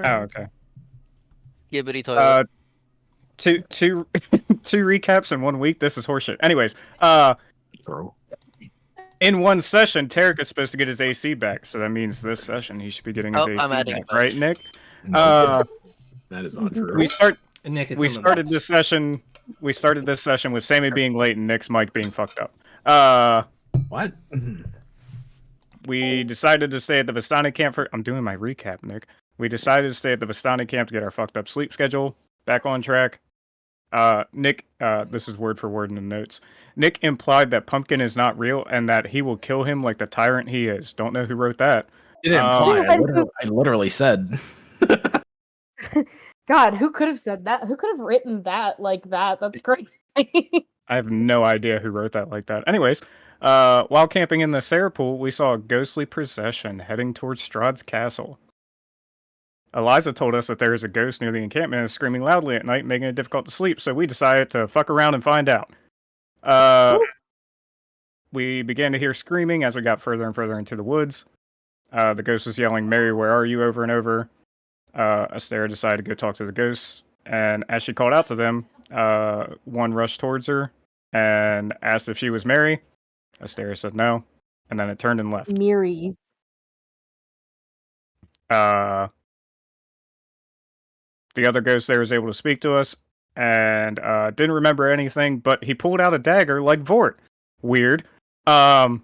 Oh, okay. Gibbity toilet. Two two recaps in 1 week. This is horseshit. Anyways, Bro. in one session, Tarek is supposed to get his AC back, so that means this session he should be getting his Oh, AC I'm adding back, a right, Nick? Nope. That is not true. We started Nick, this session. We started this session with Sammy being late and Nick's mic being fucked up. What? We decided to stay at the Vistani camp for. I'm doing my recap, Nick. We decided to stay at the Vistani camp to get our fucked up sleep schedule back on track. Nick, this is word for word in the notes. Nick implied that Pumpkin is not real and that he will kill him like the tyrant he is. Don't know who wrote that. You didn't imply. I literally said. God, who could have said that? Who could have written that like that? That's great. I have no idea who wrote that like that. Anyways, while camping in the Sarah pool, we saw a ghostly procession heading towards Strahd's castle. Eliza told us that there is a ghost near the encampment and is screaming loudly at night, making it difficult to sleep, so we decided to fuck around and find out. We began to hear screaming as we got further and further into the woods. The ghost was yelling, "Mary, where are you?" over and over. Astera decided to go talk to the ghosts, and as she called out to them, one rushed towards her and asked if she was Mary. Astera said no, and then it turned and left. Miri. The other ghost there was able to speak to us and didn't remember anything, but he pulled out a dagger like Vort. Weird. Huh.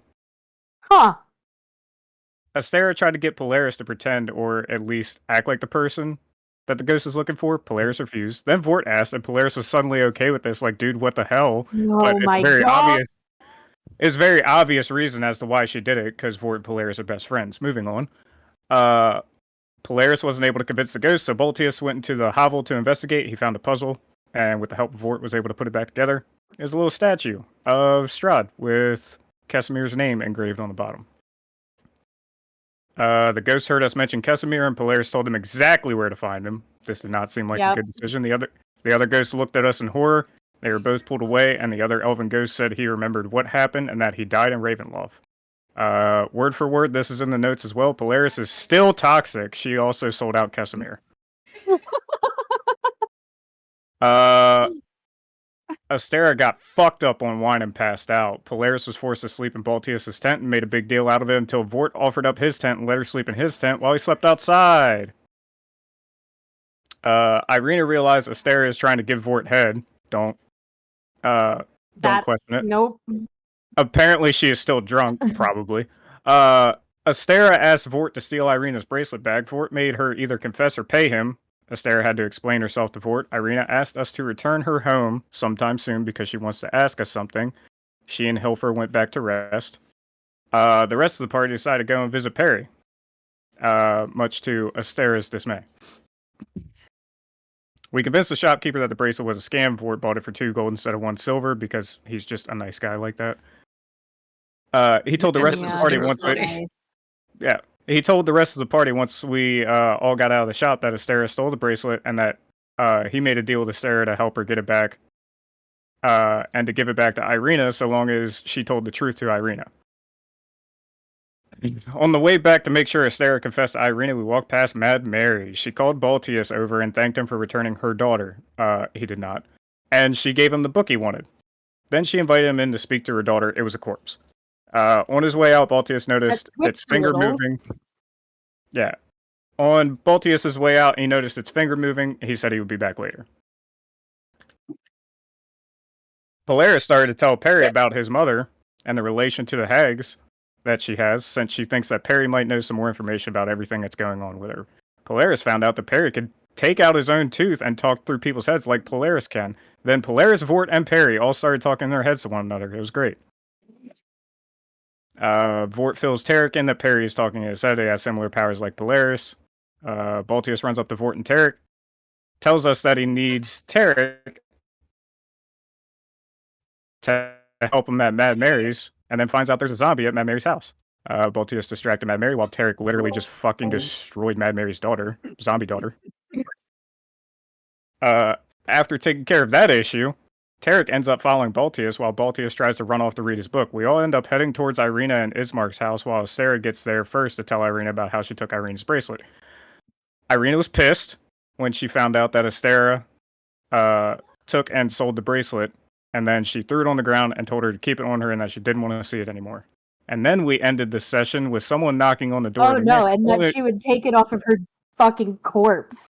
Astera tried to get Polaris to pretend or at least act like the person that the ghost is looking for. Polaris refused. Then Vort asked, and Polaris was suddenly okay with this. Like, dude, what the hell? Oh my god. It's very obvious reason as to why she did it, because Vort and Polaris are best friends. Moving on. Polaris wasn't able to convince the ghost, so Boltius went into the hovel to investigate. He found a puzzle, and with the help of Vort, was able to put it back together. There's a little statue of Strahd with Casimir's name engraved on the bottom. The ghost heard us mention Casimir, and Polaris told him exactly where to find him. This did not seem like a good decision. The other ghosts looked at us in horror. They were both pulled away, and the other elven ghost said he remembered what happened and that he died in Ravenloft. Word for word, this is in the notes as well. Polaris is still toxic. She also sold out Casimir. Astera got fucked up on wine and passed out. Polaris was forced to sleep in Baltius' tent and made a big deal out of it until Vort offered up his tent and let her sleep in his tent while he slept outside. Irina realized Astera is trying to give Vort head. Don't question it. Nope. Apparently she is still drunk, probably. Astera asked Vort to steal Irina's bracelet back. Vort made her either confess or pay him. Astera had to explain herself to Vort. Irina asked us to return her home sometime soon because she wants to ask us something. She and Hilfer went back to rest. The rest of the party decided to go and visit Perry, much to Astera's dismay. We convinced the shopkeeper that the bracelet was a scam. Vort bought it for 2 gold instead of 1 silver because he's just a nice guy like that. He told the rest of the party once he told the rest of the party once we all got out of the shop that Astera stole the bracelet and that he made a deal with Astera to help her get it back and to give it back to Irina so long as she told the truth to Irina. On the way back to make sure Astera confessed to Irina, we walked past Mad Mary. She called Baltius over and thanked him for returning her daughter. He did not. And she gave him the book he wanted. Then she invited him in to speak to her daughter. It was a corpse. On his way out, Baltius noticed its finger moving. Yeah. On Baltius's way out, he noticed its finger moving. He said he would be back later. Polaris started to tell Perry about his mother and the relation to the hags that she has, since she thinks that Perry might know some more information about everything that's going on with her. Polaris found out that Perry could take out his own tooth and talk through people's heads like Polaris can. Then Polaris, Vort, and Perry all started talking their heads to one another. It was great. Vort fills Tarek in that Perry is talking in his head. He has similar powers like Polaris. Baltius runs up to Vort and Tarek, tells us that he needs Tarek to help him at Mad Mary's, and then finds out there's a zombie at Mad Mary's house. Baltius distracted Mad Mary while Tarek literally just fucking destroyed Mad Mary's daughter, zombie daughter. After taking care of that issue, Tarek ends up following Baltius while Baltius tries to run off to read his book. We all end up heading towards Irina and Ismark's house while Sarah gets there first to tell Irina about how she took Irina's bracelet. Irina was pissed when she found out that Astera took and sold the bracelet, and then she threw it on the ground and told her to keep it on her and that she didn't want to see it anymore. And then we ended the session with someone knocking on the door. Oh no, and that she would take it off of her fucking corpse.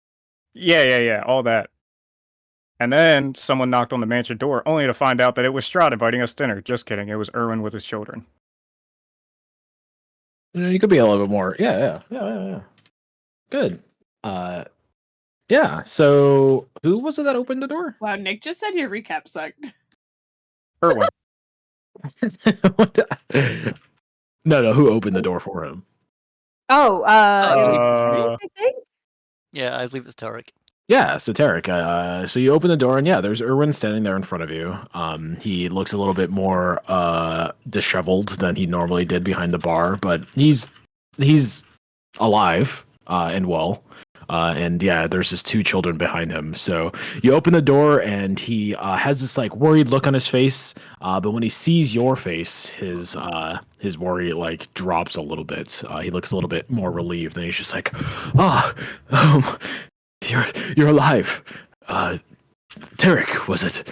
Yeah, all that. And then someone knocked on the mansion door, only to find out that it was Strahd inviting us dinner. Just kidding, it was Erwin with his children. You could be a little bit more. Yeah. Good. Yeah. So who was it that opened the door? Wow, Nick just said your recap sucked. Erwin. No. Who opened the door for him? Oh, I I think. Yeah, I believe it's Tarek. Yeah, so Tarek, so you open the door and yeah, there's Erwin standing there in front of you. He looks a little bit more disheveled than he normally did behind the bar, but he's alive and well. And yeah, there's his 2 children behind him. So you open the door and he has this like worried look on his face. But when he sees your face, his worry like drops a little bit. He looks a little bit more relieved, and he's just like, You're alive. Tarek, was it?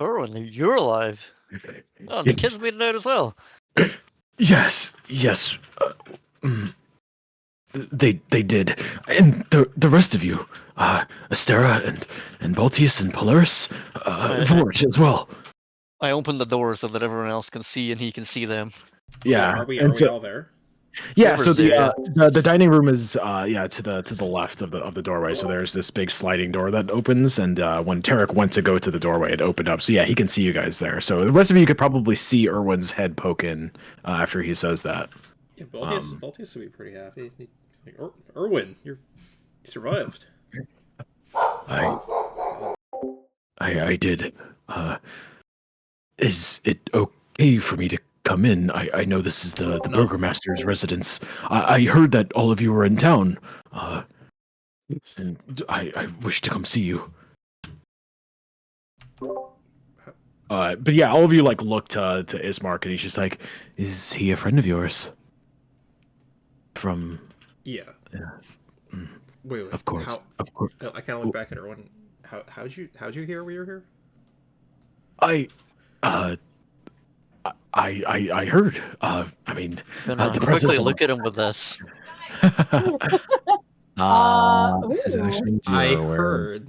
Erwin, you're alive. Oh, the kids made a note as well. Yes. They did, and the rest of you, Astera and Baltius and Polaris, Vort as well. I opened the door so that everyone else can see and he can see them. Yeah, Are we so, all there? Yeah, so Whoever's the dining room is to the left of the doorway. So there's this big sliding door that opens, and when Tarek went to go to the doorway, it opened up. So yeah, he can see you guys there. So the rest of you could probably see Erwin's head poke in after he says that. Yeah, Baltius would be pretty happy. He's like, Erwin, you survived. I did. Is it okay for me to come in? I know this is the Burgermaster's residence. I heard that all of you were in town, and I wish to come see you. But yeah, all of you like look to Ismark, and he's just like, "Is he a friend of yours?" From Yeah. Wait. Of course. Of course. I kind of look back at Erwin. How'd you hear we were here? I heard. I mean, the Quickly look at him with this. I heard.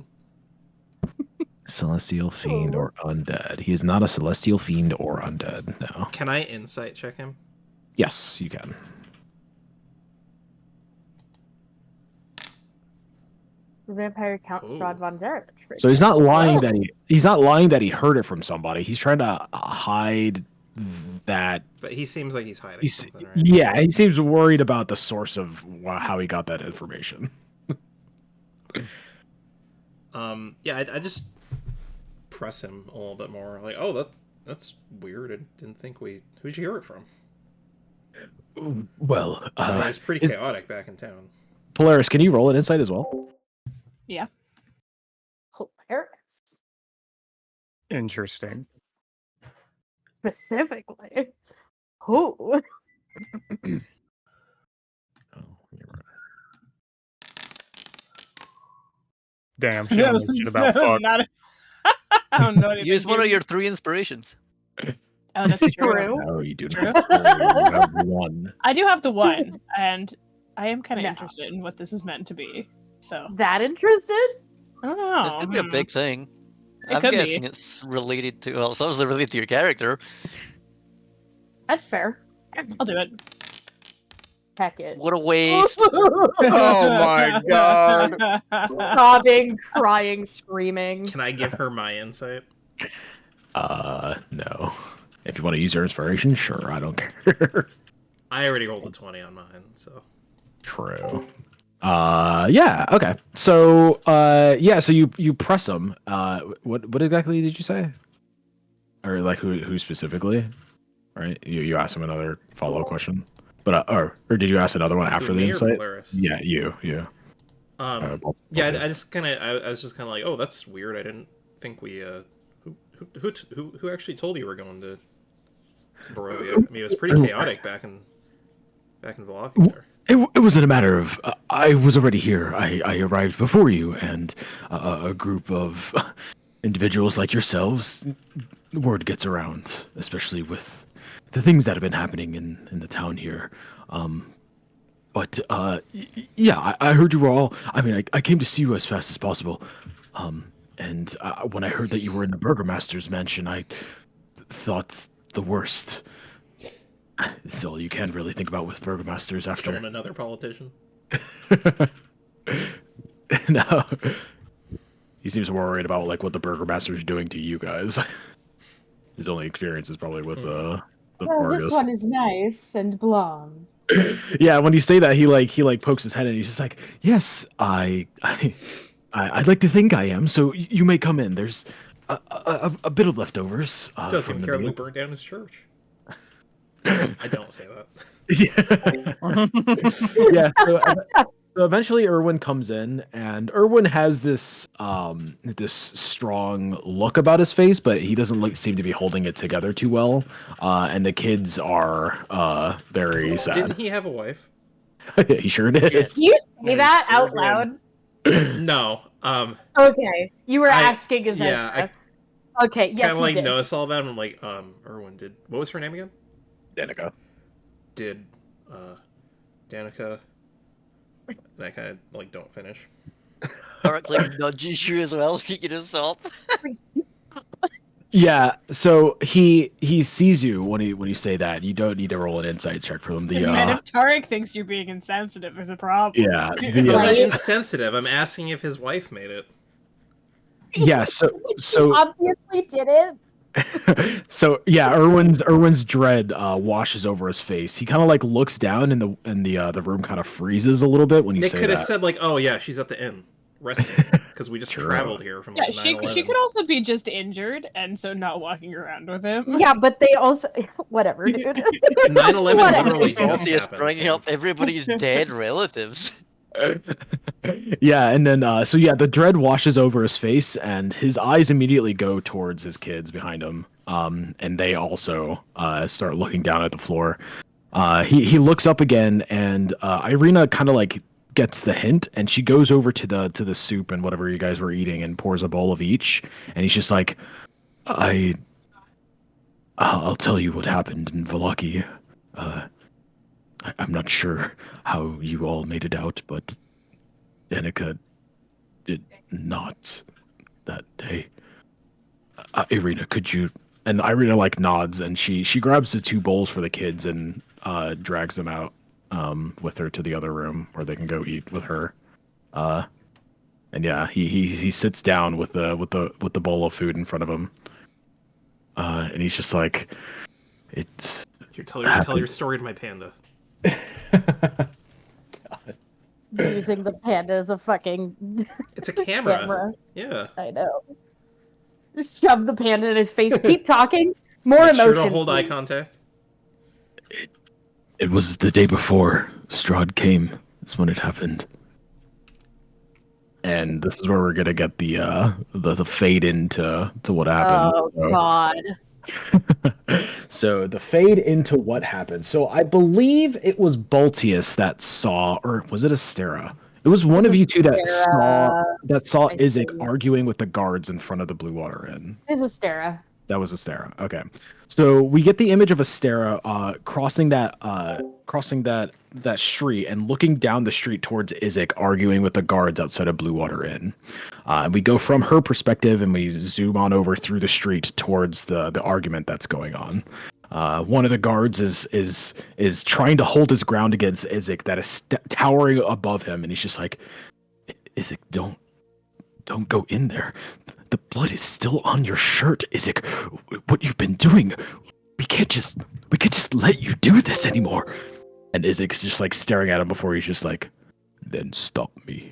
Celestial fiend or undead. He is not a celestial fiend or undead. No. Can I insight check him? Yes, you can. Vampire Count Strahd von Derek. So he's not lying that he heard it from somebody. He's trying to hide that. But he seems like he's hiding something, right? Yeah, he seems worried about the source of how he got that information. Yeah, I just press him a little bit more. Like, oh, that's weird. I didn't think who'd you hear it from? Well, it's pretty chaotic back in town. Polaris, can you roll an insight as well? Yeah. Polaris. Interesting. Specifically. Who? Oh, you're right. Damn, she don't know shit about fuck. I don't know anything. Use one of your 3 inspirations. Oh, that's true. No, you do True. not. You have one. I do have the 1, and I am kind of No. interested in what this is meant to be. So That interested? I don't know. This could be a big thing. It I'm could be. guessing it's related to. Well, it's obviously related to your character. That's fair. I'll do it. Heck it. What a waste. Oh my god. Sobbing, crying, screaming. Can I give her my insight? No. If you want to use your inspiration, sure. I don't care. I already rolled a 20 on mine, so. True. Yeah. Okay. So, yeah. So you press him. What exactly did you say? Or like who specifically? Right. You asked him another follow-up question, but or did you ask another one after the Me or insight? Polaris? Yeah. You. Yeah. I just kind of I was just kind of like, oh, that's weird. I didn't think we who actually told you we're going to Barovia? I mean, it was pretty chaotic back in Velocity there. It wasn't a matter of I was already here. I arrived before you, and a group of individuals like yourselves. Word gets around, especially with the things that have been happening in the town here. But yeah, I heard you were all. I mean, I came to see you as fast as possible. And when I heard that you were in the Burgermaster's mansion, I thought the worst. It's all you can really think about with Burgermasters after. Killing another politician. No. He seems more worried about like what the Burgermaster's doing to you guys. His only experience is probably with the Well, this Vargas. one is nice and blonde. Yeah, when you say that, he pokes his head and he's just like, "Yes, I'd like to think I am. So you may come in. There's a bit of leftovers. Doesn't from even the care if we meal." burnt down his church. I don't say that. Yeah. So eventually, Erwin comes in, and Erwin has this this strong look about his face, but he doesn't seem to be holding it together too well. And the kids are very sad. Didn't he have a wife? He sure did. Yeah. Can you say Nice, that very out good. loud? No. Okay, you were I- asking as yeah, Ezra. Okay, yes, Kind of he like did. noticed all that. And I'm like, Erwin did. What was her name again? Danica. Did Danica? And I kind of like don't finish. Alright, like nudges you as well, you know, stop. Yeah, so he sees you when you say that. You don't need to roll an insight check for them. And if Tarek thinks you're being insensitive, there's a problem. Yeah, I the, wasn't Right. insensitive. I'm asking if his wife made it. yeah. So You obviously did it. so yeah, Erwin's dread washes over his face. He kind of like looks down, and the room kind of freezes a little bit when you Nick say could have that. said like, "Oh yeah, she's at the inn resting," because we just True. traveled here from Yeah, like, she 9/11. could also be just injured and so not walking around with him. Yeah, but they also whatever, dude. 9/11 Whatever. literally just Obvious happened. bringing so- up everybody's dead relatives. Yeah, and then so yeah, the dread washes over his face, and his eyes immediately go towards his kids behind him. And they also start looking down at the floor. He looks up again, and Irina kind of like gets the hint, and she goes over to the soup and whatever you guys were eating, and pours a bowl of each. And he's just like, I'll tell you what happened in Valaki. I'm not sure how you all made it out, but Danica did not that day. Irina, could you? And Irina like nods, and she grabs the two bowls for the kids and drags them out with her to the other room where they can go eat with her. And yeah, he sits down with the bowl of food in front of him, and he's just like, "It." Here, tell your story to my panda. Using the panda as a fucking It's a camera. camera. Yeah. I know. Just shove the panda in his face. Keep talking. More Make emotion. sure to hold eye please. contact. It was the day before Strahd came. That's when it happened. And this is where we're gonna get the fade into what happened. Oh So- God. So the fade into what happened. So I believe it was Baltius that saw, or was it Astera? It was one of you two that saw I Izek think. arguing with the guards in front of the Blue Water Inn. There's a Stera. That was Astera. Okay. So we get the image of Astera crossing that street and looking down the street towards Izek arguing with the guards outside of Blue Water Inn. And we go from her perspective and we zoom on over through the street towards the argument that's going on. One of the guards is trying to hold his ground against Izek that is towering above him, and he's just like, Izek, don't go in there. The blood is still on your shirt, Izek. What you've been doing, we can't just let you do this anymore. And Izek's just like staring at him before he's just like, then stop me.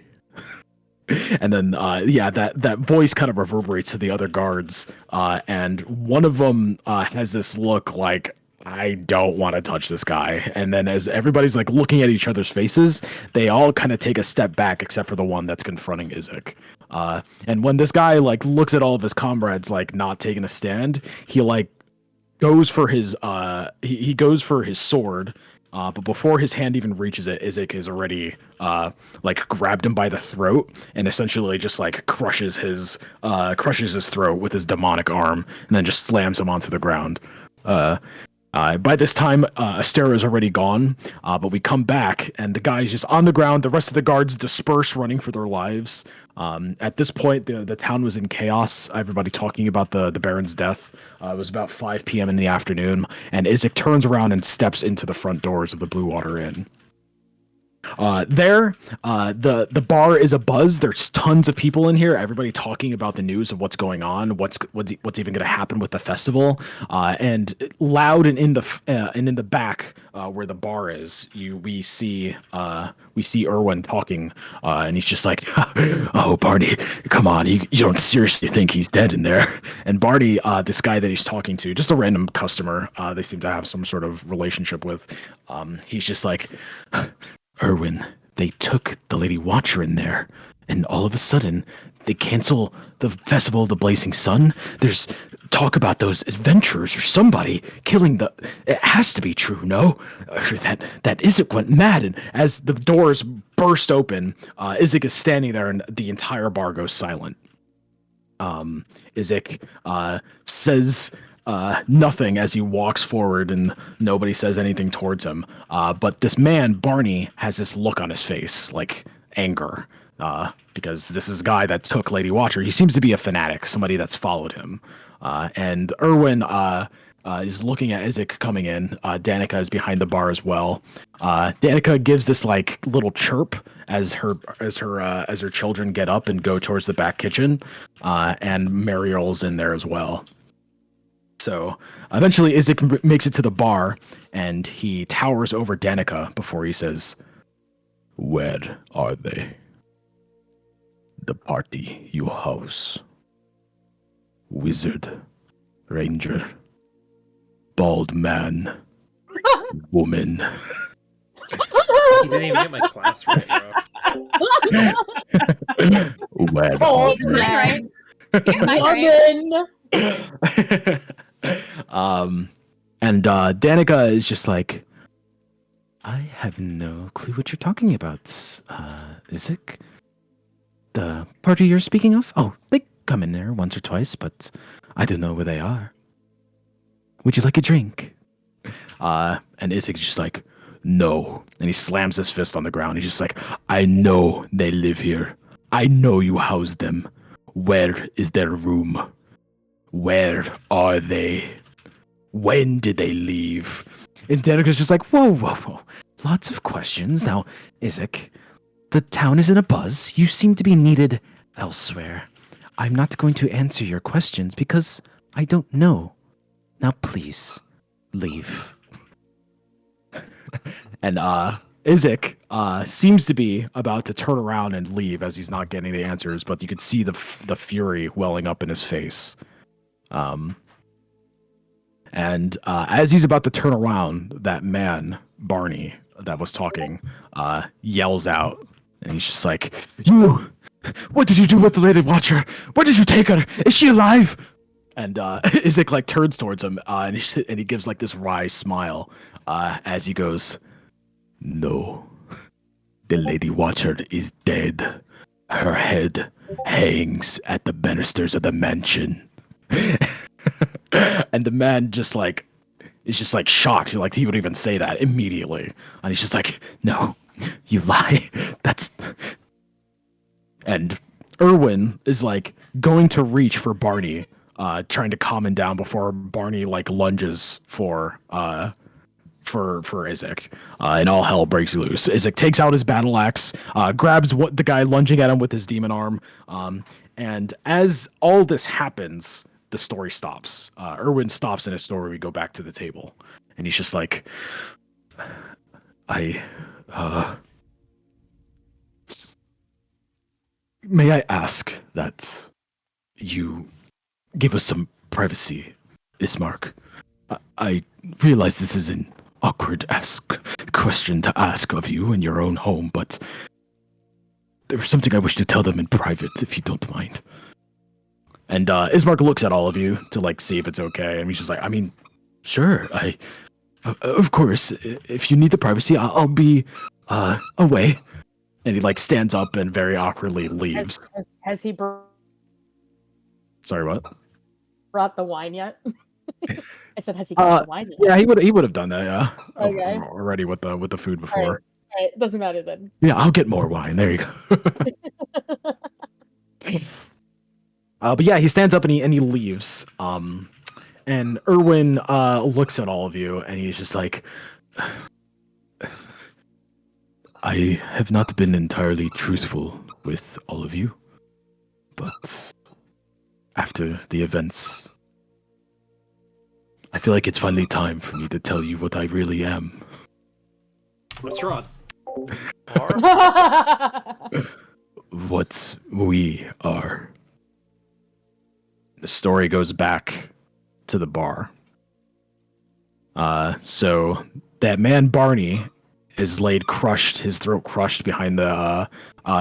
And then that voice kind of reverberates to the other guards, and one of them has this look like, I don't want to touch this guy. And then as everybody's like looking at each other's faces, they all kind of take a step back except for the one that's confronting Izek. And when this guy like looks at all of his comrades like not taking a stand, he like goes for his he goes for his sword, But before his hand even reaches it, Izek has already like grabbed him by the throat and essentially just like crushes his throat with his demonic arm, and then just slams him onto the ground. By this time, Astera is already gone, but we come back, and the guy's just on the ground. The rest of the guards disperse, running for their lives. At this point, the town was in chaos. Everybody talking about the Baron's death. It was about 5 p.m. in the afternoon, and Izek turns around and steps into the front doors of the Blue Water Inn. The bar is abuzz. There's tons of people in here. Everybody talking about the news of what's going on, what's even going to happen with the festival. And loud and in the back where the bar is, we see Erwin talking, and he's just like, "Oh, Barney, come on, you don't seriously think he's dead in there?" And Barney, this guy that he's talking to, just a random customer, they seem to have some sort of relationship with. He's just like, Erwin, they took the Lady Watcher in there, and all of a sudden, they cancel the Festival of the Blazing Sun. There's talk about those adventurers or somebody killing the... It has to be true, no? That Izek went mad, and as the doors burst open, Izek is standing there, and the entire bar goes silent. Izek says... nothing as he walks forward, and nobody says anything towards him. But this man, Barney, has this look on his face, like anger, because this is a guy that took Lady Watcher. He seems to be a fanatic, somebody that's followed him. And Erwin is looking at Izek coming in. Danica is behind the bar as well. Danica gives this like little chirp as her children get up and go towards the back kitchen, and Mariel's in there as well. So eventually Izek makes it to the bar, and he towers over Danica before he says, "Where are they? The party you house. Wizard, ranger, bald man, woman." He didn't even get my class right, bro. Where Oh, are He's they? right. He's right. Woman. And Danica is just like, "I have no clue what you're talking about, Izek. The party you're speaking of? Oh, they come in there once or twice, but I don't know where they are. Would you like a drink?" And Izek's just like, "No." And he slams his fist on the ground. He's just like, "I know they live here. I know you house them. Where is their room? Where are they? When did they leave?" And Danica's just like, whoa. Lots of questions. Now, Izek, the town is in a buzz. You seem to be needed elsewhere. I'm not going to answer your questions because I don't know. Now, please, leave. And Izek seems to be about to turn around and leave as he's not getting the answers, but you could see the fury welling up in his face. And as he's about to turn around, that man, Barney, that was talking, yells out, and he's just like, "You! What did you do with the Lady Watcher? Where did you take her? Is she alive?" And Izek like turns towards him, and he gives like this wry smile as he goes, "No, the Lady Watcher is dead. Her head hangs at the banisters of the mansion." And the man just like is just like shocked. Like he would even say that immediately, and he's just like, "No, you lie. That's..." And Erwin is like going to reach for Barney, trying to calm him down before Barney like lunges for Izek, and all hell breaks loose. Izek takes out his battle axe, grabs the guy lunging at him with his demon arm, and as all this happens, the story stops. Erwin stops in his story. We go back to the table, and he's just like, may I ask that you give us some privacy, Ismark? I realize this is an awkward question to ask of you in your own home, but there's something I wish to tell them in private, if you don't mind." And Ismark looks at all of you to like see if it's okay, and he's just like, "I mean, sure, Of course, if you need the privacy, I'll be away. And he like stands up and very awkwardly leaves. Has he Sorry, what? brought the wine yet? I said, has he brought the wine yet? Yeah, he would have done that. Yeah, Okay. already with the food before. All right. Doesn't matter then. Yeah, I'll get more wine. There you go. But yeah, he stands up and he leaves. And Erwin looks at all of you and he's just like, I have not been entirely truthful with all of you, but after the events, I feel like it's finally time for me to tell you what I really am. Strahd. What we are. The story goes back to the bar. So that man Barney is laid crushed, his throat crushed behind the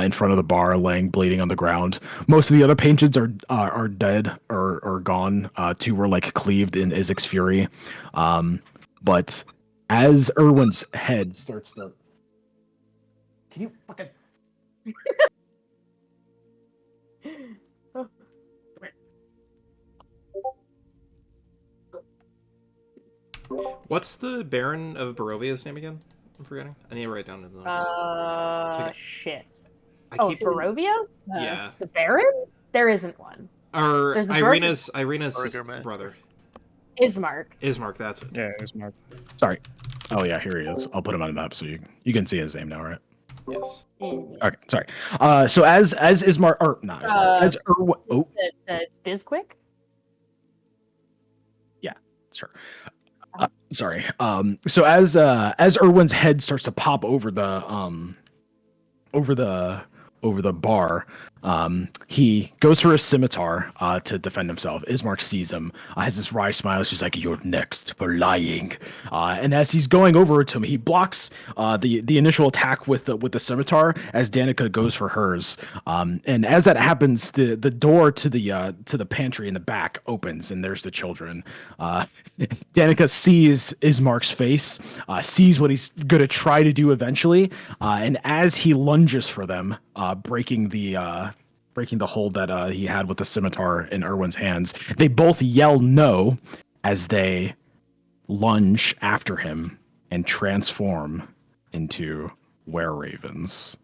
in front of the bar, laying bleeding on the ground. Most of the other patrons are dead or gone. Two were like cleaved in Isaac's fury. But as Erwin's head starts to, can you fucking? What's the Baron of Barovia's name again? I'm forgetting. I need to write it down in the notes. Shit. I keep- Barovia? Yeah. The Baron? There isn't one. Or There's the Irina's Burgerman. brother. Ismark. Ismark, that's it. Yeah, it's Mark. Sorry. Oh yeah, here he is. I'll put him on the map so you can see his name now, right? Yes. Okay, sorry. So as Ismar or not Ismar, as Erwin, oh It's Bizquick? sure. Sorry. So as Erwin's head starts to pop over the bar, he goes for a scimitar to defend himself. Ismark sees him, has this wry smile. She's like, "You're next for lying." And as he's going over to him, he blocks the initial attack with the scimitar as Danica goes for hers. And as that happens, the door to the pantry in the back opens, and there's the children. Danica sees Ismark's face, sees what he's gonna try to do eventually, and as he lunges for them, breaking the hold that he had with the scimitar in Erwin's hands, they both yell no as they lunge after him and transform into were-ravens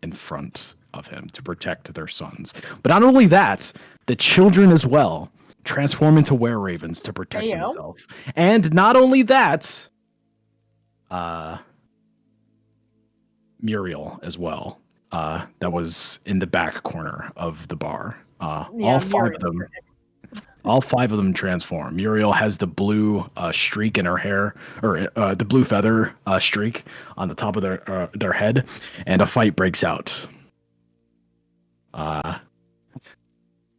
in front of him to protect their sons. But not only that, the children as well transform into were-ravens to protect Heyo. themselves. And not only that, Muriel as well. That was in the back corner of the bar. All five of them transform. Muriel has the blue streak in her hair, or the blue feather streak on the top of their head, and a fight breaks out.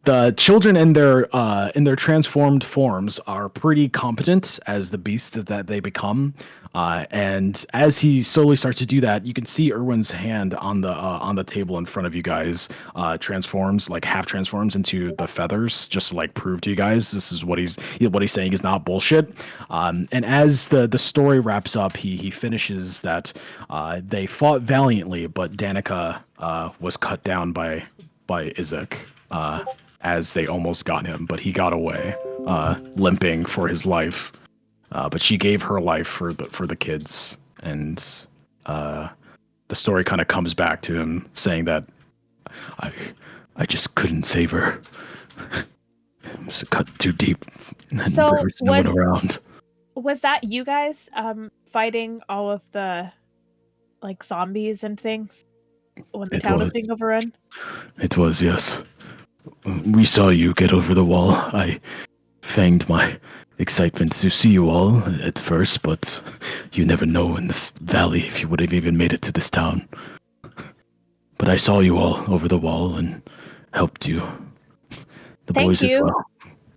The children in their transformed forms are pretty competent as the beasts that they become, and as he slowly starts to do that, you can see Erwin's hand on the table in front of you guys transforms, like half transforms into the feathers, just to like prove to you guys this is what he's saying is not bullshit. And as the story wraps up, he finishes that they fought valiantly, but Danica was cut down by Isaac. As they almost got him, but he got away, limping for his life. But she gave her life for the kids, and the story kind of comes back to him saying that I just couldn't save her. It was cut too deep, and So there was no one around. Was that you guys fighting all of the like zombies and things when the town was being overrun? It was, yes. We saw you get over the wall. I feigned my excitement to see you all at first, but you never know in this valley if you would have even made it to this town. But I saw you all over the wall and helped you. The Thank boys you. as well.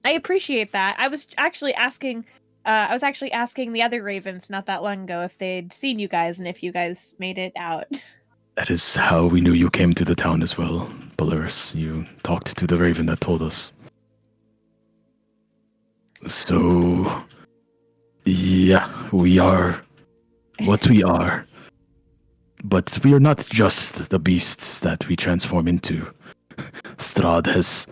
I appreciate that. I was actually asking the other ravens not that long ago if they'd seen you guys and if you guys made it out. That is how we knew you came to the town as well, Polaris. You talked to the raven that told us. So, Yeah, we are what we are. But we are not just the beasts that we transform into. Strahd has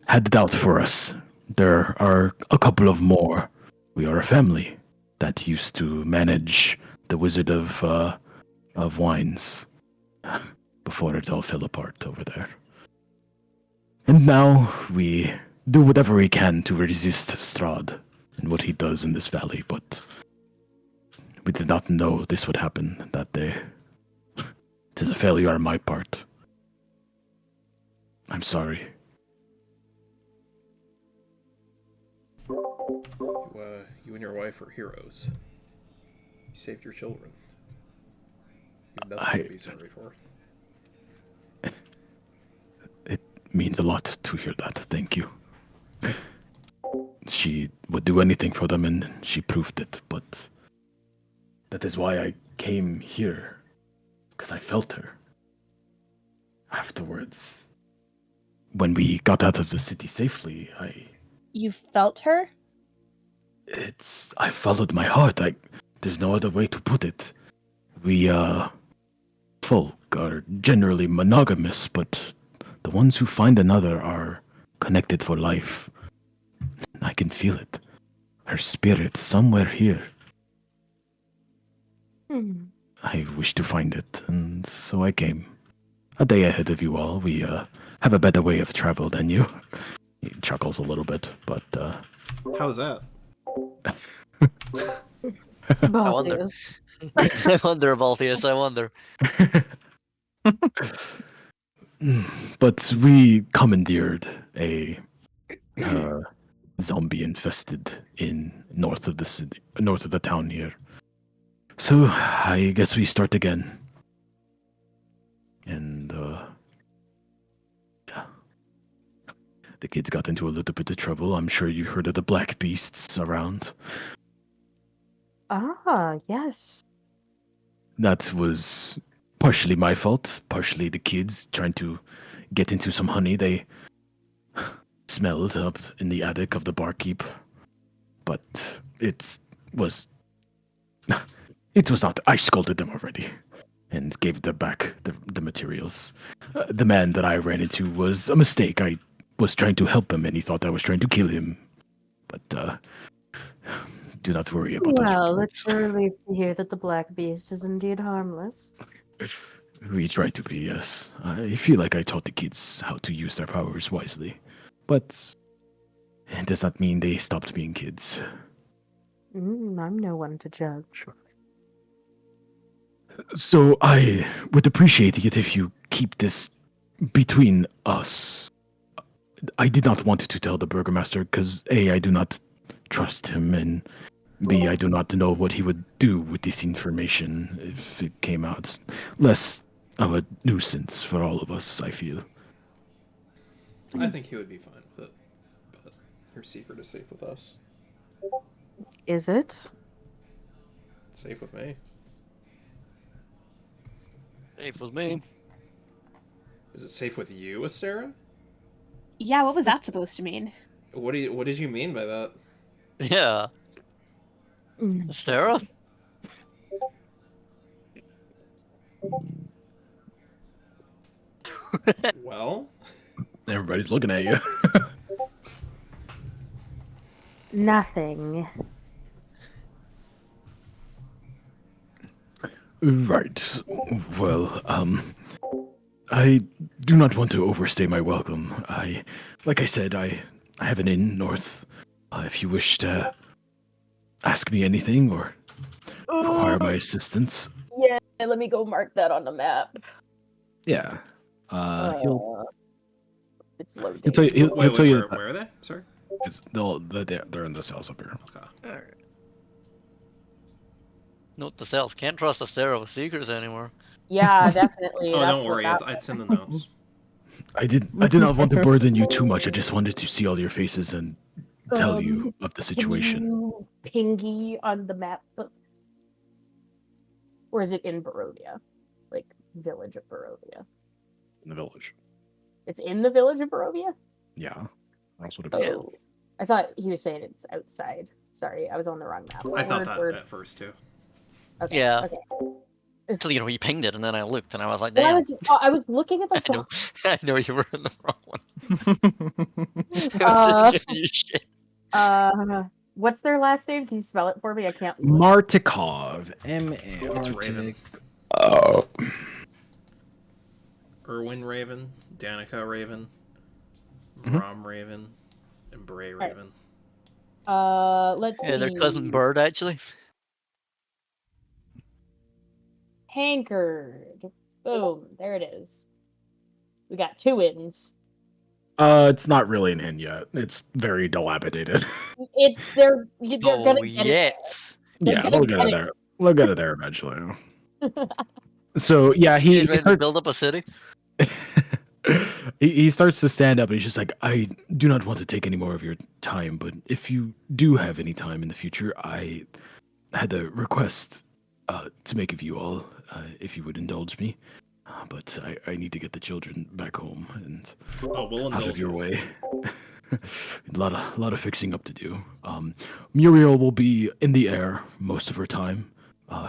had it out for us. There are a couple of more. We are a family that used to manage the Wizard of Wines before it all fell apart over there. And now we do whatever we can to resist Strahd and what he does in this valley, but we did not know this would happen that day. It is a failure on my part. I'm sorry. You and your wife are heroes. You saved your children. You have nothing to be sorry for. It means a lot to hear that. Thank you. She would do anything for them, and she proved it, but that is why I came here. Because I felt her. Afterwards, when we got out of the city safely, You felt her? I followed my heart. There's no other way to put it. We, folk are generally monogamous, but the ones who find another are connected for life. I can feel it. Her spirit somewhere here. I wish to find it, and so I came. A day ahead of you all. We, have a better way of travel than you. He chuckles a little bit, but, How's that? I wonder. I wonder, Balthius, I wonder. But we commandeered a zombie infested in north of the city, north of the town here. So I guess we start again. And yeah, the kids got into a little bit of trouble. I'm sure you heard of the black beasts around. Ah, yes. That was partially my fault, partially the kids trying to get into some honey they smelled up in the attic of the barkeep. But it was not. I scolded them already and gave them back the materials. The man that I ran into was a mistake. I was trying to help him and he thought I was trying to kill him. But do not worry about those Well, reports. it's a relief to hear that the black beast is indeed harmless. We try to be, yes. I feel like I taught the kids how to use their powers wisely. But it does not mean they stopped being kids. I'm no one to judge. So I would appreciate it if you keep this between us. I did not want to tell the burgomaster because A, I do not trust him, and B, I do not know what he would do with this information if it came out. Less of a nuisance for all of us, I feel. I think he would be fine with it. But your secret is safe with us. Is it? It's safe with me. Safe with me. Is it safe with you, Astera? Yeah, what was that supposed to mean? What did you mean by that? Yeah. Sarah? Well, Everybody's looking at you. Nothing. Right. Well, I do not want to overstay my welcome. Like I said, I have an inn north. If you wish to ask me anything or require my assistance. Yeah, let me go mark that on the map. Yeah. It's loading. He'll tell you. He'll tell you. Where are they? Sorry. They're in this house up here. Okay. Alright. Note to self, can't trust Astera with secrets anymore. Yeah, definitely. Oh, that's don't worry. what It's in the notes. I did not want to burden you too much. I just wanted to see all your faces and tell you of the situation. Pingy on the map. Or is it in Barovia? Like, village of Barovia. In the village. It's in the village of Barovia? Yeah. That's what it Yeah. Oh. I thought he was saying it's outside. Sorry, I was on the wrong map. I thought Word. that at first too. Okay, Yeah. Okay. Until you pinged it, and then I looked, and I was like, Well, damn. I was looking at the I know, I know you were in the wrong one. I Uh, was just giving you shit. What's their last name? Can you spell it for me? I can't. Look. Martikov. It's Raven. Oh. Erwin Raven, Danica Raven, Mhm. Rom Raven, and Bray right. Raven. Let's Yeah, see. their cousin Bird, actually. Tankard. Boom. There it is. We got 2 ins. It's not really an inn yet. It's very dilapidated. They're Oh, gonna get it. yes. They're Yeah, gonna they'll get get it there. We'll get it there eventually. So yeah, He's he ready to starts, build up a city. he starts to stand up and he's just like, I do not want to take any more of your time, but if you do have any time in the future, I had a request to make of you all, if you would indulge me. But I need to get the children back home and Oh, we'll out indulge of your you. way. A lot of fixing up to do. Muriel will be in the air most of her time,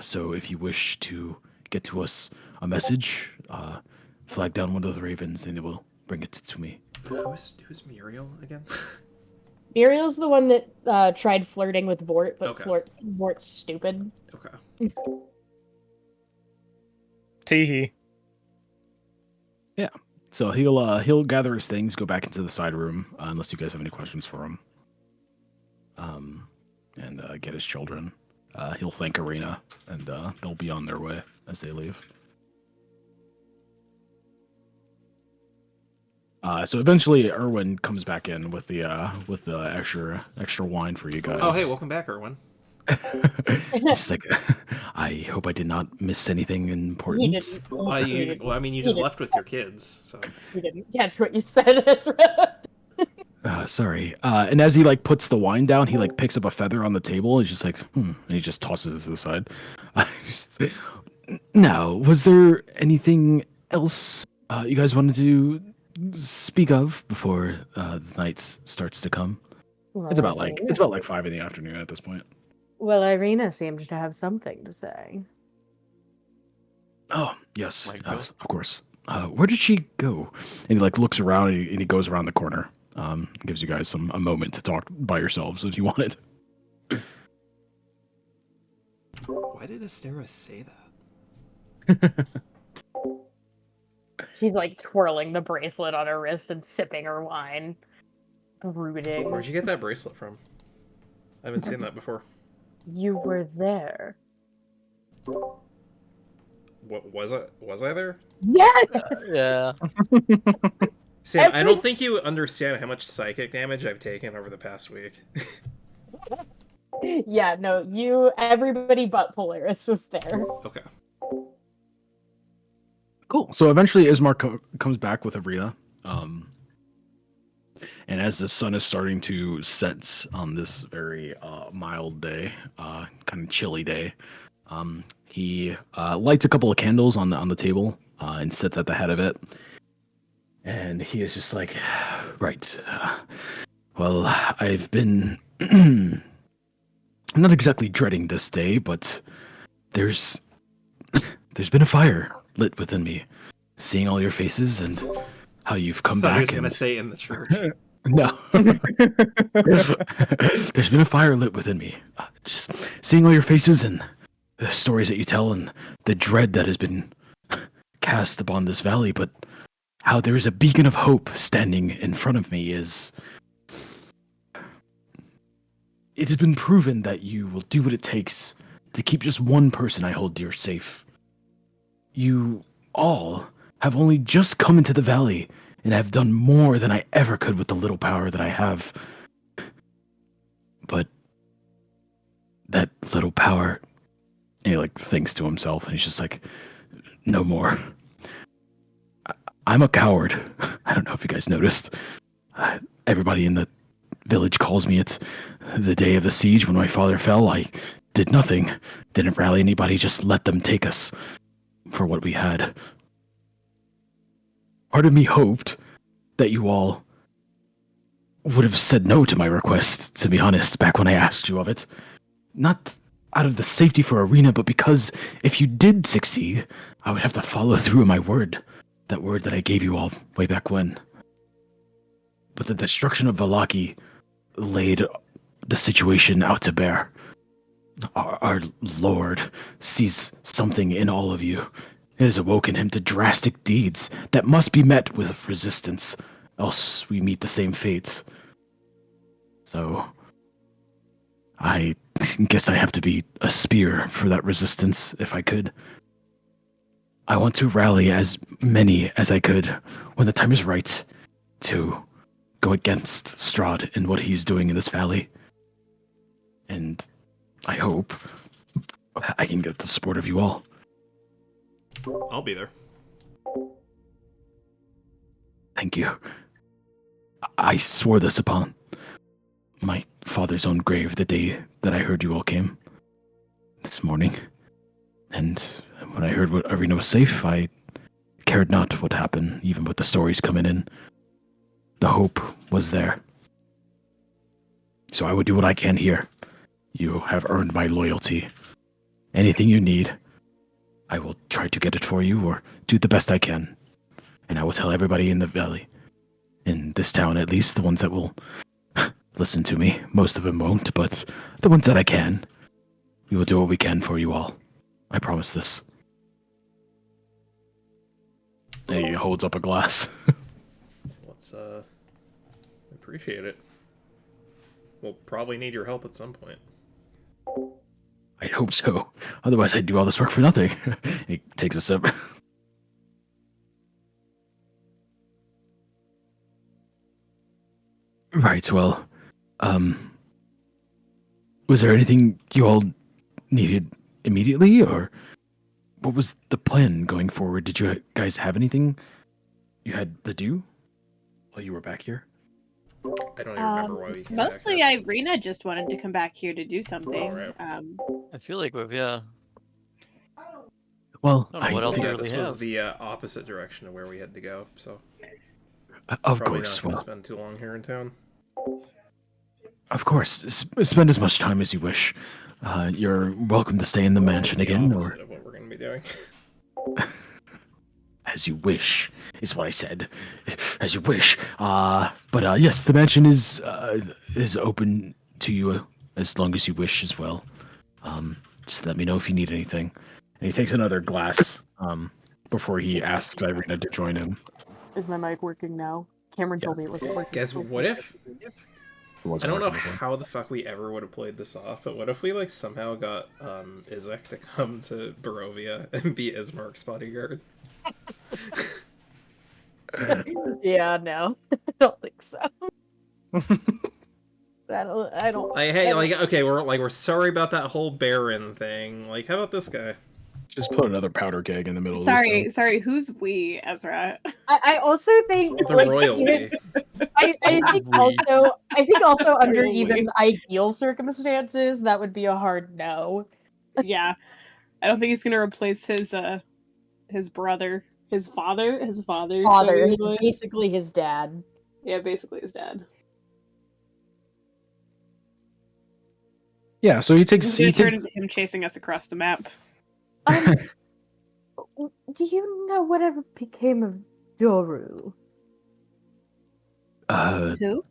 so if you wish to get to us a message, flag down one of the ravens, and they will bring it to me. Who's Muriel again? Muriel's the one that tried flirting with Vort, but Okay. Vort's stupid. Okay. Teehee. So he'll gather his things, go back into the side room, unless you guys have any questions for him. And get his children. He'll thank Arena, and they'll be on their way as they leave. So eventually, Erwin comes back in with the extra wine for you guys. Oh, hey, welcome back, Erwin. Just like, I hope I did not miss anything important. He didn't. Well, I mean, you just left with your kids, so. He didn't catch what you said, Ezra. Sorry. And as he like puts the wine down, he like picks up a feather on the table. And he's just like, and he just tosses it to the side. Now, was there anything else you guys wanted to speak of before the night starts to come? It's about like 5 in the afternoon at this point. Well, Irina seemed to have something to say. Oh yes, My God. of course. Where did she go? And he like looks around and he goes around the corner. Gives you guys a moment to talk by yourselves if you wanted. Why did Astera say that? She's like twirling the bracelet on her wrist and sipping her wine. Brooding. Where'd you get that bracelet from? I haven't seen that before. You were there. What was I there? Yes! Yeah. Sam, I don't think you understand how much psychic damage I've taken over the past week. Yeah, no, everybody but Polaris was there. Okay. Cool. So eventually Ismar comes back with Arena. And as the sun is starting to set on this very mild day, kind of chilly day, he lights a couple of candles on the table and sits at the head of it. And he is just like, right. Well, I've been not exactly dreading this day, but there's been a fire lit within me, seeing all your faces and how you've come I back. was gonna say in the church. No. There's been a fire lit within me. Just seeing all your faces and the stories that you tell and the dread that has been cast upon this valley, but how there is a beacon of hope standing in front of me is... It has been proven that you will do what it takes to keep just one person I hold dear safe. You all have only just come into the valley and have done more than I ever could with the little power that I have. But that little power, and he like thinks to himself, and he's just like, no more. I'm a coward. I don't know if you guys noticed. Everybody in the village calls me. It's the day of the siege when my father fell. I did nothing. Didn't rally anybody. Just let them take us for what we had. Part of me hoped that you all would have said no to my request, to be honest, back when I asked you of it. Not out of the safety for Arena, but because if you did succeed, I would have to follow through on my word. That word that I gave you all way back when. But the destruction of Valaki laid the situation out to bear. Our Lord sees something in all of you. It has awoken him to drastic deeds that must be met with resistance, else we meet the same fate. So, I guess I have to be a spear for that resistance, if I could. I want to rally as many as I could when the time is right to go against Strahd and what he's doing in this valley. And I hope I can get the support of you all. I'll be there. Thank you. I swore this upon my father's own grave the day that I heard you all came this morning. And when I heard what Arena was safe, I cared not what happened, even with the stories coming in. The hope was there. So I would do what I can here. You have earned my loyalty. Anything you need, I will try to get it for you or do the best I can. And I will tell everybody in the valley, in this town at least, the ones that will listen to me. Most of them won't, but the ones that I can, we will do what we can for you all. I promise this. And he holds up a glass. Let's appreciate it. We'll probably need your help at some point. I hope so. Otherwise, I'd do all this work for nothing. He takes a sip. Right, well, was there anything you all needed immediately, or what was the plan going forward? Did you guys have anything you had to do while you were back here? I don't even remember why we came back Mostly here. Irina just wanted to come back here to do something. right. I feel like we've, yeah. Well, I don't know what else Yeah, we really this was have. the opposite direction of where we had to go, so of probably course, not going to well, spend too long here in town. of course. Spend as much time as you wish. You're welcome to stay in the mansion It's the again, opposite or of what we're going to be doing. as you wish, is what I said. As you wish. But yes, the mansion is open to you as long as you wish as well. Just let me know if you need anything. And he takes another glass before he asks Irina to join him. Is my mic working now? Cameron told me it wasn't working. Guys, what if... It wasn't I don't know working before. how the fuck we ever would have played this off, but what if we, like, somehow got Izek to come to Barovia and be Ismark's bodyguard? Yeah, no. I don't think so. I don't. Hey, like, okay, we're sorry about that whole Baron thing. Like, how about this guy? Just put another powder keg in the middle of Sorry, who's we, Ezra? I also think The like, royalty. I think also under Royally. even ideal circumstances that would be a hard no. Yeah, I don't think he's gonna replace his brother, his father. Father, he's basically. basically his dad. Yeah, basically his dad. Yeah, so he He's takes gonna turn into him chasing us across the map. Do you know whatever became of Doru? Who?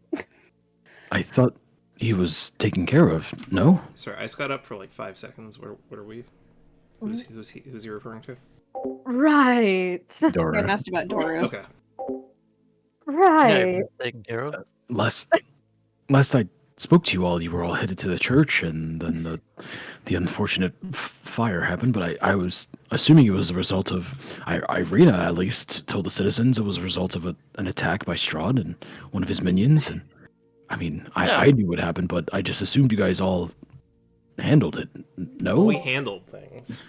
I thought he was taken care of, no? Sorry, I just got up for like 5 seconds. What are we? Who's he referring to? Right. So I Dora. asked about Doru. Okay. Right. Yeah, taken care of. Last I spoke to you all, you were all headed to the church, and then the unfortunate fire happened. But I was assuming it was a result of Irina, at least, told the citizens it was a result of an attack by Strahd and one of his minions. And I mean, I knew what happened, but I just assumed you guys all handled it. No, We handled things.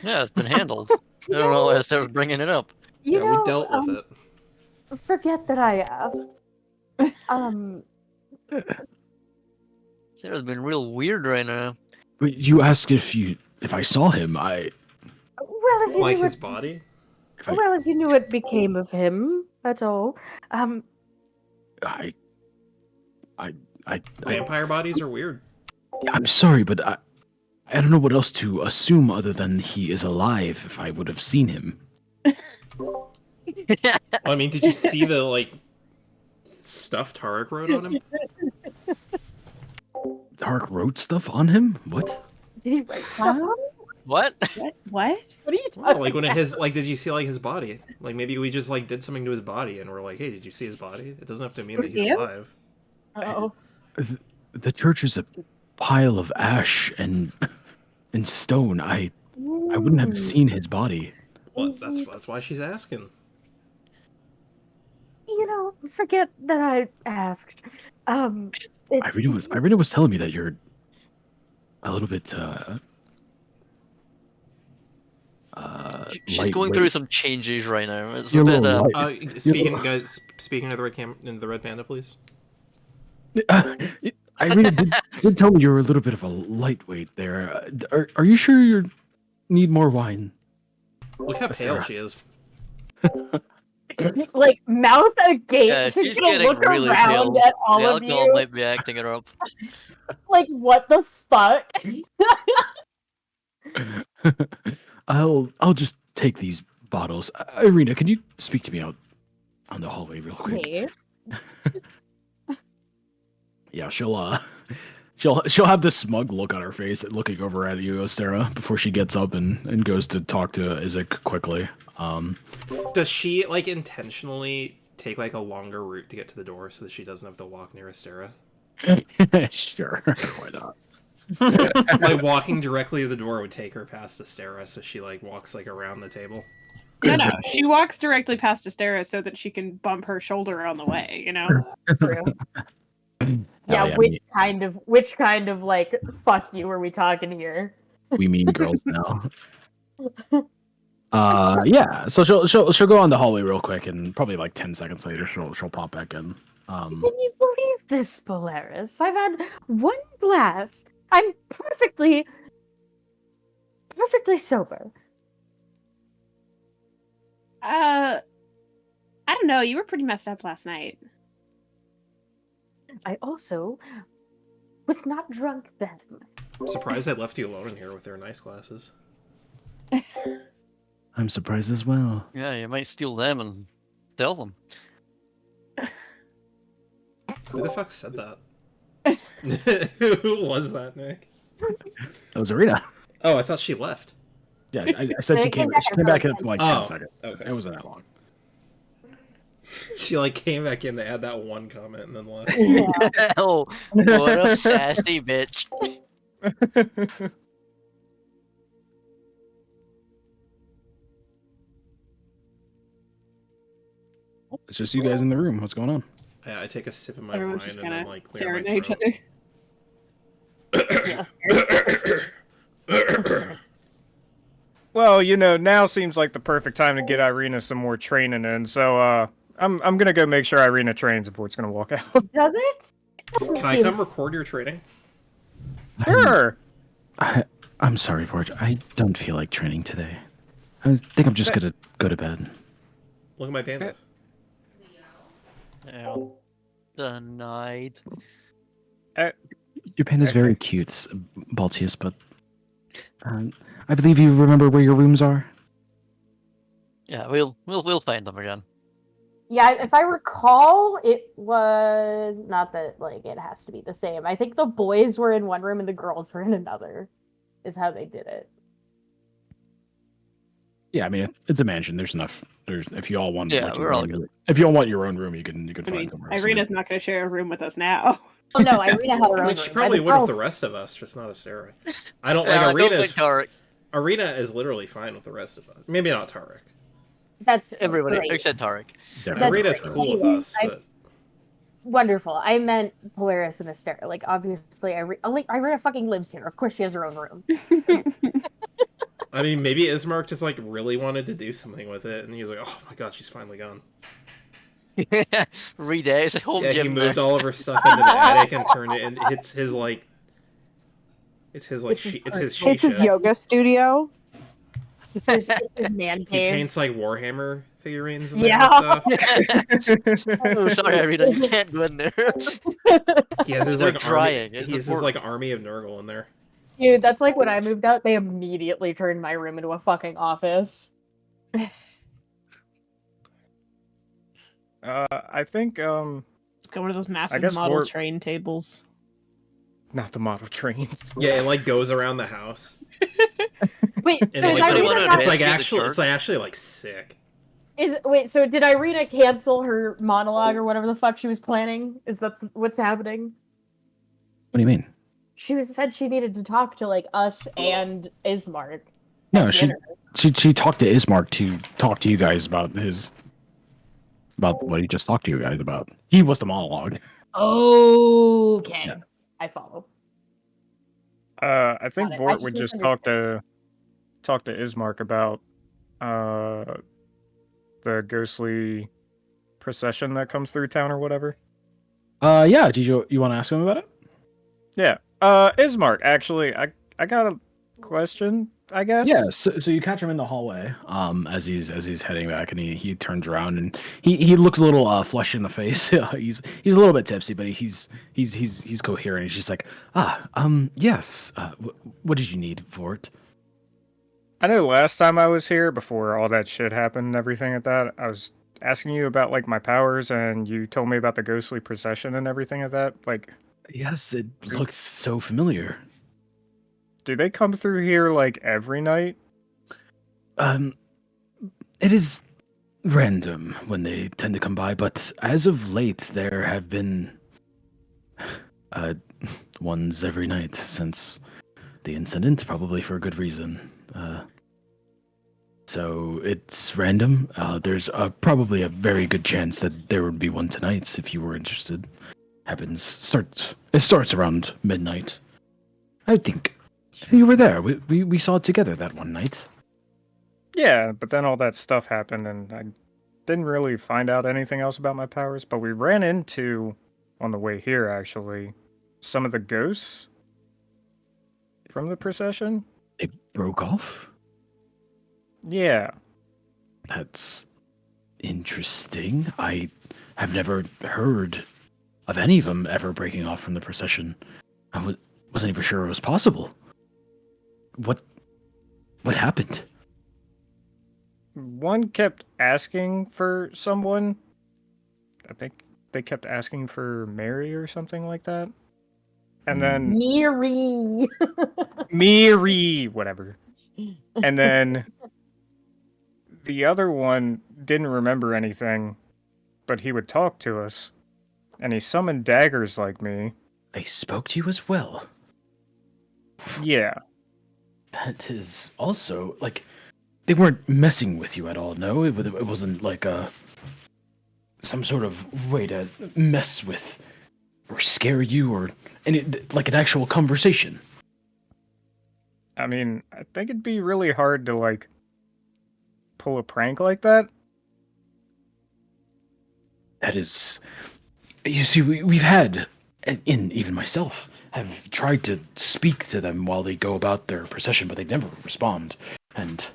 Yeah, it's been handled. I don't know why I started bringing it up. You Yeah, know, we dealt with it. forget that I asked. Sarah's been real weird right now. but you asked if I saw him. Well, if you Like knew his what, body? well, if you knew what became of him, that's all. I Vampire bodies are weird. I'm sorry, but I don't know what else to assume other than he is alive. If I would have seen him. I mean, did you see the like stuff Tarek wrote on him? Tarek wrote stuff on him. What? Did he write something? What? What? What are you Well, talking like when it about? has like, did you see like his body? Like maybe we just like did something to his body, and we're like, hey, did you see his body? It doesn't have to mean that he's Yeah. alive. Oh, The church is a pile of ash and stone. I wouldn't have seen his body. Well, that's why she's asking. Forget that I asked. Irina was telling me that you're a little bit She's going through some changes right now. It's You're a a bit. little light. Speaking to the red panda, please. Irina did tell me you're a little bit of a lightweight there. Are you sure you need more wine? Look how pale Sarah. she is. like mouth agape. Yeah, she's she's gonna getting look really around pale. at all The of alcohol you. might be acting her up. Like, what the fuck? I'll just take these bottles. Irina, can you speak to me out on the hallway real quick? Me? Yeah, she'll have this smug look on her face, looking over at you, Ostera, before she gets up and goes to talk to Isaac quickly. Does she like intentionally take like a longer route to get to the door so that she doesn't have to walk near Astera? Sure, why not? Like walking directly to the door would take her past Astera, so she like walks like around the table. No, she walks directly past Astera so that she can bump her shoulder on the way. True. Hell Yeah, me- which kind of like fuck you are we talking here? we mean girls now. Yeah. So she'll go on the hallway real quick, and probably like 10 seconds later, she'll pop back in. Can you believe this, Polaris? I've had one glass. I'm perfectly sober. I don't know. You were pretty messed up last night. I also was not drunk then. I'm surprised I left you alone in here with their nice glasses. I'm surprised as well. Yeah, you might steal them and sell them. Who the fuck said that? Who was that, Nick? That was Irina. Oh, I thought she left. Yeah, I said she came back in for like 10 seconds. Okay. It wasn't that long. She like came back in, they had that one comment and then left. Oh, what a sassy bitch. It's just you guys in the room. What's going on? I take a sip of my Everyone's wine just and kind then of like staring clear at each my other. throat. Well, now seems like the perfect time to get Irina some more training in. So, I'm gonna go make sure Irina trains before it's gonna walk out. Does it? Doesn't Can I seem- come record your training? Sure. I'm sorry, Forge. I don't feel like training today. I think I'm just gonna go to bed. Look at my panda. Ow. Denied. Your pen is very cute, Baltius, but I believe you remember where your rooms are. Yeah, we'll find them again. Yeah, if I recall, it was not that like it has to be the same. I think the boys were in one room and the girls were in another. Is how they did it. Yeah, I mean it's a mansion. There's enough. If you all want, Yeah, like, we're all good. if you all want your own room, you can I find mean, somewhere. else. Irina's not going to share a room with us now. Oh no, Irina had her I own mean, she room. probably But would with the girls- rest of us, just not Astera. I don't Yeah, like don't Arena's. think Tarek. Arena is literally fine with the rest of us. Maybe not Tarek. That's Everybody great. except Tarek. Yeah, That's Arena's great. cool with Anyway, us, but Wonderful. I meant Polaris and Astera. Like, obviously, Irina fucking lives here. Of course, she has her own room. I mean, maybe Ismark just like really wanted to do something with it, and he was like, "Oh my god, she's finally gone." Read it. It's a home Yeah, he gym. moved all of her stuff into the attic and turned it, and it's his like, it's his she It's his shit. yoga studio. His man He cave. paints like Warhammer figurines and Yeah. stuff. Oh, sorry, Irina, you can't go in there. He has his They're like drying army. in He the has his like portal. army of Nurgle in there. Dude, that's like when I moved out, they immediately turned my room into a fucking office. I think Got one of those massive guess model Vort- train tables. not the model trains. Yeah, it like goes around the house, Wait, and so it, is like put him on Irina a got it's like basket in the actually, dark. it's like actually like sick. so did Irina cancel her monologue or whatever the fuck she was planning? Is that what's happening? What do you mean? She said she needed to talk to like us and Ismark. No, at she dinner. she talked to Ismark to talk to you guys about what he just talked to you guys about. He was the monologue. Okay. Yeah. I follow. I think Got it. I Vort just would just talk misunderstood. to Ismark about the ghostly procession that comes through town or whatever. Yeah. Did you want to ask him about it? Yeah. Ismark, actually, I got a question, I guess. Yeah. So you catch him in the hallway. As he's heading back, and he turns around and he looks a little flushed in the face. he's a little bit tipsy, but he's coherent. He's just like, yes. What did you need, Vort? I know last time I was here, before all that shit happened and everything like that, I was asking you about like my powers, and you told me about the ghostly procession and everything like that. Like, Yes, it looks so familiar. do they come through here like every night? It is random when they tend to come by, but as of late, there have been ones every night since the incident, probably for a good reason. So it's random. There's probably a very good chance that there would be one tonight if you were interested. It starts around midnight. I think you were there. We saw it together that one night. Yeah, but then all that stuff happened, and I didn't really find out anything else about my powers. But we ran into, on the way here, actually, some of the ghosts from the procession. They broke off? Yeah. That's interesting. I have never heard of any of them ever breaking off from the procession. Wasn't even sure it was possible. What happened? One kept asking for someone. I think they kept asking for Mary or something like that. And then Miri. Mary, whatever. And then the other one didn't remember anything, but he would talk to us. And he summoned daggers like me. They spoke to you as well. Yeah. That is also like they weren't messing with you at all. No, it wasn't like some sort of way to mess with or scare you or like an actual conversation. I mean, I think it'd be really hard to, like, pull a prank like that. That is, you see, we've had, and even myself, have tried to speak to them while they go about their procession, but they never respond. And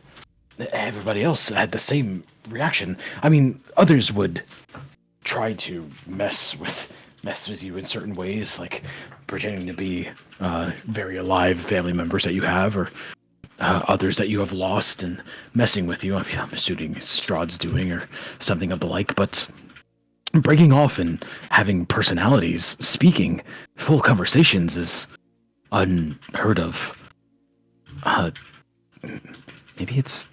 everybody else had the same reaction. I mean, others would try to mess with you in certain ways, like pretending to be very alive family members that you have, or others that you have lost and messing with you. I mean, I'm assuming Strahd's doing or something of the like, but breaking off and having personalities speaking full conversations is unheard of. Maybe it's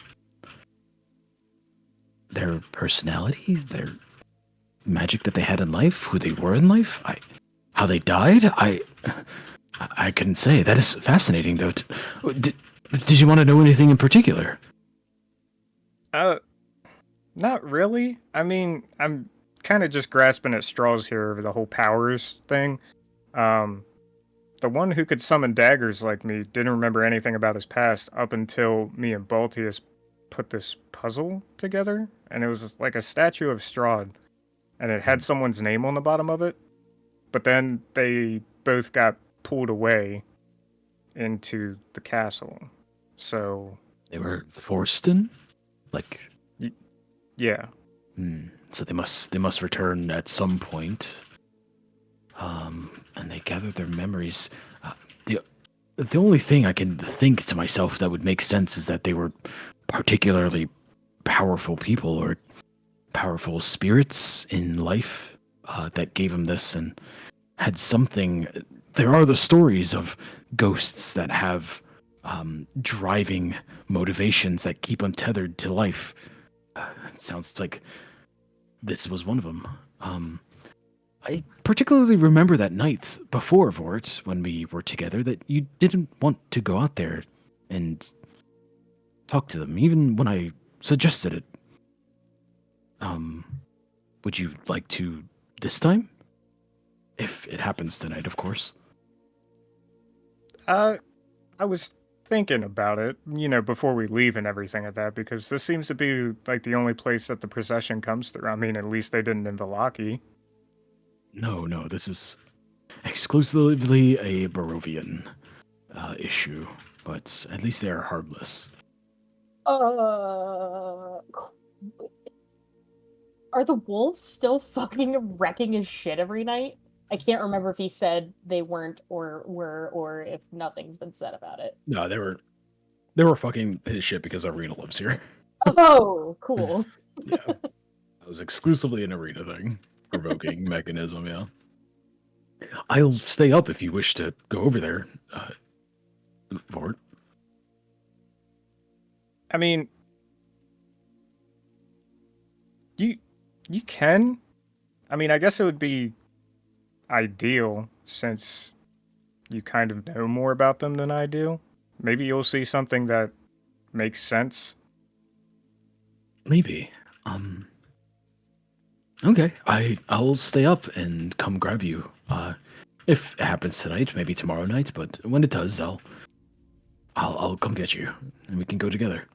their personality, their magic that they had in life, who they were in life, how they died. I couldn't say. That is fascinating, though. Did you want to know anything in particular? Not really. I mean, I'm kind of just grasping at straws here over the whole powers thing. The one who could summon daggers like me didn't remember anything about his past up until me and Baltius put this puzzle together, and it was like a statue of Strahd, and it had someone's name on the bottom of it. But then they both got pulled away into the castle. So They were forced in? Like, yeah. so they must return at some point. and they gathered their memories. The the only thing I can think to myself that would make sense is that they were particularly powerful people or powerful spirits in life that gave them this and had something. There are the stories of ghosts that have driving motivations that keep them tethered to life. It sounds like this was one of them. I particularly remember that night before Vort, when we were together, that you didn't want to go out there and talk to them, even when I suggested it. Would you like to this time? If it happens tonight, of course. I was thinking about it, before we leave and everything like that, because this seems to be like the only place that the procession comes through. I mean, at least they didn't in Vallaki. No, this is exclusively a Barovian issue, but at least they are harmless. Are the wolves still fucking wrecking his shit every night? I can't remember if he said they weren't or were, or if nothing's been said about it. No, they were fucking his shit because Arena lives here. Oh, cool. Yeah, that was exclusively an Arena thing. Provoking mechanism, yeah. I'll stay up if you wish to go over there, Vort. I mean, you can. I mean, I guess it would be ideal since you kind of know more about them than I do. Maybe you'll see something that makes sense. Maybe. Okay, I'll stay up and come grab you. If it happens tonight, maybe tomorrow night, but when it does, I'll come get you and we can go together.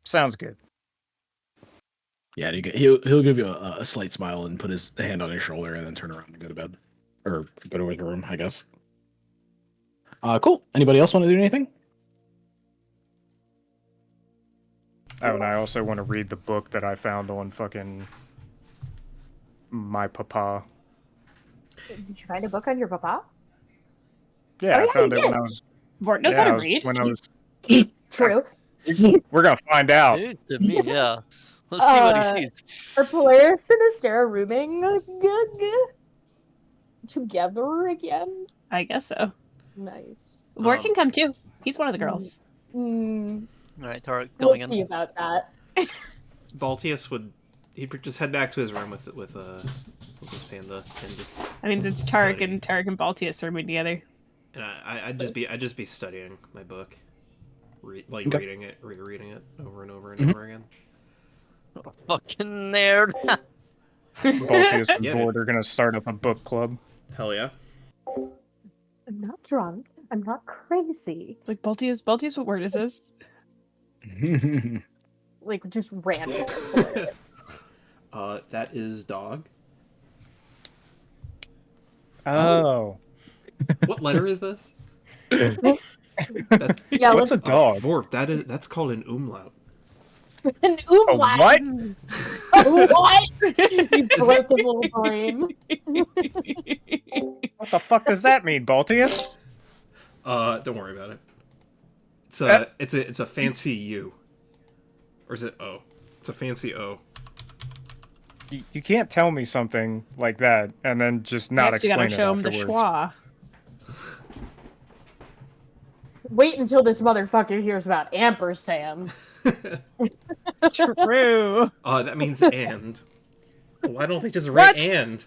Sounds good. Yeah, and he'll give you a slight smile and put his hand on his shoulder and then turn around and go to bed. Or go to his room, I guess. Cool. Anybody else want to do anything? Oh, and I also want to read the book that I found on fucking my papa. Did you find a book on your papa? Yeah, Oh, I yeah, found you it when did. I was. Vort knows yeah, how I to was- read. When I was. True. We're gonna find out. Dude, to me, yeah. Let's see what he Uh, sees. Are Polaris and Astera rooming together again? I guess so. Nice. Vort can come too. He's one of the girls. Mm, All right, Tarek we'll going see in. about that. Baltius he'd just head back to his room with his panda and just. I mean, it's Tarek study. and Baltius rooming together. And I'd just be studying my book, Okay. reading it, rereading it over and over and Mhm. over again. Fucking nerd. Baltius and Yeah, Vort are gonna start up a book club. Hell yeah. I'm not drunk. I'm not crazy. Like Baltius, what word is this? Like, just random. Hilarious. That is dog. Oh. What letter is this? Yeah, What's a dog? Vort. That's called an umlaut. An umlaut. what? Oh, what? You broke his little brain. What the fuck does that mean, Baltius? Don't worry about it. It's a fancy U. Or is it O? It's a fancy O. You can't tell me something like that and then just not Next, you explain gotta it show him the afterwards. schwa. Wait until this motherfucker hears about ampersands. True. That means and. Why don't they just write What? and?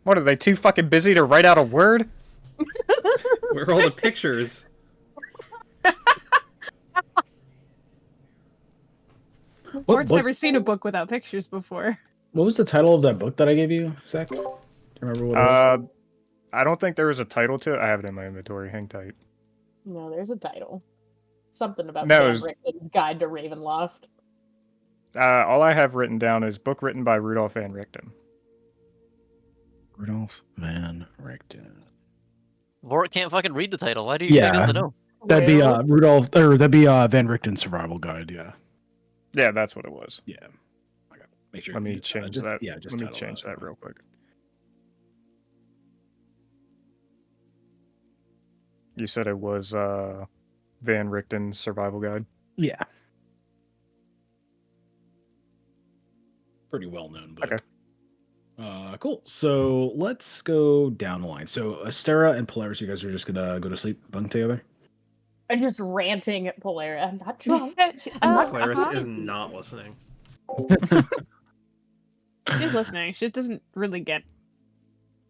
What, are they too fucking busy to write out a word? Where are all the pictures? Vort's never seen a book without pictures before. What was the title of that book that I gave you, Zach? Do you remember what it was? I don't think there was a title to it. I have it in my inventory. Hang tight. No, there's a title. Something about No, Sam it's- Richton's Guide to Ravenloft. All I have written down is book written by Rudolph Van Richten. Rudolph Van Richten. Vort can't fucking read the title. Why do you expect him to know? That'd be Well, Rudolph, or that'd be Van Richten's Survival Guide. Yeah. Yeah, that's what it was. Yeah. Okay. Make sure. Let me change that. Yeah, just Let me title change that real quick. You said it was Van Richten's survival guide. Yeah. Pretty well known book. Okay. Cool. So let's go down the line. So Astera and Polaris, you guys are just gonna go to sleep, bunk together. I'm just ranting at Polaris. I'm not drunk. She- I'm not Polaris uh-huh. is not listening. She's listening. She doesn't really get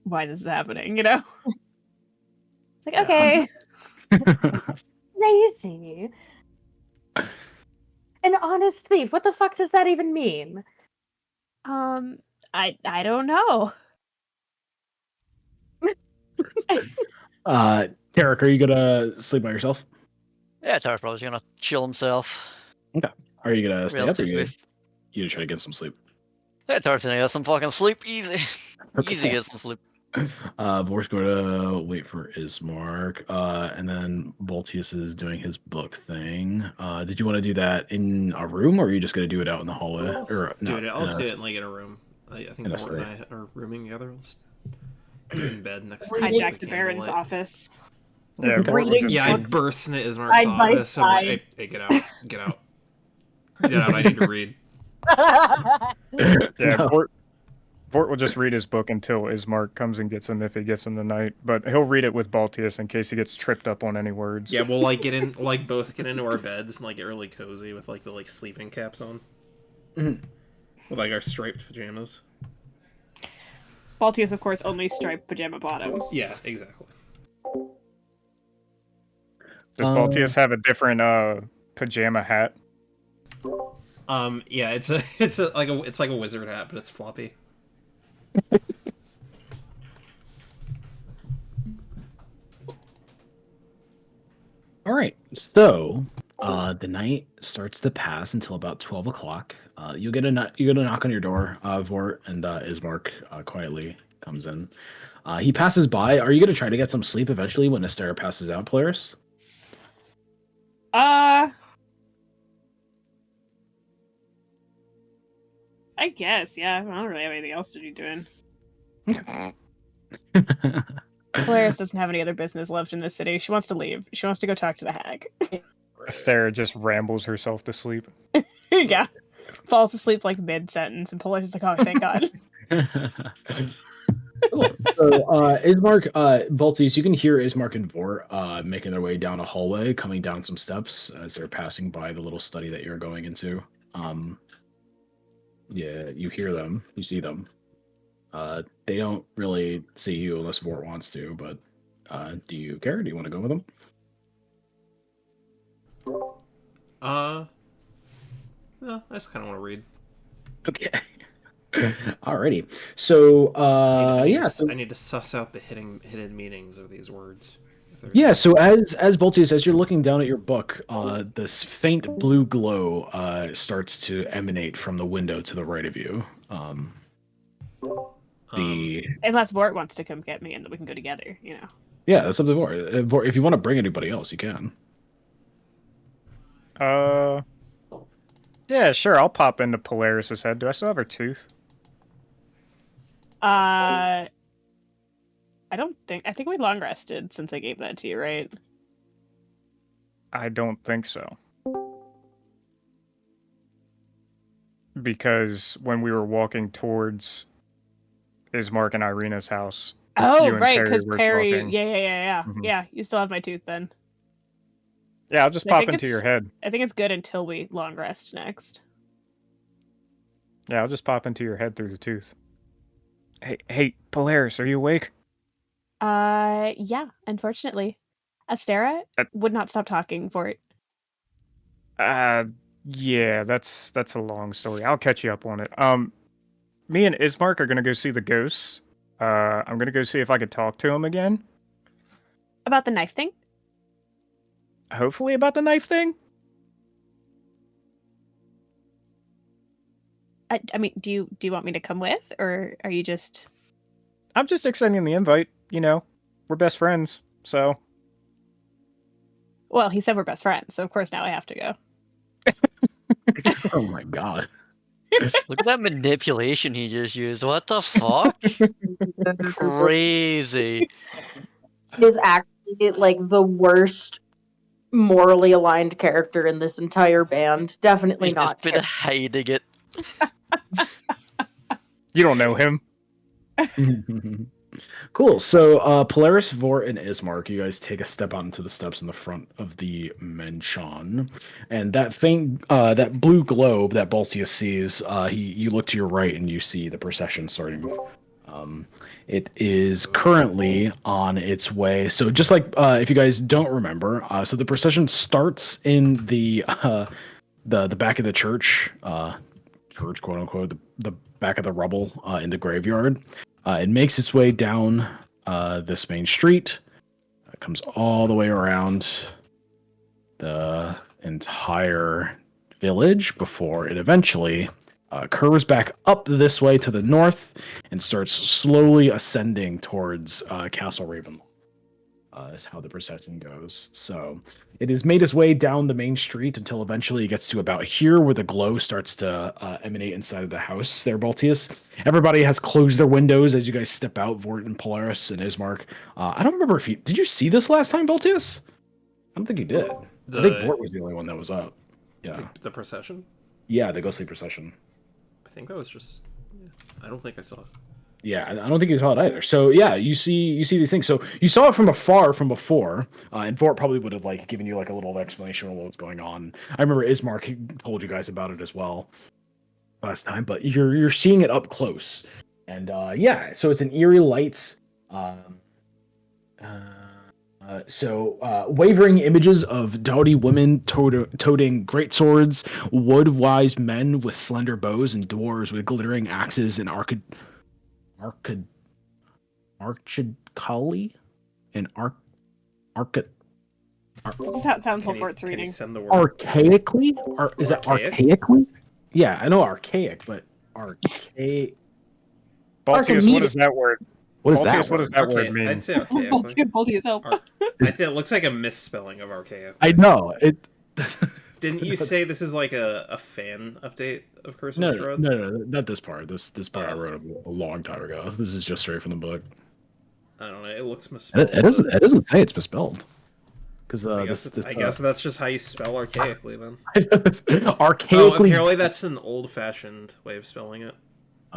why this is happening, you know? It's like, Yeah. okay. Crazy. An honest thief. What the fuck does that even mean? I don't know. Tarek, are you gonna sleep by yourself? Yeah, Tar's probably gonna chill himself. Are you gonna stay up, or Relatively. you gonna try to get some sleep? Yeah, Tar's gonna get some fucking sleep. Easy. Okay. Easy get some sleep. Vor's going to wait for Ismark, and then Voltius is doing his book thing. Did you want to do that in a room, or are you just going to do it out in the hallway? Or Do no, it. I'll just do it like in a room. I think in a Mort and study. I are rooming together. Let's do it in bed next to Hijack the candlelight. Baron's office. Yeah, Vort will Reading just Yeah, I books burst into Ismark's side by office. I'm like, side. hey, get out, get out, get out! I need to read. Yeah, No. Vort will just read his book until Ismark comes and gets him if he gets him tonight. But he'll read it with Baltius in case he gets tripped up on any words. Yeah, we'll like both get into our beds and like get really cozy with like the sleeping caps on, Mhm. with like our striped pajamas. Baltius, of course, only striped pajama bottoms. Yeah, exactly. Does Baltius have a different pajama hat? Yeah, it's like a wizard hat, but it's floppy. All right. So the night starts to pass until about 12 o'clock. You get a knock on your door. Vort and Ismark quietly comes in. He passes by. Are you going to try to get some sleep eventually when Astera passes out, Polaris? I guess, yeah. I don't really have anything else to be doing. Polaris doesn't have any other business left in this city. She wants to leave. She wants to go talk to the hag. Astera just rambles herself to sleep. Yeah. Falls asleep like mid-sentence, and Polaris is like, oh, thank God. Cool. So Ismark, Voltis, you can hear Ismark and Vort making their way down a hallway, coming down some steps as they're passing by the little study that you're going into. Yeah, you hear them, you see them. They don't really see you unless Vort wants to, but do you care? Do you want to go with them? No, I just kind of want to read. Okay. Alrighty. So I need to suss out the hidden meanings of these words. Yeah, so as Voltius, as you're looking down at your book, this faint blue glow starts to emanate from the window to the right of you. Unless Vort wants to come get me, and then we can go together, you know. Yeah, that's up to Vort. Vort, if you want to bring anybody else, you can. Yeah, sure. I'll pop into Polaris's head. Do I still have her tooth? I think we long rested since I gave that to you, right? I don't think so. Because when we were walking towards Ismark and Irina's house. Oh, you and right, because were Perry. talking. Yeah. Mhm. Yeah, you still have my tooth then. Yeah, I'll just I pop think into your it's- head. I think it's good until we long rest next. Yeah, I'll just pop into your head through the tooth. Hey, Polaris, are you awake? Yeah, unfortunately. Astera would not stop talking for it. Yeah, that's a long story. I'll catch you up on it. Me and Ismark are gonna go see the ghosts. I'm gonna go see if I could talk to him again. About the knife thing? Hopefully about the knife thing. I mean, do you want me to come with, or are you just... I'm just extending the invite, you know. We're best friends, so. Well, he said we're best friends, so of course now I have to go. Oh my god. Look at that manipulation he just used. What the fuck? Crazy. Is actually like the worst morally aligned character in this entire band. Definitely He's just not. been hiding it. You don't know him. Cool. So Polaris, Vort, and Ismark, you guys take a step out into the steps in the front of the mansion, and that faint, that blue globe that Baltius sees, you look to your right and you see the procession starting. It is currently on its way. So just like if you guys don't remember, so the procession starts in the back of the church, church quote unquote, the back of the rubble in the graveyard. It makes its way down this main street. It comes all the way around the entire village before it eventually curves back up this way to the north and starts slowly ascending towards Castle Ravenloft. Is how the procession goes. So it has made its way down the main street until eventually it gets to about here where the glow starts to emanate inside of the house there, Baltius. Everybody has closed their windows as you guys step out, Vort and Polaris and Ismark. I don't remember if did you see this last time, Baltius? I don't think you did. I think Vort was the only one that was up. Yeah. The procession? Yeah, the ghostly procession. I think that was just... Yeah. I don't think I saw it. Yeah, I don't think you saw it either. So yeah, you see these things. So you saw it from afar from before, and Vort probably would have like given you like a little explanation of what was going on. I remember Ismark told you guys about it as well last time, but you're seeing it up close, and yeah, so it's an eerie light. Wavering images of dowdy women toting great swords, wood-wise men with slender bows, and dwarves with glittering axes and Archidcali and That sounds Can for its you reading. send the word? archaically? Is that Archaic? archaically? Yeah, I know archaic, but archaic. Baltius, what is that word? What is Baltius, that? what does that Okay, word mean? I'd say archaic. Both yourself. I think it looks like a misspelling of archaic. I know it. Didn't you say this is like a fan update of Curse of No, Strahd? no, not this part. This part I wrote a long time ago. This is just straight from the book. I don't know. It looks misspelled. It doesn't say it's misspelled. Because I guess that's just how you spell archaically then. archaically. Oh, apparently that's an old-fashioned way of spelling it.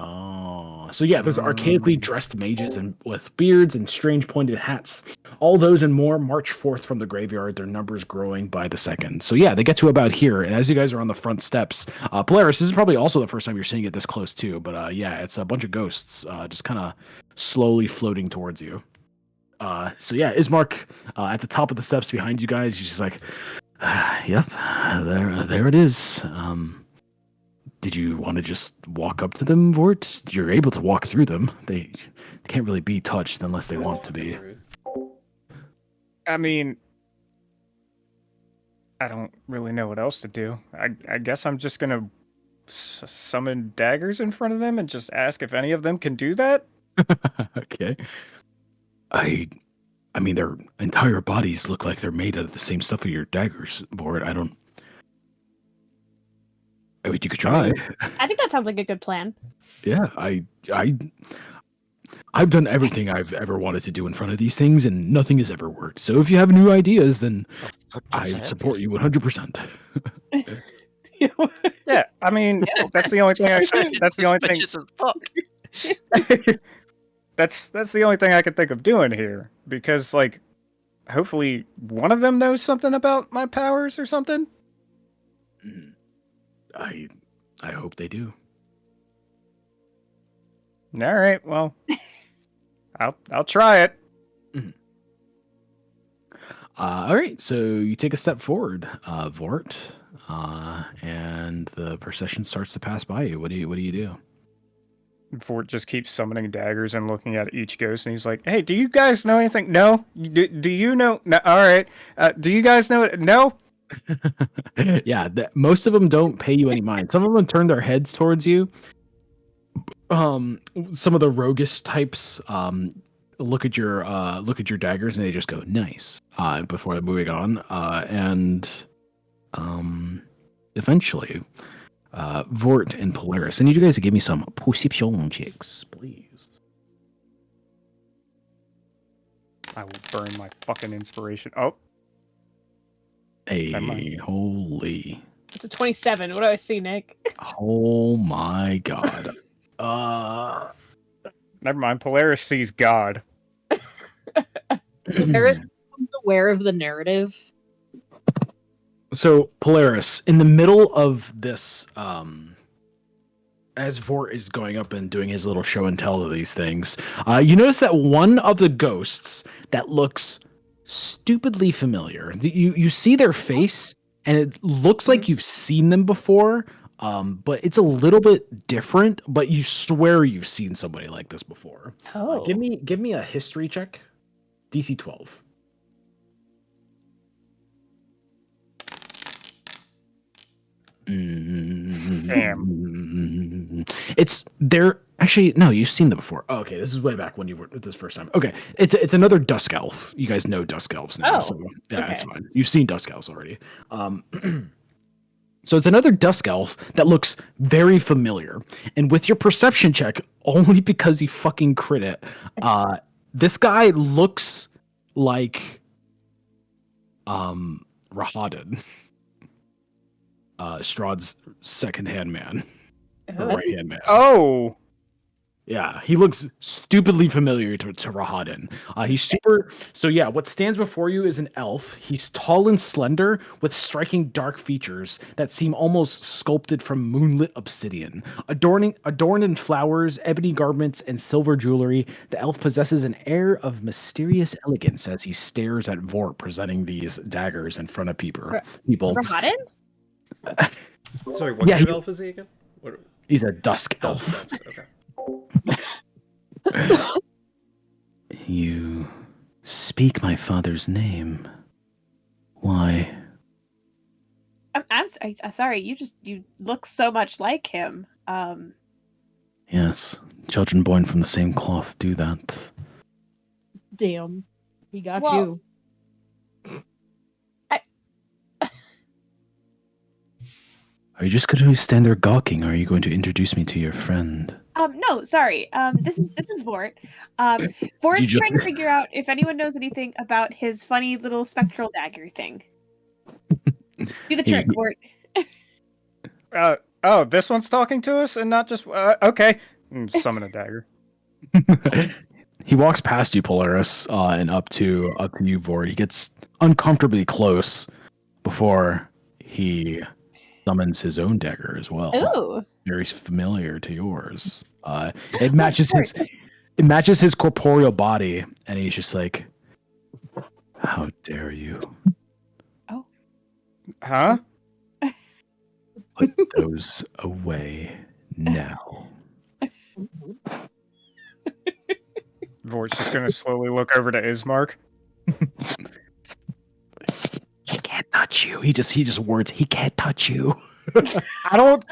Oh, so yeah, there's archaically dressed mages and with beards and strange pointed hats. All those and more march forth from the graveyard, their numbers growing by the second. So yeah, they get to about here, and as you guys are on the front steps, Polaris, this is probably also the first time you're seeing it this close too. But yeah, it's a bunch of ghosts just kind of slowly floating towards you. So yeah, Ismark at the top of the steps behind you guys, he's just like, yep, there it is. Did you want to just walk up to them, Vort? You're able to walk through them. They can't really be touched unless they want to be. Rude. I mean, I don't really know what else to do. I guess I'm just gonna summon daggers in front of them and just ask if any of them can do that. Okay. I mean, their entire bodies look like they're made out of the same stuff as your daggers, Vort. I mean, you could try. I think that sounds like a good plan. Yeah, I've done everything I've ever wanted to do in front of these things, and nothing has ever worked. So if you have new ideas, then I support you 100%. Yeah, I mean, that's the only thing I can. That's the only thing. Suspicious as fuck. That's the only thing I could think of doing here, because like, hopefully one of them knows something about my powers or something. I hope they do. All right, well, I'll try it. All right, so you take a step forward, Vort, and the procession starts to pass by you. What do you do? Fort just keeps summoning daggers and looking at each ghost, and he's like, "Hey, do you guys know anything? No. Do you know? No. All right. Do you guys know it? No." Yeah, most of them don't pay you any mind. Some of them turn their heads towards you. Some of the roguish types look at your daggers and they just go nice before moving on. And eventually, Vort and Polaris. I need you guys to give me some perception checks, please. I will burn my fucking inspiration. Oh, Never Hey, mind. holy. It's a 27. What do I see, Nick? Oh my god. never mind. Polaris sees God. Polaris becomes aware of the narrative. So, Polaris, in the middle of this, as Vort is going up and doing his little show and tell of these things, you notice that one of the ghosts that looks stupidly familiar. You see their face, and it looks like you've seen them before, but it's a little bit different. But you swear you've seen somebody like this before. Oh. Give me a history check, DC 12. Damn. It's they're actually no, you've seen them before. Oh, okay, this is way back when you were this first time. Okay, it's another Dusk Elf. You guys know Dusk Elves now, Oh, so yeah, it's okay. fine. You've seen Dusk Elves already. So it's another Dusk Elf that looks very familiar. And with your perception check, only because you fucking crit it, this guy looks like Rahadin. Strahd's second-hand man. Or Oh. right-hand man. Oh, Yeah, he looks stupidly familiar to Rahadin. He's super. So yeah, what stands before you is an elf. He's tall and slender, with striking dark features that seem almost sculpted from moonlit obsidian. Adorned in flowers, ebony garments, and silver jewelry, the elf possesses an air of mysterious elegance as he stares at Vort presenting these daggers in front of people. Rahadin? Sorry, what Yeah, kind of he- elf is he again? What? He's a dusk Elf. elf. That's okay. You speak my father's name. Why? I'm sorry. You look so much like him. Yes, children born from the same cloth do that. Damn. He got Well- you. Are you just going to stand there gawking, or are you going to introduce me to your friend? No, sorry. This is Vort. Vort's just- trying to figure out if anyone knows anything about his funny little spectral dagger thing. Do the trick, Vort. oh, this one's talking to us and not just okay. Summon a dagger. He walks past you, Polaris, and up to you, Vort. He gets uncomfortably close before he summons his own dagger as well. Ooh. Very familiar to yours. It matches his corporeal body, and he's just like, "How dare you Huh? put those away now?" Vort's just gonna slowly look over to Ismark. He can't touch you. He just words. He can't touch you. I don't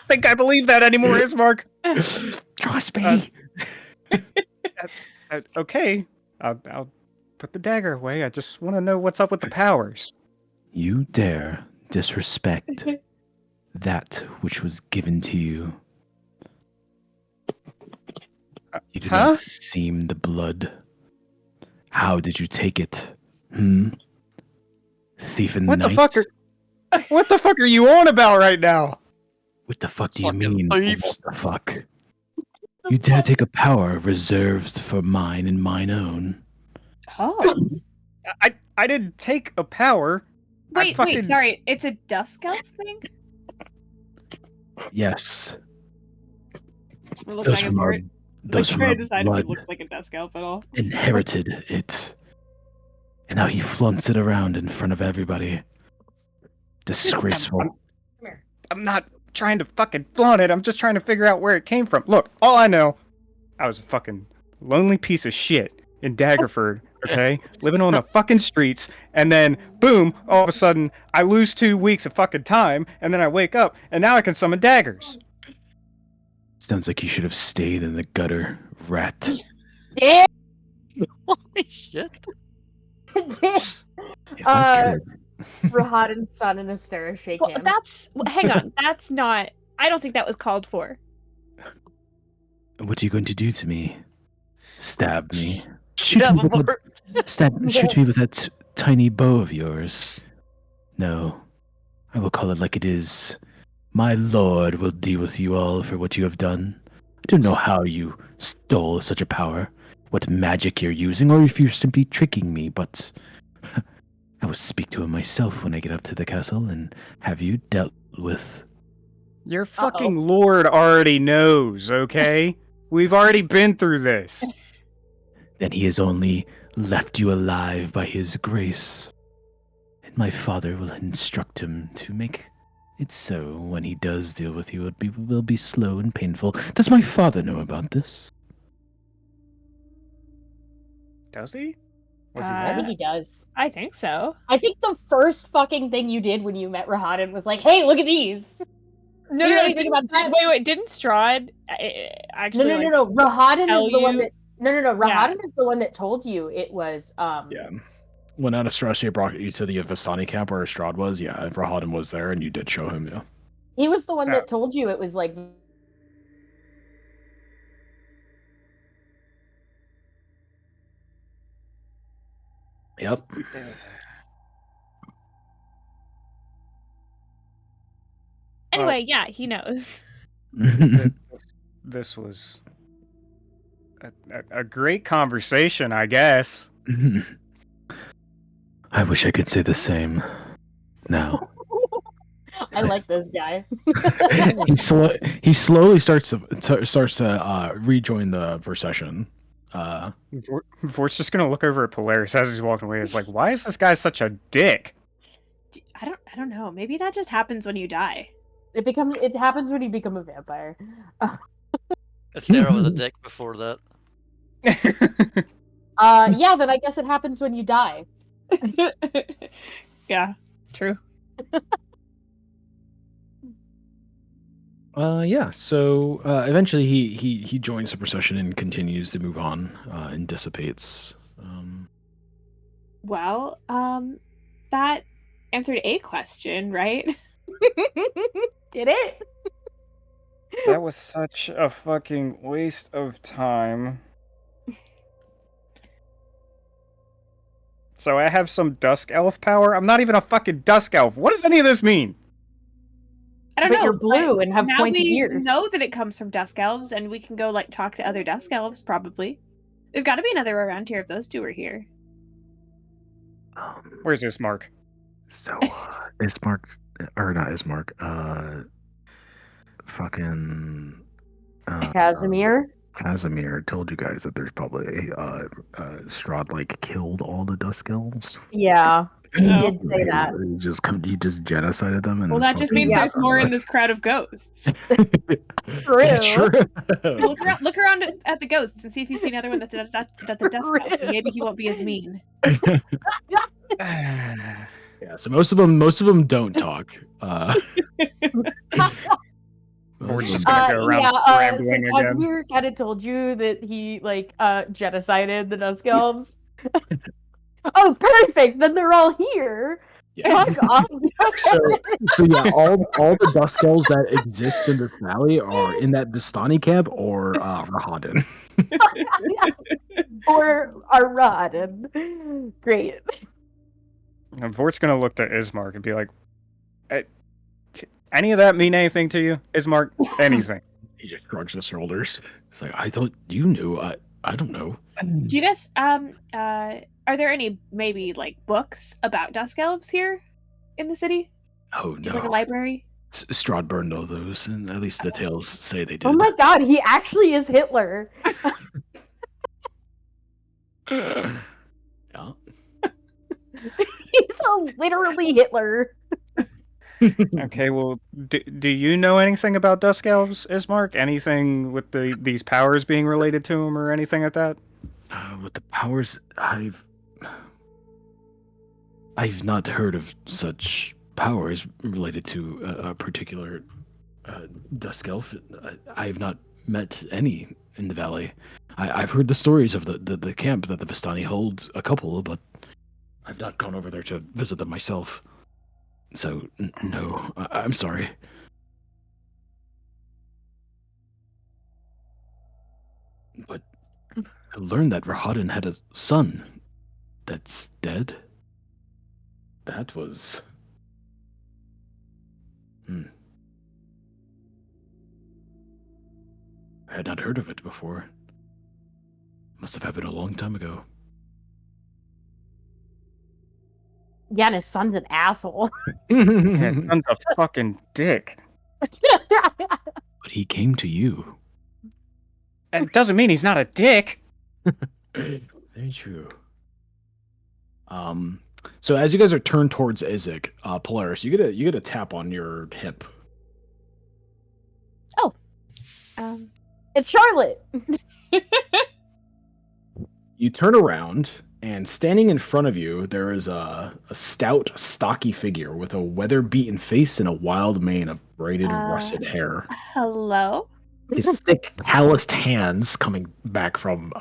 think I believe that anymore, Ismark. Trust me. Okay, I'll put the dagger away. I just want to know what's up with the powers. You dare disrespect that which was given to you. You do Huh? not seem the blood. How did you take it? Thief in the What night? What the fuck are you on about right now? What the fuck do you Fucking mean? thief. What the fuck? You dare take a power reserved for mine and mine own? Oh. I didn't take a power. Wait, fucking- sorry. It's a dusk elf thing? Yes. I look Those back at from our, Vort, those like from trying our to decide if blood it looks like a dusk elf at all. inherited it. And now he flaunts it around in front of everybody. Disgraceful. I'm not trying to fucking flaunt it. I'm just trying to figure out where it came from. Look, all I know, I was a fucking lonely piece of shit in Daggerford, okay? Living on the fucking streets, and then, boom, all of a sudden, I lose 2 weeks of fucking time, and then I wake up, and now I can summon daggers. Sounds like you should have stayed in the gutter, rat. Damn. Holy shit. If I could. Rahadin's son and Astera shake Well, hands. hang on. That's not. I don't think that was called for. What are you going to do to me? Stab me? Yeah, me with but shoot me with that tiny bow of yours. No, I will call it like it is. My lord will deal with you all for what you have done. I don't know how you stole such a power, what magic you're using, or if you're simply tricking me, but I will speak to him myself when I get up to the castle and have you dealt with. Your fucking lord already knows, okay? We've already been through this. Then he has only left you alive by his grace. And my father will instruct him to make it so when he does deal with you, will be slow and painful. Does my father know about this? Does he? Was he Uh, I there? think he does. I think so. I think the first fucking thing you did when you met Rahadan was like, "Hey, look at these." No, Do you no, know anything about that? wait. Didn't Strahd actually No. Rahadan tell is the one you- that. No. Yeah. Rahadan is the one that told you it was. Yeah. When Anastasia brought you to the Vistani camp where Strahd was, yeah, Rahadan was there and you did show him, yeah. He was the one Yeah. that told you it was like. Yep. Anyway, yeah, he knows. This was a great conversation, I guess. I wish I could say the same. Now. I like this guy. he slowly starts to rejoin the procession. Vort's just gonna look over at Polaris as he's walking away. It's like, why is this guy such a dick? I don't know. Maybe that just happens when you die. It happens when you become a vampire. Astera was a dick before that. Yeah, then I guess it happens when you die. Yeah, true. Yeah. So eventually he joins the procession and continues to move on and dissipates. Well, that answered a question, right? Did it? That was such a fucking waste of time. So I have some Dusk Elf power? I'm not even a fucking Dusk Elf. What does any of this mean? I don't But know. you're blue and have now pointed we ears. know that it comes from Dusk Elves, and we can go like talk to other Dusk Elves. Probably, there's got to be another around here if those two are here. Where's this mark? So Ismark, or not Ismark, fucking Casimir? Casimir told you guys that there's probably Strahd like killed all the Dusk Elves. Yeah, he Oh. did say that. He just genocided them. And Well, that just means Yeah. there's more in this crowd of ghosts. True. Yeah, true. Look around at the ghosts and see if you see another one that's the Dusk Elf. And maybe he won't be as mean. Yeah, so most of them don't talk. Vort's just gonna go around So rambling again. Casimir kind of told you that he like genocided the Dusk Elves. Oh, perfect! Then they're all here. Yeah. Fuck off. So yeah, all the Dusk Elves that exist in this valley are in that Vistani camp or Rahadan. Or are rotten. Great. And Vort's gonna look to Ismark and be like, any of that mean anything to you? Ismark, anything. He just shrugs his shoulders. It's like, I thought you knew. I don't know. Do you guys are there any maybe like books about Dusk Elves here in the city? Oh Do you have, like a no. library? Strahd burned all those, and at least the tales say they did. Oh my god, he actually is Hitler. Yeah. He's literally Hitler. Okay, well, do you know anything about Dusk Elves, Ismark? Anything with these powers being related to them or anything like that? With the powers, I've not heard of such powers related to a particular Dusk Elf. I have not met any in the valley. I've heard the stories of the camp that the Vistani hold, a couple, but I've not gone over there to visit them myself. So, no, I'm sorry. I learned that Rahadin had a son that's dead. That was... I had not heard of it before. Must have happened a long time ago. Yeah, and his son's an asshole. His son's a fucking dick. But he came to you. It doesn't mean he's not a dick. Very true. So as you guys are turned towards Isaac, Polaris, you get a tap on your hip. It's Charlotte. You turn around, and standing in front of you, there is a stout, stocky figure with a weather-beaten face and a wild mane of braided, russet hair. Hello? His thick, calloused hands, coming back from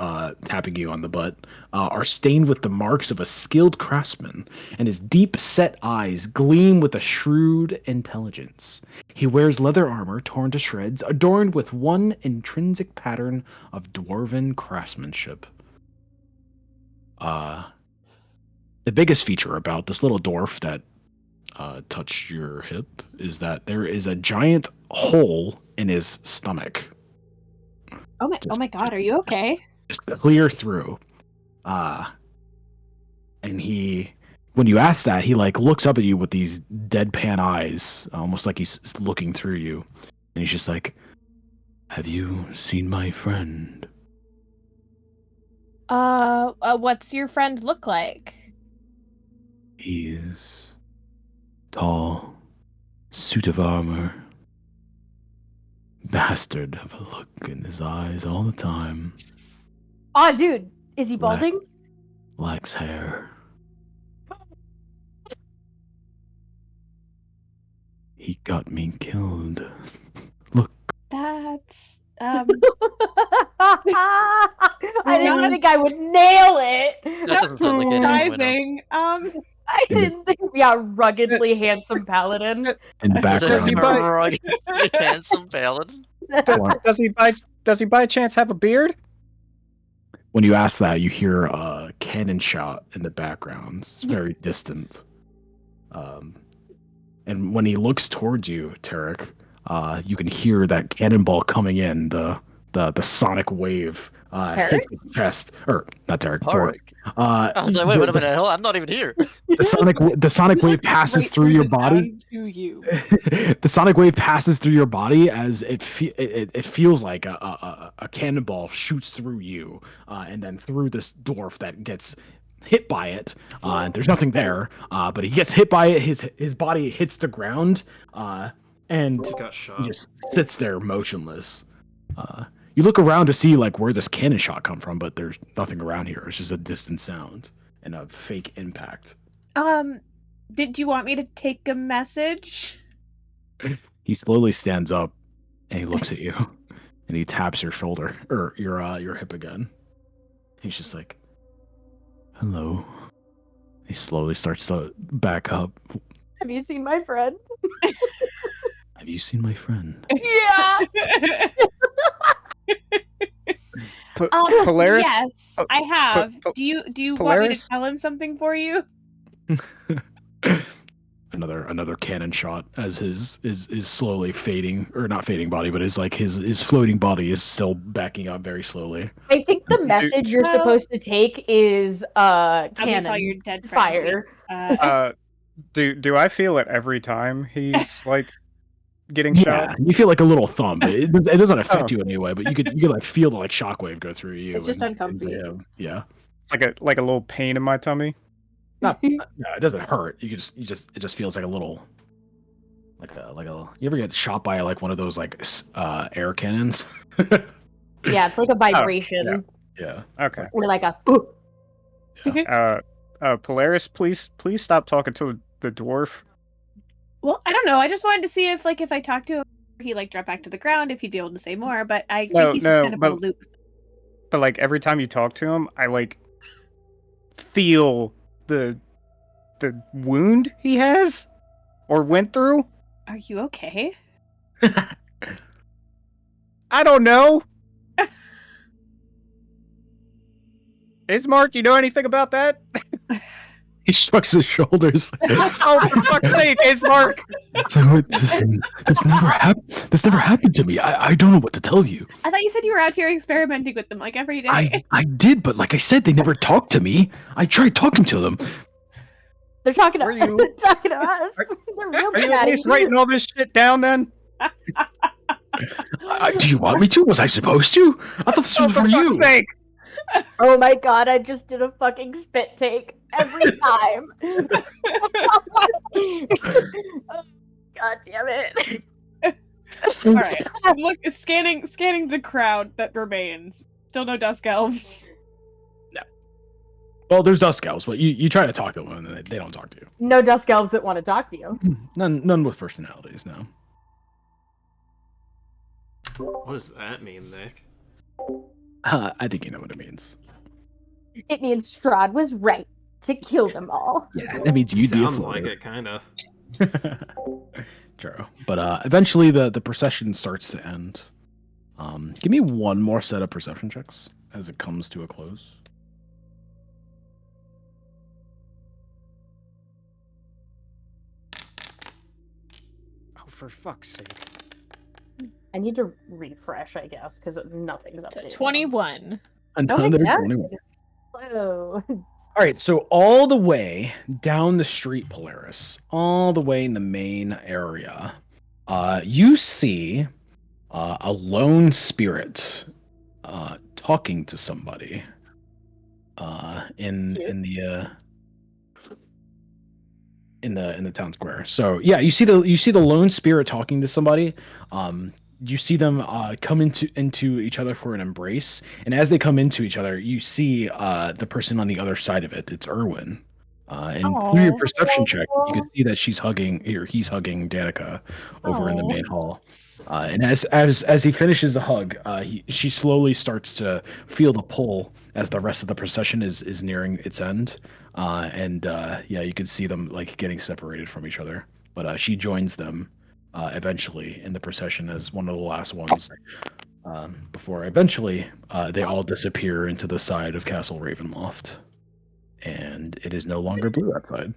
tapping you on the butt, are stained with the marks of a skilled craftsman, and his deep-set eyes gleam with a shrewd intelligence. He wears leather armor torn to shreds, adorned with one intrinsic pattern of dwarven craftsmanship. The biggest feature about this little dwarf that touched your hip is that there is a giant hole in his stomach. Oh my god, are you okay? Just clear through. And when you ask that, he like looks up at you with these deadpan eyes, almost like he's looking through you. And he's just like, "Have you seen my friend?" What's your friend look like? He's tall, suit of armor, bastard of a look in his eyes all the time. Oh, dude, is he balding? Lacks hair. He got me killed. Look. That's I didn't think I would nail it. That doesn't sound like anything I know. surprising. I didn't think. Yeah, ruggedly handsome paladin. In the Does he background, buy- Handsome paladin. Does he by chance have a beard? when you ask that, you hear a cannon shot in the background. It's very distant. And when he looks towards you, Tarek, you can hear that cannonball coming in. The sonic wave hits his chest, or not Tarek. Bort. I was like, wait a minute, hell, I'm not even here. The sonic wave passes through your body. To you. The sonic wave passes through your body as it feels like a cannonball shoots through you, and then through this dwarf that gets hit by it. There's nothing there, but he gets hit by it. His body hits the ground, and He got shot. he just sits there motionless. You look around to see like where this cannon shot come from, but there's nothing around here. It's just a distant sound and a fake impact. Did you want me to take a message? He slowly stands up and he looks at you and he taps your shoulder or your hip again. He's just like, "Hello." He slowly starts to back up. Have you seen my friend? Have you seen my friend? Yeah. Polaris? Yes, I have. Do you want me to Polaris? tell him something for you? Another cannon shot as his slowly fading, or not fading body, but his floating body is still backing up very slowly. I think the message you're Well- supposed to take is I saw cannon your dead friend. fire. Do I feel it every time he's like getting Yeah, shot? you feel like a little thump. It doesn't affect Oh. you in any way, but you could like feel the like shockwave go through you. It's just and uncomfy. into him. Yeah. It's like a little pain in my tummy. No, it doesn't hurt. It just feels like a little, like a. You ever get shot by like one of those like air cannons? Yeah, it's like a vibration. Yeah. Okay. Or like a. Polaris, please stop talking to the dwarf. Well, I don't know. I just wanted to see if I talked to him, he like dropped back to the ground, if he'd be able to say more. But I think No, he's no, kind of on a but- loop. But like every time you talk to him, I like feel the wound he has or went through. Are you okay? I don't know. Ismark, you know anything about that? He shrugs his shoulders. Oh, for fuck's sake, Ismark! So this never happened. This never happened to me. I don't know what to tell you. I thought you said you were out here experimenting with them like every day. I did, but like I said, they never talked to me. I tried talking to them. They're talking to Were you- they're talking to us. They're real Are you at chatty. least writing all this shit down then? Do you want me to? Was I supposed to? I thought this Oh, was for for you. fuck's sake! Oh my god, I just did a fucking spit take every time. Oh, god damn it. All right. Look, scanning the crowd that remains. Still no dusk elves. Well, there's Dusk Elves, but you try to talk to them and they don't talk to you. No dusk elves that want to talk to you. None with personalities, no. What does that mean, Nick? I think you know what it means. It means Strahd was right to kill them all. Yeah, that means you'd be a Sounds floater. like it, kind of. True. But eventually the procession starts to end. Give me one more set of perception checks as it comes to a close. Oh, for fuck's sake. I need to refresh, I guess, because nothing's updated. Another 21. yeah. 21. Whoa. All right, so all the way down the street, Polaris, all the way in the main area, you see a lone spirit talking to somebody in the town square. So yeah, you see the lone spirit talking to somebody. You see them come into each other for an embrace, and as they come into each other, you see the person on the other side of it. It's Erwin. And through your Aw. perception check, you can see that he's hugging Danica over in the Aw. main hall. And as he finishes the hug, she slowly starts to feel the pull as the rest of the procession is nearing its end. Yeah, you can see them like getting separated from each other. But she joins them eventually in the procession as one of the last ones. Before eventually they all disappear into the side of Castle Ravenloft. And it is no longer blue outside.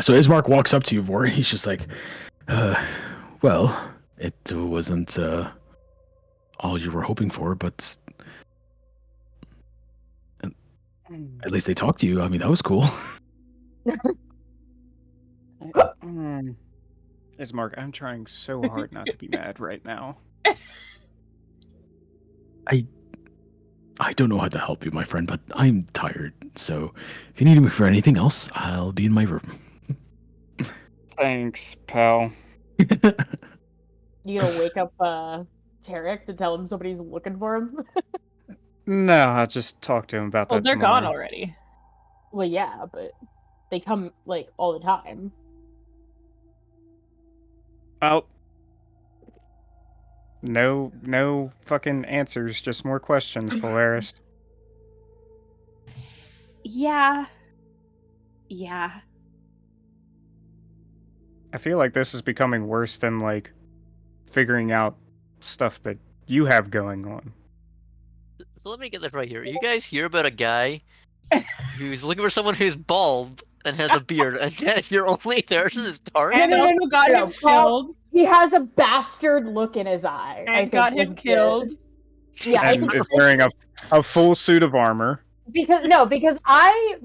So Ismark walks up to you, Vor. He's just like, well, it wasn't all you were hoping for, but at least they talked to you. I mean, that was cool. Ismark, I'm trying so hard not to be mad right now. I don't know how to help you, my friend, but I'm tired. So if you need me for anything else, I'll be in my room. Thanks, pal. You gonna wake up Tarek to tell him somebody's looking for him? No, I'll just talk to him about Well, that they're gone tomorrow. already. Well, yeah, but they come like all the time. Oh. No fucking answers, just more questions, Polaris. Yeah. I feel like this is becoming worse than, like, figuring out stuff that you have going on. So let me get this right here. You guys hear about a guy who's looking for someone who's bald and has a beard, and yet your only person is Tara? And then got him killed. He has a bastard look in his eye. I And think got was him the- killed. Yeah, I And think is wearing a full suit of armor. because I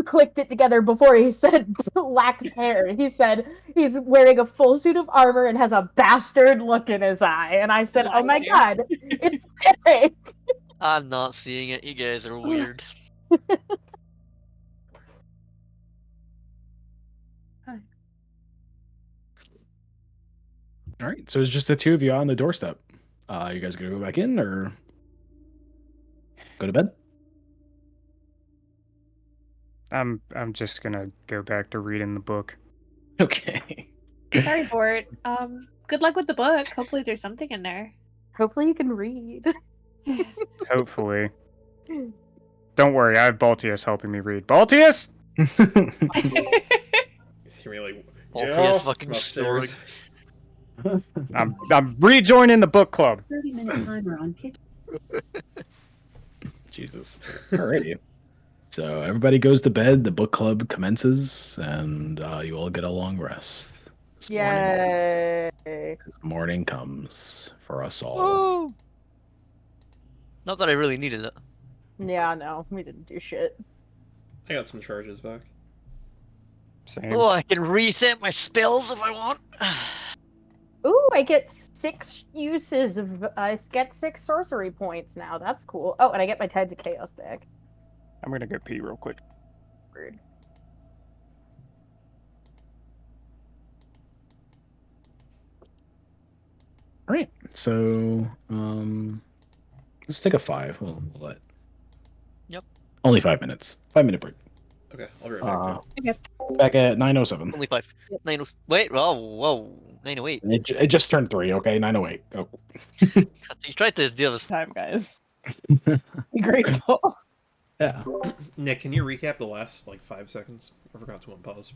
clicked it together before he said lacks hair. He said he's wearing a full suit of armor and has a bastard look in his eye. And I said, oh my Lies here. god, it's Tarek. I'm not seeing it. You guys are weird. All right, so it's just the two of you on the doorstep. You guys gonna go back in or go to bed? I'm just gonna go back to reading the book. Okay. Sorry, Bort. Good luck with the book. Hopefully there's something in there. Hopefully you can read. Hopefully. Don't worry, I have Baltius helping me read. Baltius! He's really. Baltius fucking snoring. I'm rejoining the book club. 30-minute timer on kitchen. Jesus. Alrighty. So everybody goes to bed. The book club commences, and you all get a long rest. This morning. Yay. This morning comes for us all. Woo! Not that I really needed it. Yeah, no, we didn't do shit. I got some charges back. Same. Oh, I can reset my spells if I want. Ooh, I get 6 uses of. I get 6 sorcery points now. That's cool. Oh, and I get my Tides of Chaos back. I'm gonna go pee real quick. Rude. All right. So let's take a 5. We'll let. Yep. Only 5 minutes. 5-minute break. Okay, I'll be right back. Back at 9:07. Only 5. 9. Wait, whoa. 908. It just turned 3. Okay, 9:08. Go. He's tried to do this. Time, guys. Be grateful. Yeah. Nick, can you recap the last 5 seconds? I forgot to unpause.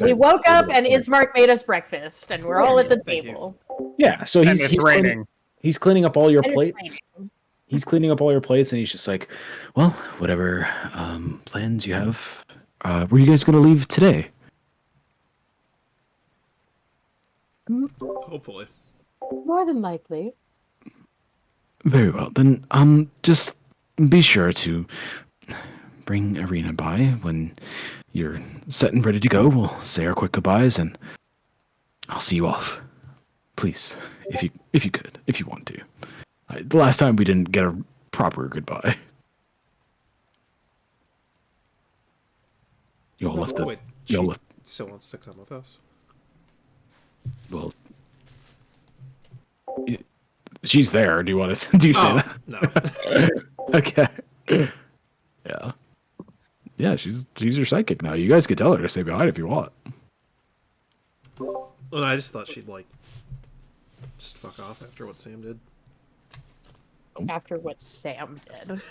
We woke up and Ismark made us breakfast, and we're all at the Thank you. table. Yeah. So And he's it's raining. He's cleaning up all your And it's plates. He's cleaning up all your plates, and he's just like, "Well, whatever plans you have. Were you guys gonna leave today?" Hopefully. More than likely. Very well. Then just be sure to bring Arena by when you're set and ready to go. We'll say our quick goodbyes, and I'll see you off. Please, if you could, if you want to. The last time we didn't get a proper goodbye. You all left the. Wait, You all she left. still wants to come with us? Well, she's there. Do you want to? Do you say Oh, that? no. Okay. Yeah. Yeah, she's your sidekick now. You guys could tell her to stay behind if you want. Well, I just thought she'd just fuck off after what Sam did. After what Sam did.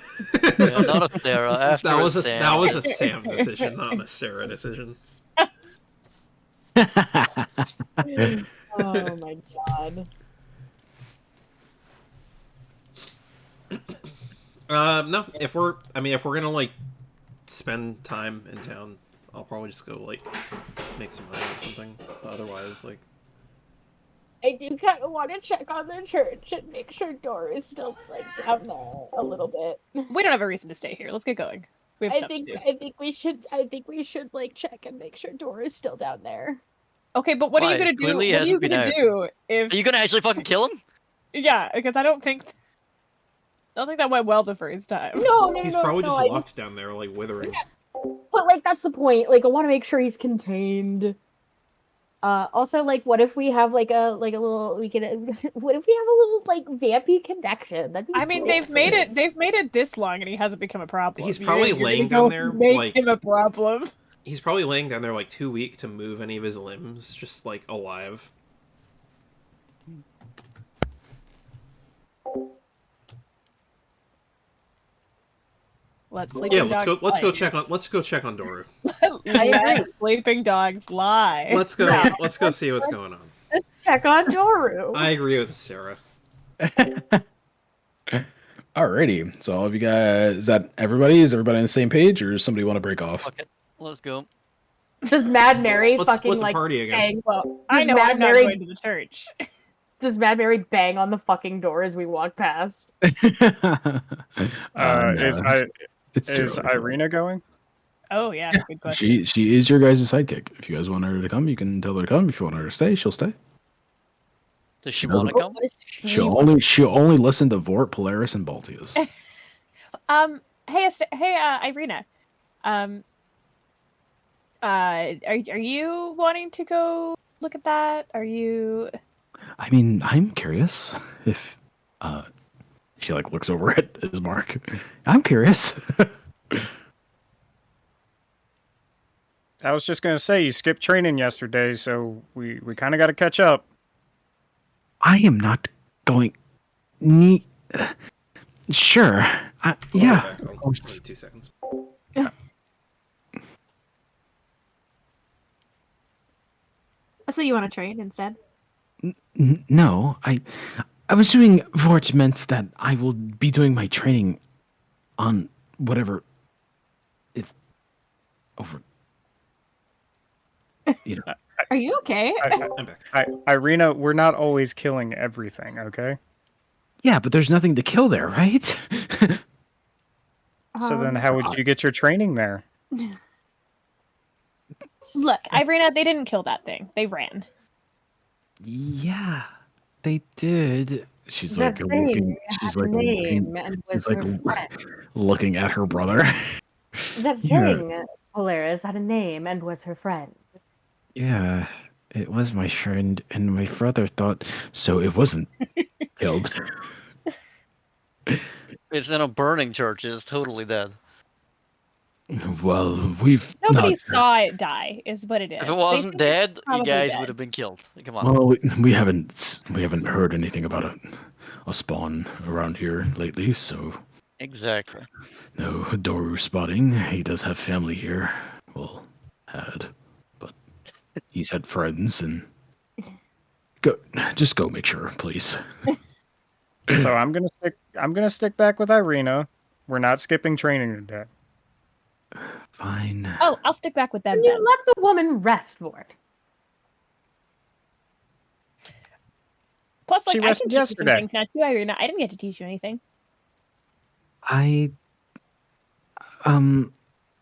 Yeah, not a Sarah. After That was a Sam. that was a Sam decision, not a Sarah decision. Oh my god. No. If we're gonna spend time in town, I'll probably just go make some money or something. But otherwise, I do kind of want to check on the church and make sure Dora is still down there a little bit. We don't have a reason to stay here. Let's get going. We have stuff to do. I think we should check and make sure Dora is still down there. Okay, but what are you Why? gonna do? Clearly he What are you hasn't been gonna out. do if? Are you gonna actually fucking kill him? Yeah, because I don't think that went well the first time. No, he's no, probably no, just I locked down there, withering. But that's the point. I want to make sure he's contained. Also, what if we have a little? What if we have a little vampy connection? That'd be I mean, sick. they've made it this long, and he hasn't become a problem. He's You're probably gonna laying go down there, Make him a problem. He's probably laying down there too weak to move any of his limbs, just alive. Let's go check on Doru. Let sleeping dogs lie. Let's go see what's going on. Let's check on Doru. I agree with Sarah. Alrighty. So all of you guys, is that everybody? Is everybody on the same page, or does somebody want to break off? Okay, let's go. Does Mad Mary Let's fucking split the party again. bang? Well, I Does know Mad I'm not Mary- going to the church. Does Mad Mary bang on the fucking door as we walk past? Is Irina going? Oh yeah, good question. She is your guys' sidekick. If you guys want her to come, you can tell her to come. If you want her to stay, she'll stay. Does she want to come? What is she? She'll only listen to Vort, Polaris, and Baltius. Hey, Irina. Are you wanting to go look at that? Are you? I mean, I'm curious if she looks over at Ismark. I'm curious. I was just gonna say you skipped training yesterday, so we kind of got to catch up. I am not going. Sure. Yeah. Only 2 seconds. So you want to train instead? No, I was doing Vort meant that I will be doing my training on whatever is over. You know. Are you okay? I'm back. Irina, we're not always killing everything, okay? Yeah, but there's nothing to kill there, right? So then how would you get your training there? Look, Irina, they didn't kill that thing. They ran. Yeah, they did. She's The like thing looking. She's had a like name looking. and was She's like her friend. looking at her brother. The Yeah. thing, Polaris, had a name and was her friend. Yeah, it was my friend, and my brother thought so. It wasn't killed. It's in a burning church. It's totally dead. Well, we've Nobody not. saw it die, is what it is. If it They wasn't think it's dead, you probably guys dead. would have been killed. Come on. Well, we haven't heard anything about a spawn around here lately, so Exactly. no Doru spotting. He does have family here. Well, had, but he's had friends and just go make sure, please. So I'm gonna stick back with Irina. We're not skipping training today. Fine. Oh, I'll stick back with them Can then. you let the woman rest, Vort? Plus, like, She I can rested teach you yesterday. some things now too, Irina. I didn't get to teach you anything.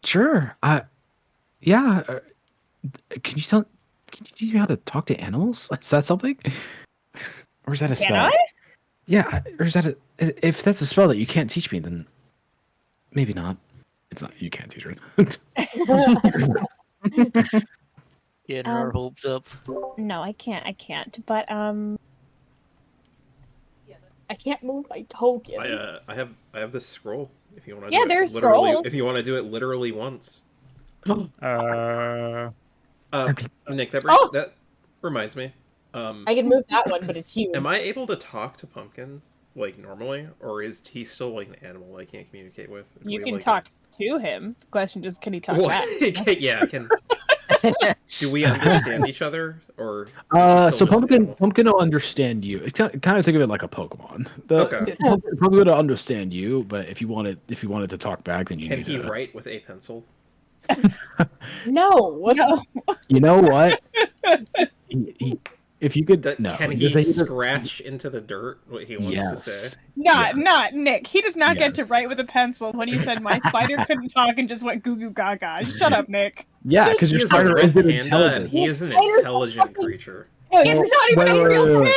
Sure. Yeah. Can you teach me how to talk to animals? Is that something? Or is that a Can spell? I? Yeah, or is that if that's a spell that you can't teach me, then maybe not. It's not. You can't teach her. Getting our hopes up. No, I can't. I can't. But I can't move my token. I have this scroll. If you want to, Yeah, do it there's literally, scrolls. if you want to do it literally once. Nick, that reminds me. I can move that one, but it's huge. Am I able to talk to Pumpkin like normally, or is he still like an animal I can't communicate with? Do you we, can like, talk to him. The question is, can he talk Well, back? yeah, can. Do we understand each other, or is he still So just an animal? Pumpkin will understand you. It's kind of think of it like a Pokemon. Okay. Pumpkin will understand you, but if you wanted to talk back, then you Can need he to. write with a pencil? No, what? No. You know what? If you could, Can he scratch into the dirt what he wants to say? Not Nick. He does not Yeah. get to write with a pencil when you said my spider couldn't talk and just went goo goo gaga. Shut up, Nick. Yeah, because He your is a spider red isn't panda, and intelligent. he is an intelligent creature. No, It's not even a real panda.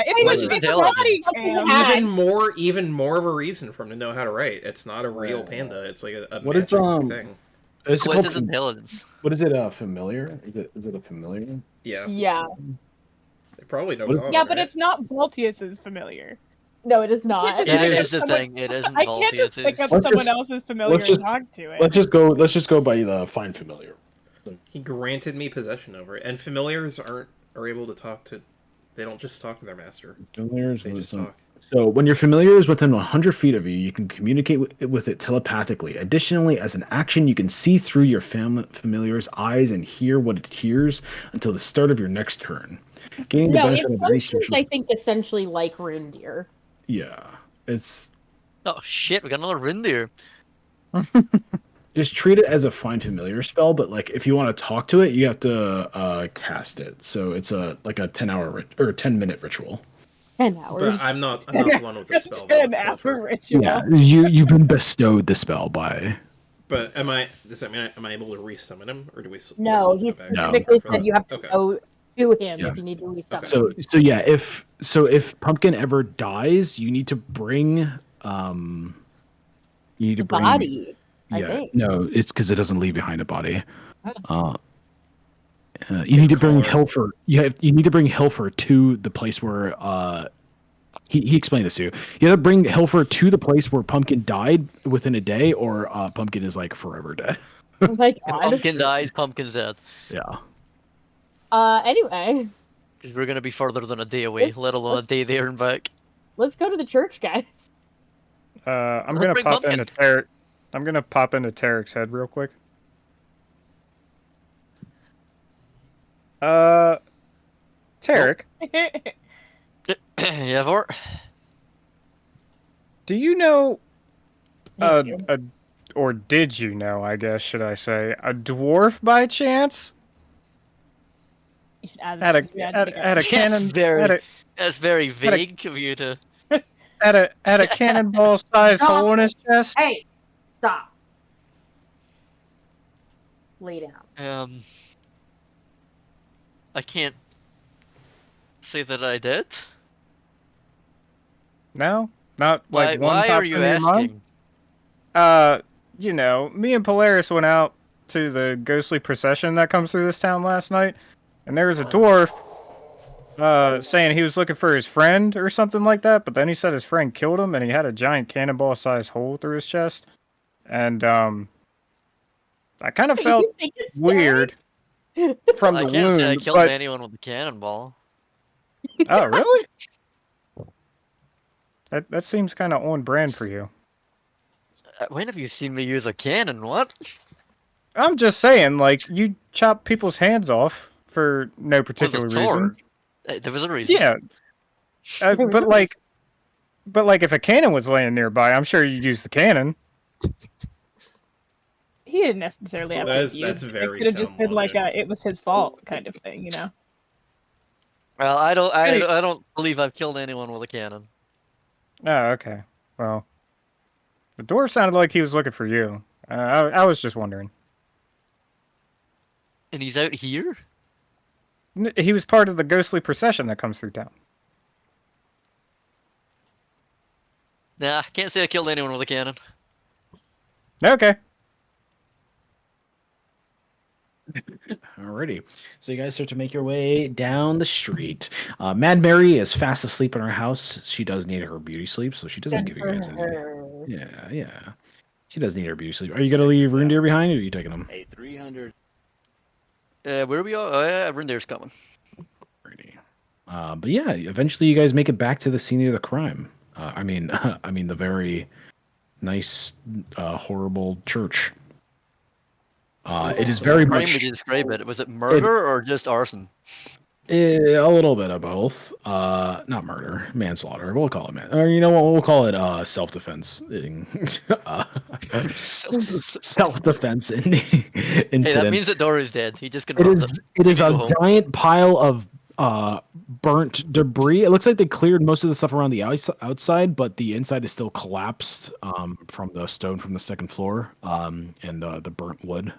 It's What's like his a body intelligence? cam. Even more of a reason for him to know how to write. It's not a real panda. It's like a What is, magic thing. It's What's called his intelligence? What is it? Familiar? Is it a familiar? Yeah, Yeah. they probably know. What is- Talk, Yeah, but right? it's not Baltius's familiar. No, it is not. just It make is up the someone- thing. It isn't I can't just Valtius's. pick up Let's someone just- else's familiar let's just- and talk to it. Let's just go by the find familiar. He granted me possession over it, and familiars are able to talk to. They don't just talk to their master. Familiars. They just talk. So when your familiar is within 100 feet of you, you can communicate with it telepathically. Additionally, as an action, you can see through your familiar's eyes and hear what it hears until the start of your next turn. Gaining the No, benefit it of any functions, special... I think, essentially like reindeer. Yeah, it's Oh shit, we got another reindeer. just treat it as a find familiar spell, but like if you want to talk to it, you have to cast it. So it's like a 10-hour or 10-minute ritual. 10 hours. But I'm not the one with the spell. though, An it's not hour true. ritual. Yeah, you've been bestowed the spell by. But does that mean am I able to resummon him, or do we? No, he he specifically said you have to go to him Yeah. if you need to resummon. So yeah, if Pumpkin ever dies, you need to bring you need to bring Body. I Yeah, think. no, it's because it doesn't leave behind a body. Oh. You need to bring collar. Hilfer. You need to bring Hilfer to the place where he explained this to you. You have to bring Hilfer to the place where Pumpkin died within a day, or Pumpkin is like forever dead. Oh my If god. Pumpkin dies, Pumpkin's dead. Yeah. Anyway, Because we're gonna be further than a day away, let alone a day there and back. let's go to the church, guys. I'm Let's gonna bring pop Pumpkin. into Tarek. I'm gonna pop into Tarek's head real quick. Tarek, Yeah, Vort? do you know Thank you. or did you know, I guess, should I say, a dwarf by chance? You should add At that a to your at, identity at a card. cannon at a That's very at a vague of you to. at a cannonball sized Stop hole in it. his chest? Hey, stop. Lay down. I can't say that I did. No? Not Why? like one Why are pops you into your mind? asking? You know, me and Polaris went out to the ghostly procession that comes through this town last night, and there was a dwarf saying he was looking for his friend or something like that, but then he said his friend killed him and he had a giant cannonball sized hole through his chest. And I kind of Wait, felt you think it's weird from I the can't say I wound, killed but anyone with a cannonball. oh, really? That seems kind of on brand for you. When have you seen me use a cannon? What? I'm just saying, like, you chop people's hands off for no With particular a reason. sword. There was a reason. Yeah, There was but a like, if a cannon was laying nearby, I'm sure you'd use the cannon. He didn't necessarily have That's- to use. that's very It could have just sound been like logic. it was his fault kind of thing, you know. Well, I don't. Hey. I don't believe I've killed anyone with a cannon. Oh, okay. Well, the dwarf sounded like he was looking for you. I was just wondering. And he's out here. He was part of the ghostly procession that comes through town. Nah, can't say I killed anyone with a cannon. Okay. Alrighty. So you guys start to make your way down the street. Mad Mary is fast asleep in her house. She does need her beauty sleep, so she doesn't Good give you for guys any. her. Yeah. She does need her beauty sleep. Are you gonna leave Reindeer behind, or are you taking them? A 300. Where are we all? Oh, yeah, Reindeer's coming. Alrighty. But yeah, eventually you guys make it back to the scene of the crime. I mean the very nice, horrible church. It is very How much would you describe it? Was it murder or just arson? a little bit of both. Not murder, manslaughter. We'll call it Or you know what? We'll call it self-defense. Self-defense incident. Hey, that means that Doru's dead. He just It confirmed is. It is You can a go home. giant pile of burnt debris. It looks like they cleared most of the stuff around the outside, but the inside is still collapsed from the stone from the second floor and the burnt wood.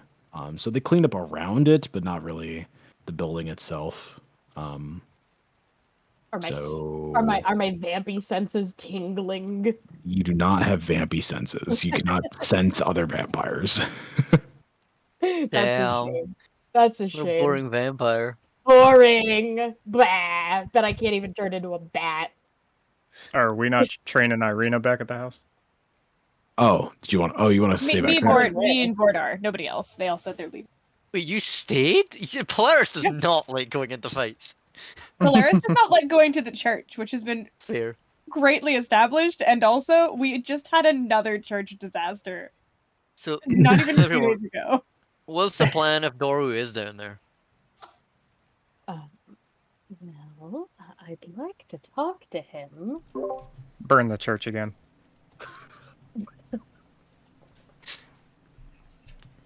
So they cleaned up around it, but not really the building itself. Are my So are my vampy senses tingling? you do not have vampy senses. You cannot sense other vampires. That's Damn. a shame. That's a What a shame. boring vampire. Boring. Blah. Bet I can't even turn into a bat. Are we not training Irina back at the house? Oh, did you want? Oh, you want to Me, stay me, back and there? me and Vordar. Nobody else. They all said they're leaving. Wait, you stayed? Polaris does not like going into fights. Polaris does not like going to the church, which has been Fair. greatly established, and also we just had another church disaster So, not even so 2 everyone, days ago. what's the plan if Doru is down there? Well, I'd like to talk to him. Burn the church again.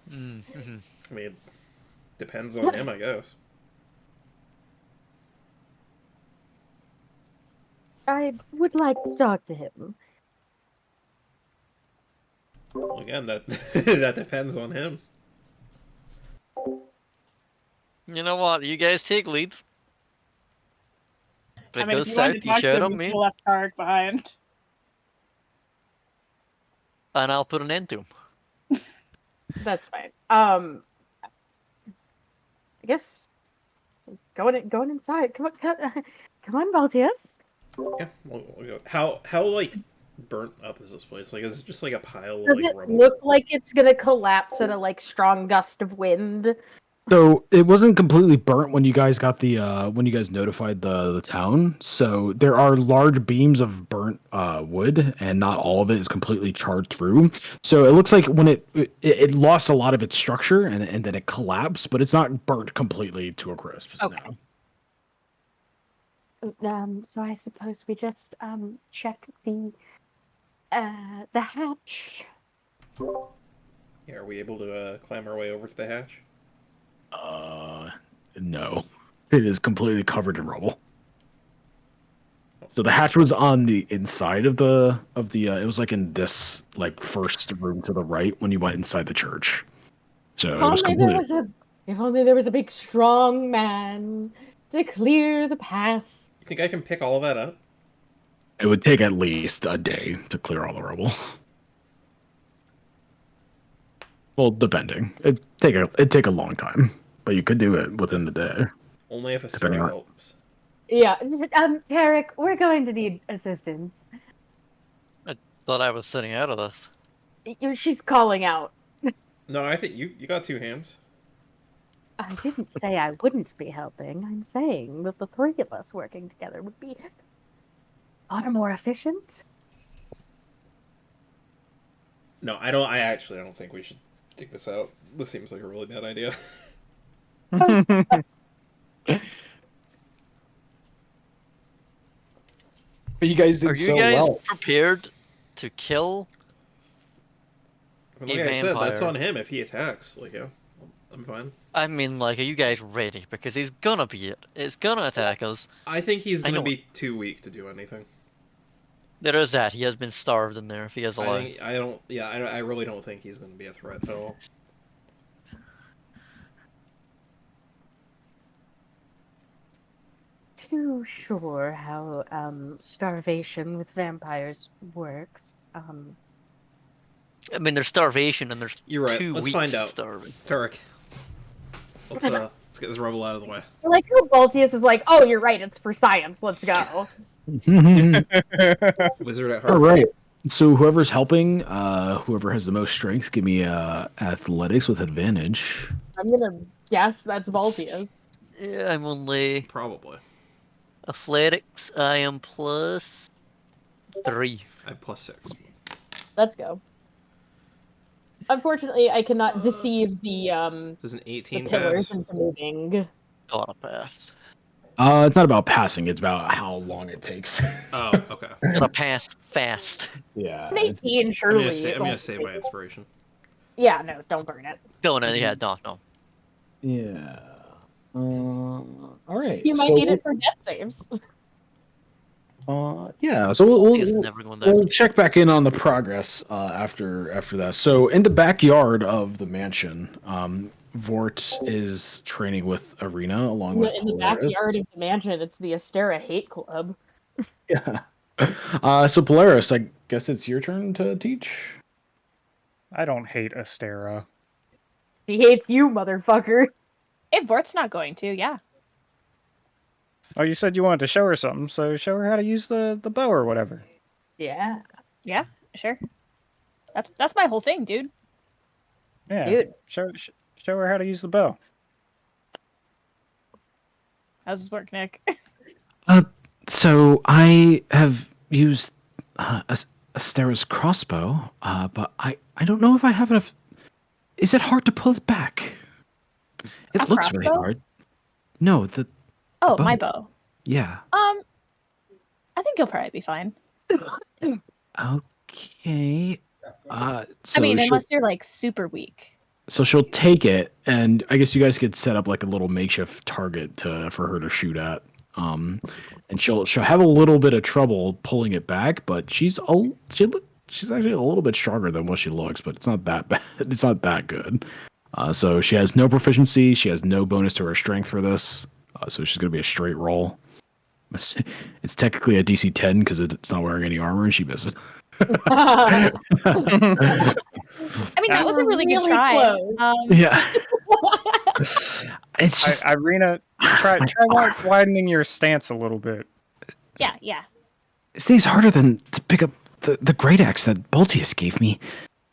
Mm-hmm. I mean, depends on him, I guess. I would like to talk to him. Well, again, that that depends on him. You know what? You guys take lead. If it I mean, goes if you south, wanted to you talk to shout him, on you me, could have left Tarek behind. and I'll put an end to him. That's fine. I guess going inside. Come on, Baltius. Yeah. We'll go. How like burnt up is this place? Like, is it just like a pile of Does like it rubble? look like it's gonna collapse at a strong gust of wind? So it wasn't completely burnt when you guys got the when you guys notified the town. So there are large beams of burnt wood, and not all of it is completely charred through. So it looks like when it lost a lot of its structure and then it collapsed, but it's not burnt completely to a crisp. Okay. No. So I suppose we just check the The hatch. Yeah, are we able to climb our way over to the hatch? No. It is completely covered in rubble. So the hatch was on the inside of the it was like in this like first room to the right when you went inside the church. So If it was only there completely was a if only there was a big strong man to clear the path. You think I can pick all of that up? it would take at least a day to clear all the rubble. Well, depending. It'd take a long time. But you could do it within the day. Only if Depending Astera on- helps. Yeah, Tarek, we're going to need assistance. Thought I was sitting out of this. She's calling out. No, I think you got two hands. I didn't say I wouldn't be helping. I'm saying that the three of us working together would be far more efficient. No, I don't. I actually don't think we should dig this out. This seems like a really bad idea. But you guys did Are you so guys well. prepared to kill? I mean, A like I said, that's vampire. on him if he attacks. Like, yeah, I'm fine. I mean, like, are you guys ready? Because he's gonna be it. It's gonna attack us. I think he's I gonna know. be too weak to do anything. There is that. He has been starved in there if he is alive. I don't. Yeah, I really don't think he's gonna be a threat at all. Too sure how starvation with vampires works. I mean, there's starvation and there's You're right. 2 Let's weeks find of out. starving. Tarek, let's get this rubble out of the way. I like how Baltius is like, oh, you're right, it's for science, let's go. Wizard at All heart. right. So whoever's helping, whoever has the most strength, give me athletics with advantage. I'm gonna guess that's Baltius. Yeah, I'm only Probably. athletics. I am plus 3. I have +6. Let's go. Unfortunately, I cannot deceive the Does an the 18 pillars pass? into moving. Got a pass. It's not about passing; it's about how long it takes. Oh, okay. Gotta pass fast. Yeah. An 18, I'm surely. gonna save my inspiration. Yeah, no, don't burn it. Don't yeah, no. Yeah. All right. You might so need it for death saves. Yeah. So we'll, He's we'll, never going there. we'll check back in on the progress after that. So in the backyard of the mansion, Vort is training with Arena along with In the Polaris. backyard of the mansion, it's the Astera Hate Club. Yeah. So Polaris, I guess it's your turn to teach. I don't hate Astera. He hates you, motherfucker. If Vort's not going to, yeah. Oh, you said you wanted to show her something, so show her how to use the bow or whatever. Yeah, Yeah, sure. That's my whole thing, dude. Yeah, dude. show her how to use the bow. How's this work, Nick? So I have used Astera's crossbow, but I don't know if I have enough. Is it hard to pull it back? It A looks really crossbow? hard. No, Oh, bow. my bow. Yeah. I think you'll probably be fine. Okay. So I mean, she'll, unless you're like super weak. so she'll take it, and I guess you guys could set up like a little makeshift target for her to shoot at. And she'll have a little bit of trouble pulling it back, but she's actually a little bit stronger than what she looks, but it's not that bad. It's not that good. So she has no proficiency. She has no bonus to her strength for this. So she's gonna be a straight roll. It's technically a DC 10 because it's not wearing any armor, and she misses. I mean, that was a really good Really try. close. Yeah. It's just Irina, try widening your stance a little bit. Yeah. this thing's harder than to pick up the great axe that Baltius gave me.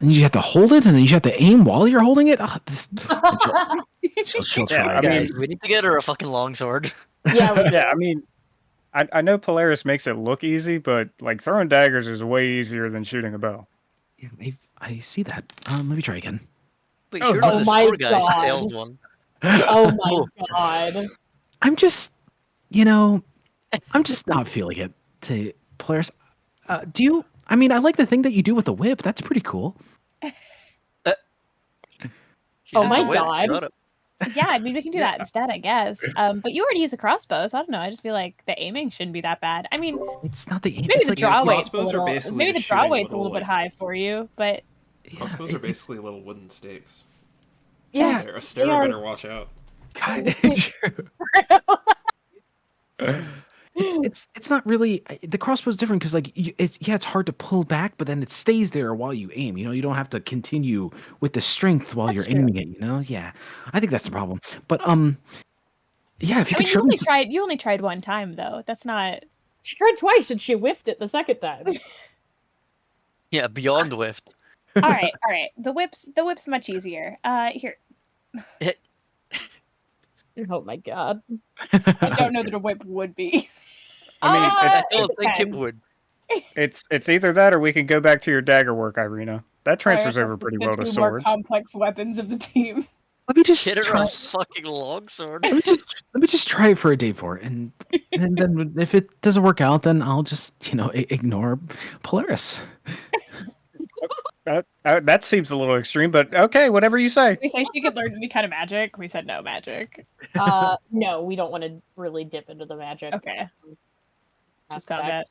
And you have to hold it, and then you have to aim while you're holding it. Oh, she'll Yeah, try. I mean- Guys, we need to get her a fucking longsword. Yeah, Yeah, I mean, I know Polaris makes it look easy, but like throwing daggers is way easier than shooting a bow. Yeah, I see that. Let me try again. Wait, Oh, sure, oh the my sword guy God. sails one. oh my god. I'm just, I'm just not feeling it. To Polaris, do I mean, I like the thing that you do with the whip. That's pretty cool. She's Oh into my whips, God. shut up. Yeah, I mean we can do that instead, I guess. But you already use a crossbow, so I don't know. I just feel like the aiming shouldn't be that bad. I mean, It's not the aim. maybe It's the like draw weight's a crossbows are little. basically Maybe the just draw shooting weight's a little, little bit like- high for you, but yeah, Crossbows are basically little wooden stakes. yeah. Astera better watch out. God, it's not really the crossbow's different because like it's hard to pull back, but then it stays there while you aim. You don't have to continue with the strength while That's you're true. aiming it. Yeah, I think that's the problem. But yeah, if you I could mean, show me some- you only tried one time though. That's not. She tried twice and she whiffed it the second time. Yeah, beyond whiffed. All right, all right. The whip's much easier. Here. Oh my god. I don't know that a whip would be. I mean, I it don't think it depends. would. it's either that or we can go back to your dagger work, Irina. That transfers Alright, over that's pretty the well to two more swords. complex weapons of the team. let me just Get her try. a fucking longsword. Let me just try it for a day for it, and then if it doesn't work out, then I'll just ignore Polaris. That seems a little extreme, but okay, whatever you say. We say she could learn any kind of magic. We said no magic. No, we don't want to really dip into the magic. Okay. Just aspect. combat.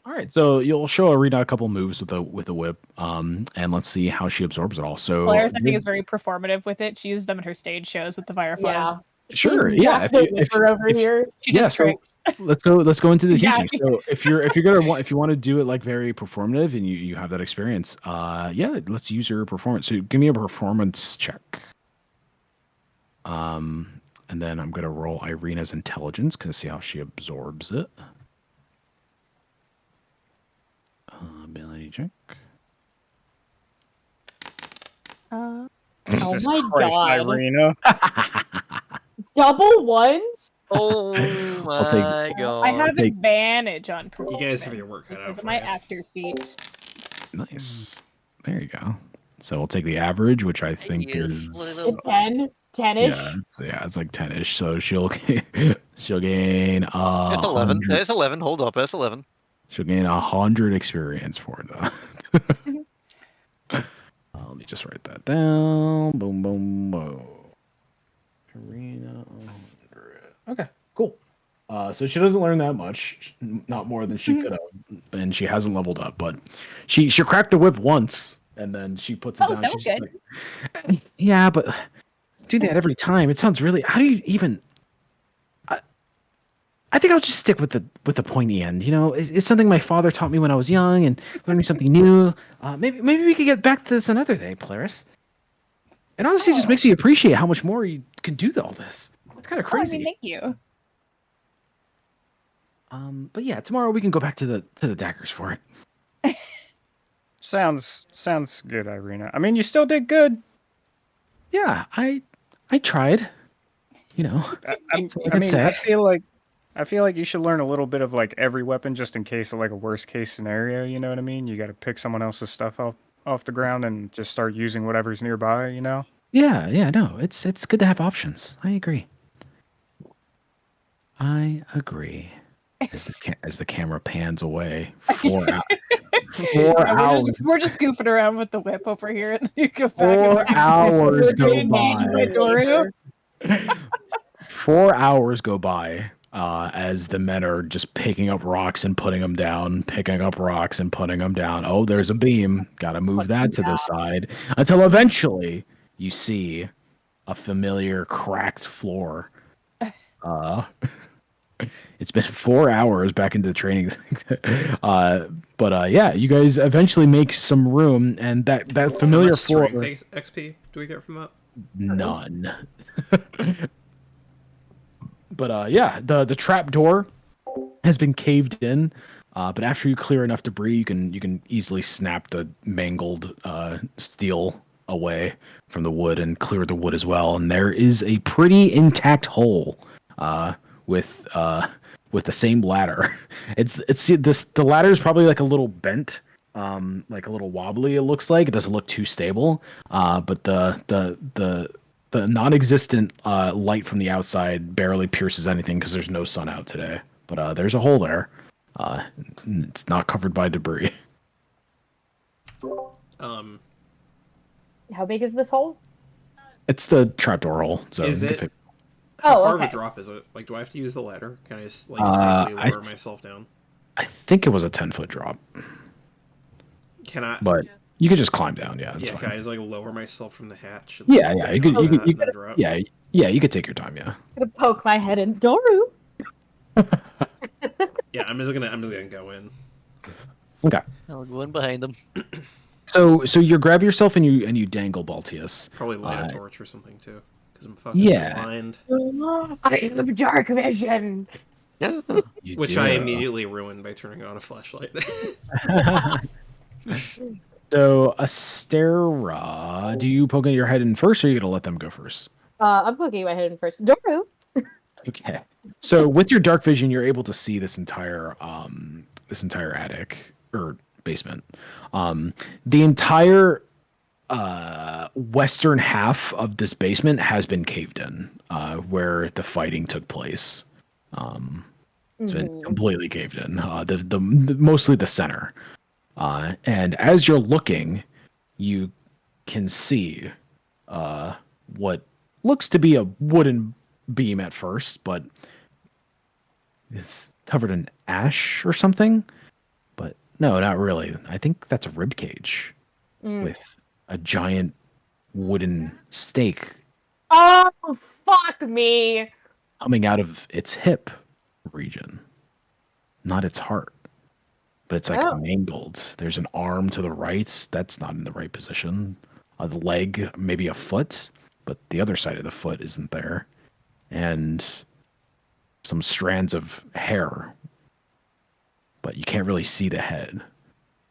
All right, so you'll show Arena a couple moves with the whip, and let's see how she absorbs it all. So Polaris, I think, is very performative with it. She used them in her stage shows with the Fireflies. Yeah. Sure, She's yeah, not if the you- if- whipper over if- here. She Yeah, does so- tricks. let's go into the Yeah. teaching. So if you want to do it like very performative and you have that experience, yeah, let's use your performance. So give me a performance check. And then I'm gonna roll Irina's intelligence to see how she absorbs it. Ability check. Jesus my Christ, God. Irina. Double ones? Oh I'll take- my god. I have take- advantage on performance. You guys have your work cut out because of for my you. actor feat. Nice. There you go. So we'll take the average, which I think Yes, is little- A 10? 10-ish? it's like 10ish. So she'll gain It's 11. 100. It's 11. Hold up. That's 11. She'll gain 100 experience for that. Let me just write that down. Boom, boom, boom. Karina, 100. Okay, cool. So she doesn't learn that much, not more than she could have, and she hasn't leveled up. But she cracked the whip once, and then she puts it Oh, down. that was She's good. like, yeah, but do that every time. It sounds really. How do you even? I think I'll just stick with the pointy end. It's something my father taught me when I was young, and learning something new. Maybe we could get back to this another day, Polaris. It honestly just makes me appreciate how much more you can do all this. It's kind of Oh, I crazy. mean, thank you. But yeah, tomorrow we can go back to the daggers for it. Sounds good, Irina. I mean, you still did good. Yeah, I tried. I That's all I I could mean, say. I feel like you should learn a little bit of like every weapon just in case of like a worst case scenario. You know what I mean? You got to pick someone else's stuff off the ground and just start using whatever's nearby. Yeah, no, it's good to have options. I agree. As the camera pans away, 4 hours. 4 Yeah, hours. we're just goofing around with the whip over here, and then you go back. 4 hours go Green Man by. Midoriya. 4 hours go by as the men are just picking up rocks and putting them down, picking up rocks and putting them down. Oh, there's a beam. Got to move that to the side until eventually you see a familiar cracked floor. It's been 4 hours back into the training. But yeah, you guys eventually make some room, and that How familiar much floor. strength XP do we get from that? None. But yeah, the trap door has been caved in. But after you clear enough debris, you can easily snap the mangled steel away from the wood and clear the wood as well. And there is a pretty intact hole with the same ladder. The ladder is probably like a little bent, like a little wobbly. It looks like it doesn't look too stable. But the non-existent light from the outside barely pierces anything because there's no sun out today. But there's a hole there. Uh, it's not covered by debris. Um, How big is this hole? It's the trapdoor hole. So is you can it? fit- How Oh, far of a okay. drop is it? Like, do I have to use the ladder? Can I just like Uh, safely I lower th- myself down? I think it was a 10-foot drop, Can I? but you could just climb down. Yeah, it's Yeah, fine. can I just like lower myself from the hatch? And, Yeah, like, yeah. You hang could, on you to could, that you and then could, drop. yeah. You could take your time. Yeah. I'm gonna poke my head in. Doru. Yeah, I'm just gonna go in. Okay. I'll go in behind them. So you grab yourself and you dangle Baltius. Probably light a Uh, torch or something too, because I'm fucking Yeah. blind. I have dark vision. You Which do. I immediately ruined by turning on a flashlight. So Astera, do you poke your head in first, or are you gonna let them go first? I'm poking my head in first. Doru. Okay. So with your dark vision, you're able to see this entire attic or basement. The entire western half of this basement has been caved in, where the fighting took place. It's been completely caved in. The mostly the center. And as you're looking, you can see what looks to be a wooden beam at first, but it's covered in ash or something. But no, not really. I think that's a rib cage with a giant wooden stake Oh, fuck me. coming out of its hip region, not its heart. But it's like Oh. mangled. There's an arm to the right that's not in the right position. A leg, maybe a foot, but the other side of the foot isn't there. And some strands of hair, but you can't really see the head.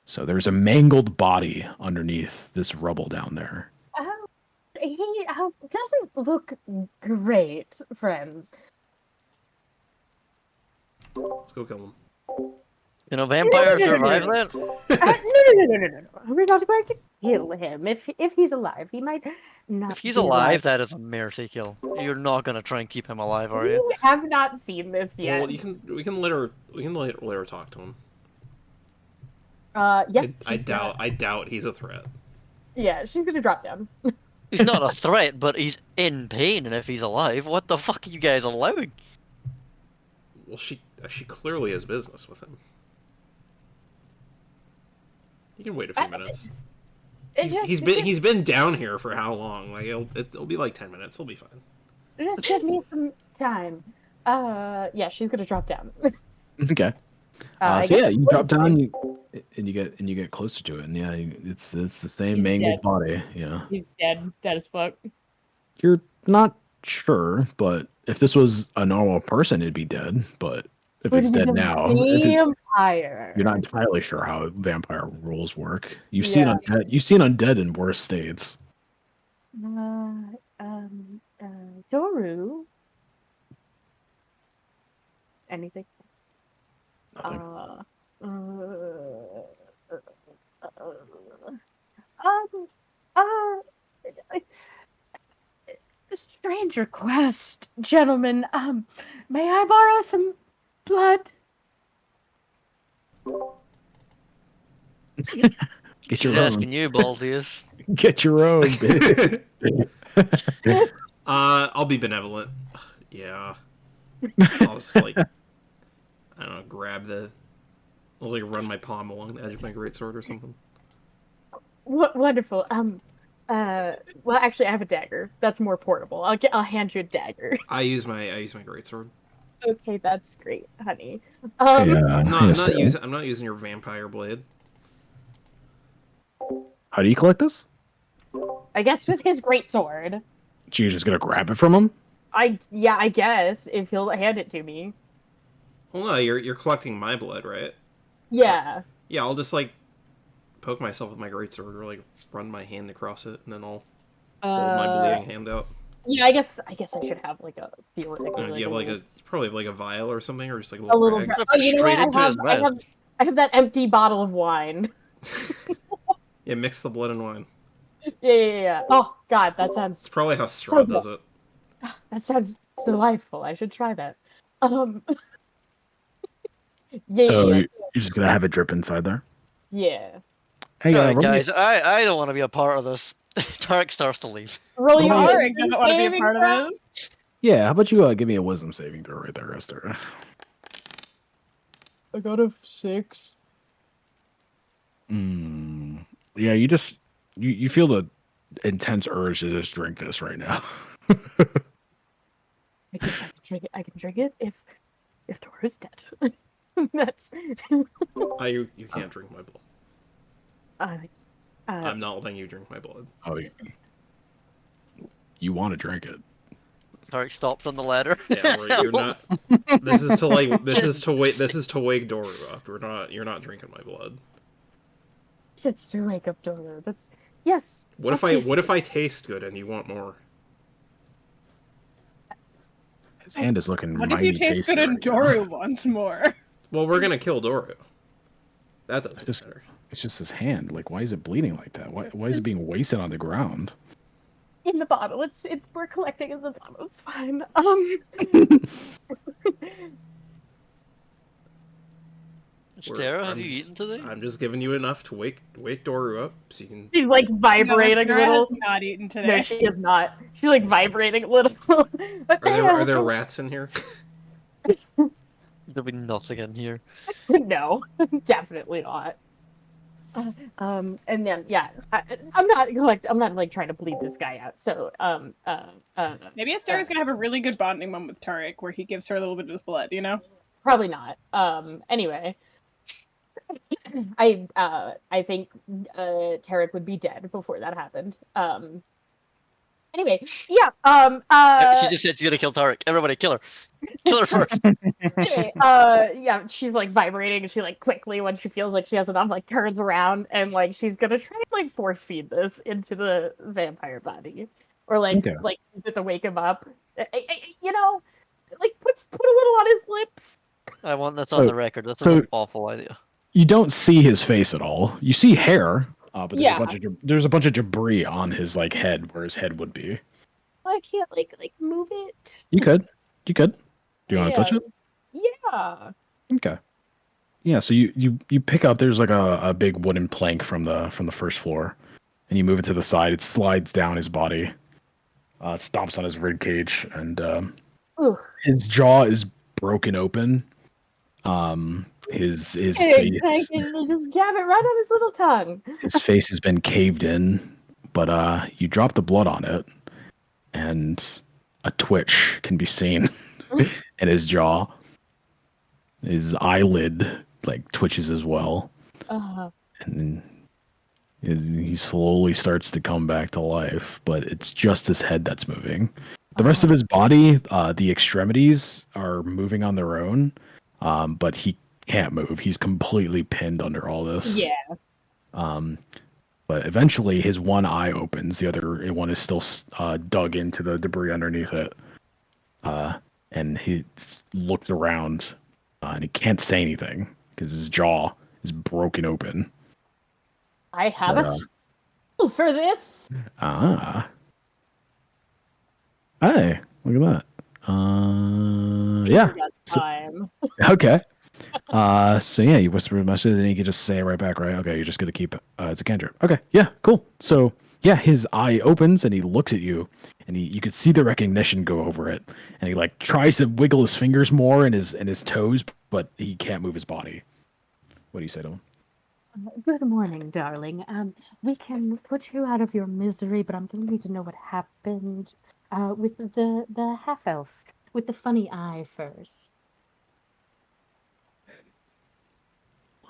So there's a mangled body underneath this rubble down there. He doesn't look great, friends. Let's go kill him. You know, vampires No. survive that? No. We're not going to kill him. If he's alive, he might not. If he's be alive, that is a mercy kill. You're not gonna try and keep him alive, are you? We have not seen this yet. Well, we can let her talk to him. Yeah. I doubt he's a threat. Yeah, she's gonna drop down. He's not a threat, but he's in pain, and if he's alive, what the fuck are you guys allowing? Well, she clearly has business with him. You can wait a few minutes. He's been down here for how long? Like it'll be like 10 minutes. He'll be fine. Just give me some time. Yeah, she's gonna drop down. Okay. I So guess yeah, you we're drop down nice. and you get closer to it, and yeah, it's the same He's mangled dead. body. Yeah. He's dead as fuck. You're not sure, but if this was a normal person, it'd be dead. But if But it's he's dead a now, vampire. you're not entirely sure how vampire rules work. You've Yeah. seen undead in worse states. Toru. Anything? Nothing. Strange request, gentlemen. May I borrow some blood? Get She's your own. asking you, Baldius. Get your own, bitch. I'll be benevolent. Yeah. I'll just like I don't know, I'll just, like run my palm along the edge of my greatsword or something. Wonderful. Well, actually, I have a dagger. That's more portable. I'll hand you a dagger. I use my greatsword. Okay, that's great, honey. I'm not using your vampire blade. How do you collect this? I guess with his greatsword. So you're just gonna grab it from him? I guess if he'll hand it to me. Well, no, you're collecting my blood, right? Yeah. Yeah, I'll just like poke myself with my greatsword or like run my hand across it, and then I'll hold my bleeding hand out. Yeah, I guess I should have like a theoretically. Do you have probably have like a vial or something, or just like a a little. rag? Oh, you know Straight what? into his mouth. I have that empty bottle of wine. Yeah, mix the blood and wine. Yeah. Oh God, that sounds. It's probably how Strahd does it. That sounds delightful. I should try that. Yeah, So yeah, you're just gonna have it drip inside there. yeah. Hey, Alright, roll me- guys, I don't want to be a part of this. Tarek starts to leave. Roll your Roll me- Tarek doesn't want to be a saving part of throw. this. Yeah, how about you give me a wisdom saving throw right there, Esther? I got a 6. Yeah, you feel the intense urge to just drink this right now. I can drink it. I can drink it if Dora's dead. That's. You can't drink my blood. Uh, I'm not letting you drink my blood. Oh, you want to drink it? Tarek stops on the ladder. Yeah, you're not. This is to wake Doru up. You're not drinking my blood. it's to wake up Dora. That's yes. What if I taste good and you want more? His hand is looking. What if you taste good and Doru wants more? Well, we're gonna kill Doru. That doesn't Just- matter. It's just his hand. Like, why is it bleeding like that? Why is it being wasted on the ground? In the bottle. It's we're collecting in the bottle. It's fine. Stara, have I'm you just- eaten today? I'm just giving you enough to wake Doru up so you can. She's like vibrating No, a Sarah has little. not eaten No, today. she is not. She's like vibrating a little. What the Are there hell? rats in here? There'll be nothing in here. No, definitely not. And then yeah, I'm not like trying to bleed this guy out. So Maybe Astera's gonna have a really good bonding moment with Tarek, where he gives her a little bit of his blood. You know. probably not. Anyway, I think Tarek would be dead before that happened. Anyway, yeah. She just said she's gonna kill Tarek. Everybody, kill her. Kill her first. Anyway, yeah, she's like vibrating, and she like quickly, when she feels like she has enough, like turns around and like she's gonna try and like force feed this into the vampire body, or like Okay. like use it to wake him up. You know, like put a little on his lips. I want this So- on the record. That's so- an awful idea. You don't see his face at all. You see hair, but there's Yeah. there's a bunch of debris on his like head where his head would be. I can't like move it. You could. Do you want to touch it? Yeah. Okay. Yeah. So you pick up. There's like a big wooden plank from the first floor, and you move it to the side. It slides down his body, stomps on his rib cage, and Ugh. his jaw is broken open. His Hey, face just jab it right on his little tongue. his face has been caved in, but you drop the blood on it, and a twitch can be seen in his jaw. His eyelid like twitches as well, and he slowly starts to come back to life. But it's just his head that's moving. The rest of his body, the extremities are moving on their own, but he can't move. He's completely pinned under all this. Yeah. But eventually, his one eye opens. The other one is still dug into the debris underneath it. And he looks around, and he can't say anything because his jaw is broken open. I have But, a spell for this. Ah. Hey, look at that. Yeah. So- Time. Okay. So yeah, you whisper a message and you can just say it right back, right? Okay, you're just gonna keep it's a cantrip. Okay, yeah, cool. So yeah, his eye opens and he looks at you, and you could see the recognition go over it, and he like tries to wiggle his fingers more and his toes, but he can't move his body. What do you say to him? Good morning, darling. We can put you out of your misery, but I'm going to need to know what happened with the half elf with the funny eye first.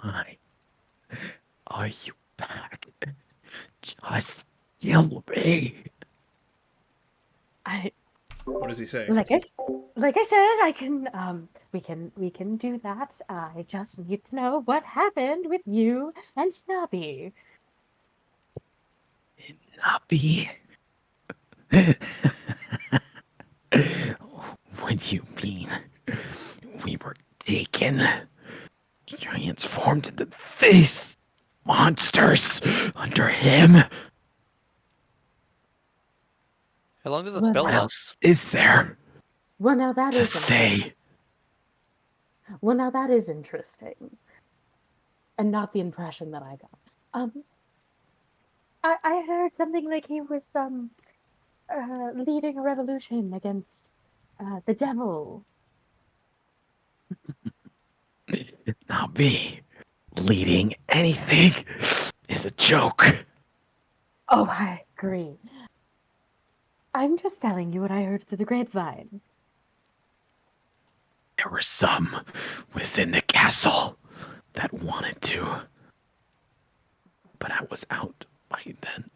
Why are you back? Just kill me. What does he say? Like I said, I can we can do that. I just need to know what happened with you and Nubby. Nubby. What do you mean? We were taken, transformed into face monsters under him. How long did the What spell What last? else is there Well, now that to is say? Well, now that is interesting, and not the impression that I got. I heard something like he was leading a revolution against the devil. Not me. Leading anything is a joke. Oh, I agree. I'm just telling you what I heard through the grapevine. There were some within the castle that wanted to, but I was out by then.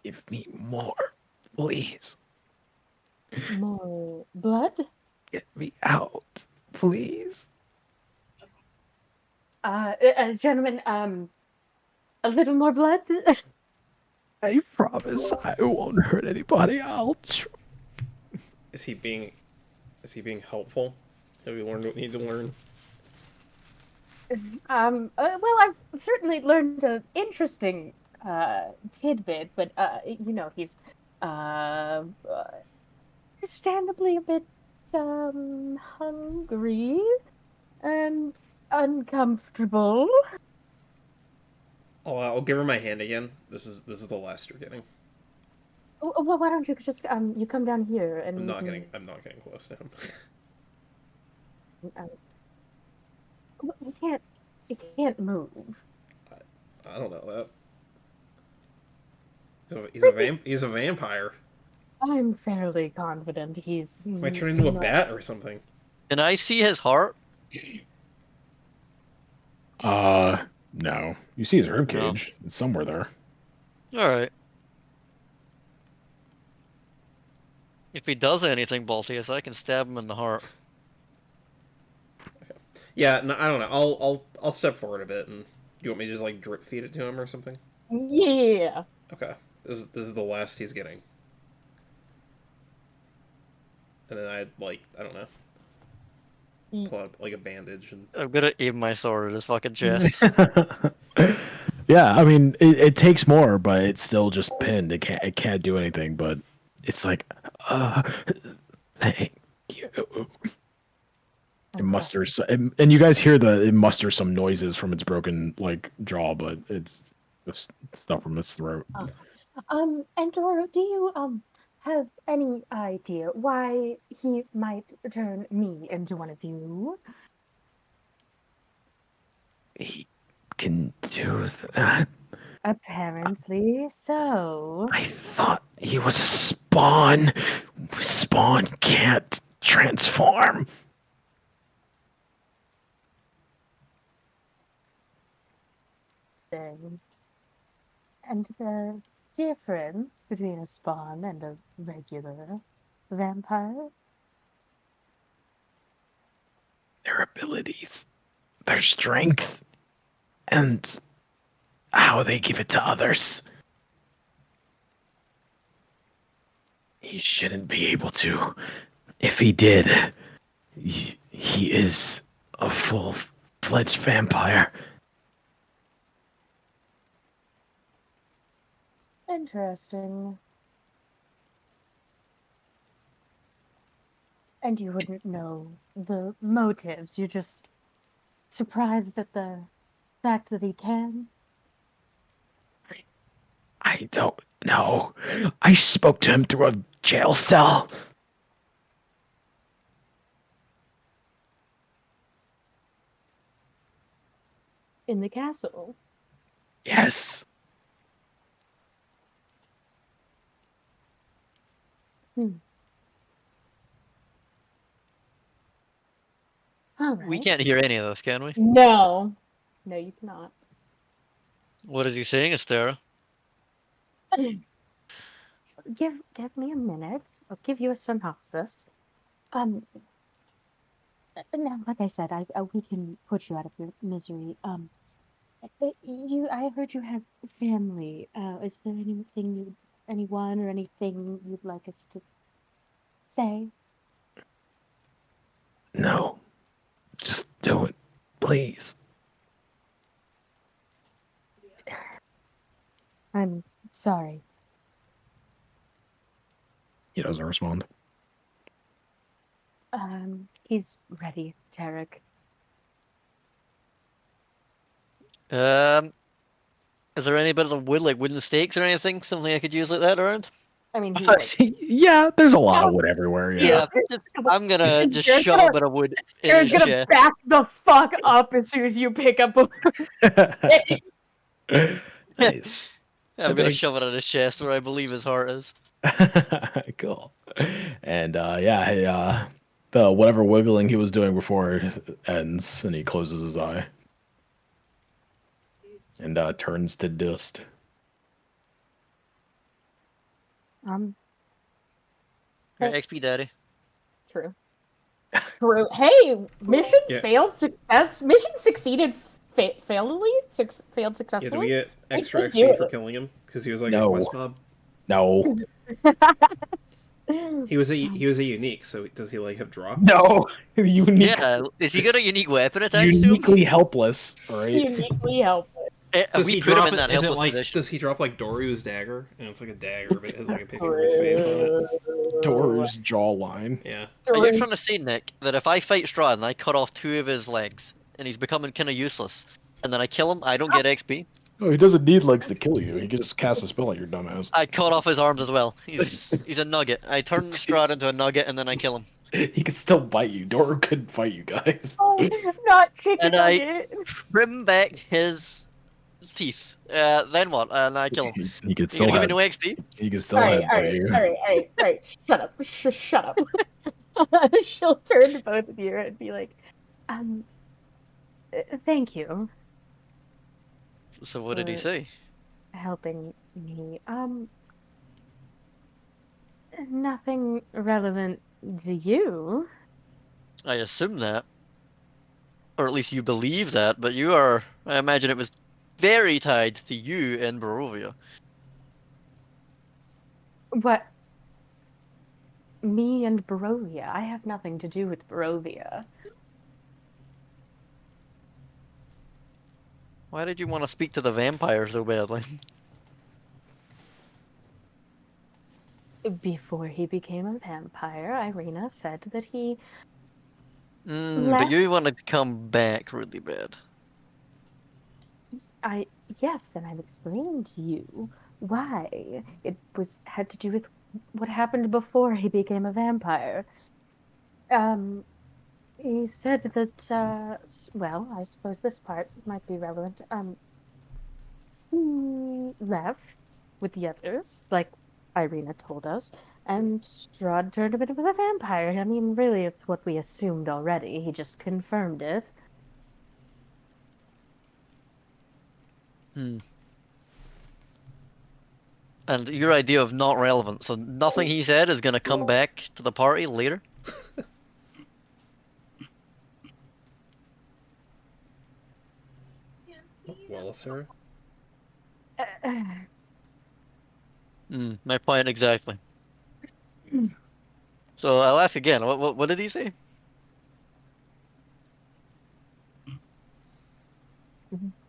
Give me more, please. More blood? Get me out, please. Gentlemen, a little more blood? I promise I won't hurt anybody. Is he being helpful? Have we learned what we need to learn? Well, I've certainly learned an interesting tidbit, but he's understandably a bit hungry and uncomfortable. Oh, I'll give her my hand again. This is the last you're getting. Well, why don't you just you come down here and I'm not getting close to him. you can't move. I don't know that. He's a vampire. I'm fairly confident he's. Am I turning into a bat or something? Can I see his heart? No. You see his No. ribcage. It's somewhere there. Alright. If he does anything, Baltius, I can stab him in the heart. Okay. Yeah, no, I don't know. I'll step forward a bit, and you want me to just like drip feed it to him or something? Yeah. Okay. This is the last he's getting. And then I don't know. Pull out like a bandage and I'm gonna aim my sword at his fucking chest. Yeah, I mean, it takes more, but it's still just pinned. It can't do anything, but it's like, thank you. It musters, and you guys hear it musters some noises from its broken like jaw, but it's stuff from its throat. And Dora, do you have any idea why he might turn me into one of you? He can do that. Apparently so. I thought he was a spawn. Spawn can't transform. Thing. And the difference between a spawn and a regular vampire? Their abilities, their strength, and how they give it to others. He shouldn't be able to. If he did, he is a full-fledged vampire. Interesting. And you wouldn't know the motives. You're just surprised at the fact that he can? I don't know. I spoke to him through a jail cell. In the castle? Yes. All We right. can't hear any of this, can we? No. No, you cannot. What is he saying, Astera? Give me a minute. I'll give you a synopsis. Now, like I said, we can put you out of your misery. I heard you have family. Is there anyone or anything you'd like us to say? No. Just do it, please. I'm sorry. He doesn't respond. He's ready, Tarek. Is there any bit of wood, like wooden stakes or anything? Something I could use like that around? I mean, he's like, Yeah, there's a lot of wood everywhere. Yeah, Yeah. I'm gonna just Jared's shove gonna- a bit of wood in Jared's his gonna chest. back the fuck up as soon as you pick up a Nice. I'm gonna think- shove it in his chest where I believe his heart is. Cool. And the whatever wiggling he was doing before ends, and he closes his eye and turns to dust. Right, XP daddy. True. True. Hey, mission Yeah. failed success. Mission succeeded failed Yeah, did successfully. we get extra did do XP for it. killing him? Because he was like No. a quest mob. No. He was a unique. So does he like have drops? No. Yeah, is he got a unique weapon attached to him? Uniquely helpless, right? Uniquely helpless. Does We he put him drop in it? that Is it helpless like? position. Does he drop like Doru's dagger? And it's like a dagger, but it has like a picture of his face on it. Doru's jawline. Yeah. Are you trying to say, Nick, that if I fight Strahd and I cut off 2 of his legs and he's becoming kind of useless, and then I kill him, I don't get XP? Oh, he doesn't need legs to kill you. He can just cast a spell at your dumbass. I cut off his arms as well. He's a nugget. I turn Strahd into a nugget and then I kill him. He can still bite you. Doru couldn't fight you guys. Oh, not chicken And I- nugget. Trim back his teeth. Then what? And I kill him. He can You still gonna give me have. no XP? He can still Alright, have alright, you. alright. Shut up. Shut up. She'll turn to both of you and be like, thank you So what did he say? for helping me. Nothing relevant to you. I assume that. Or at least you believe that, but you are... I imagine it was very tied to you and Barovia. What? Me and Barovia. I have nothing to do with Barovia. Why did you want to speak to the vampire so badly? Before he became a vampire, Irina said that he But you wanted to come back really bad. Yes, and I've explained to you why. It had to do with what happened before he became a vampire. He said that well, I suppose this part might be relevant. He left with the others, like Irina told us, and Strahd turned him into a vampire. I mean, really, it's what we assumed already. He just confirmed it. And your idea of not relevant, so nothing he said is gonna come back to the party later? Well, sir. My point exactly. So I'll ask again. What did he say?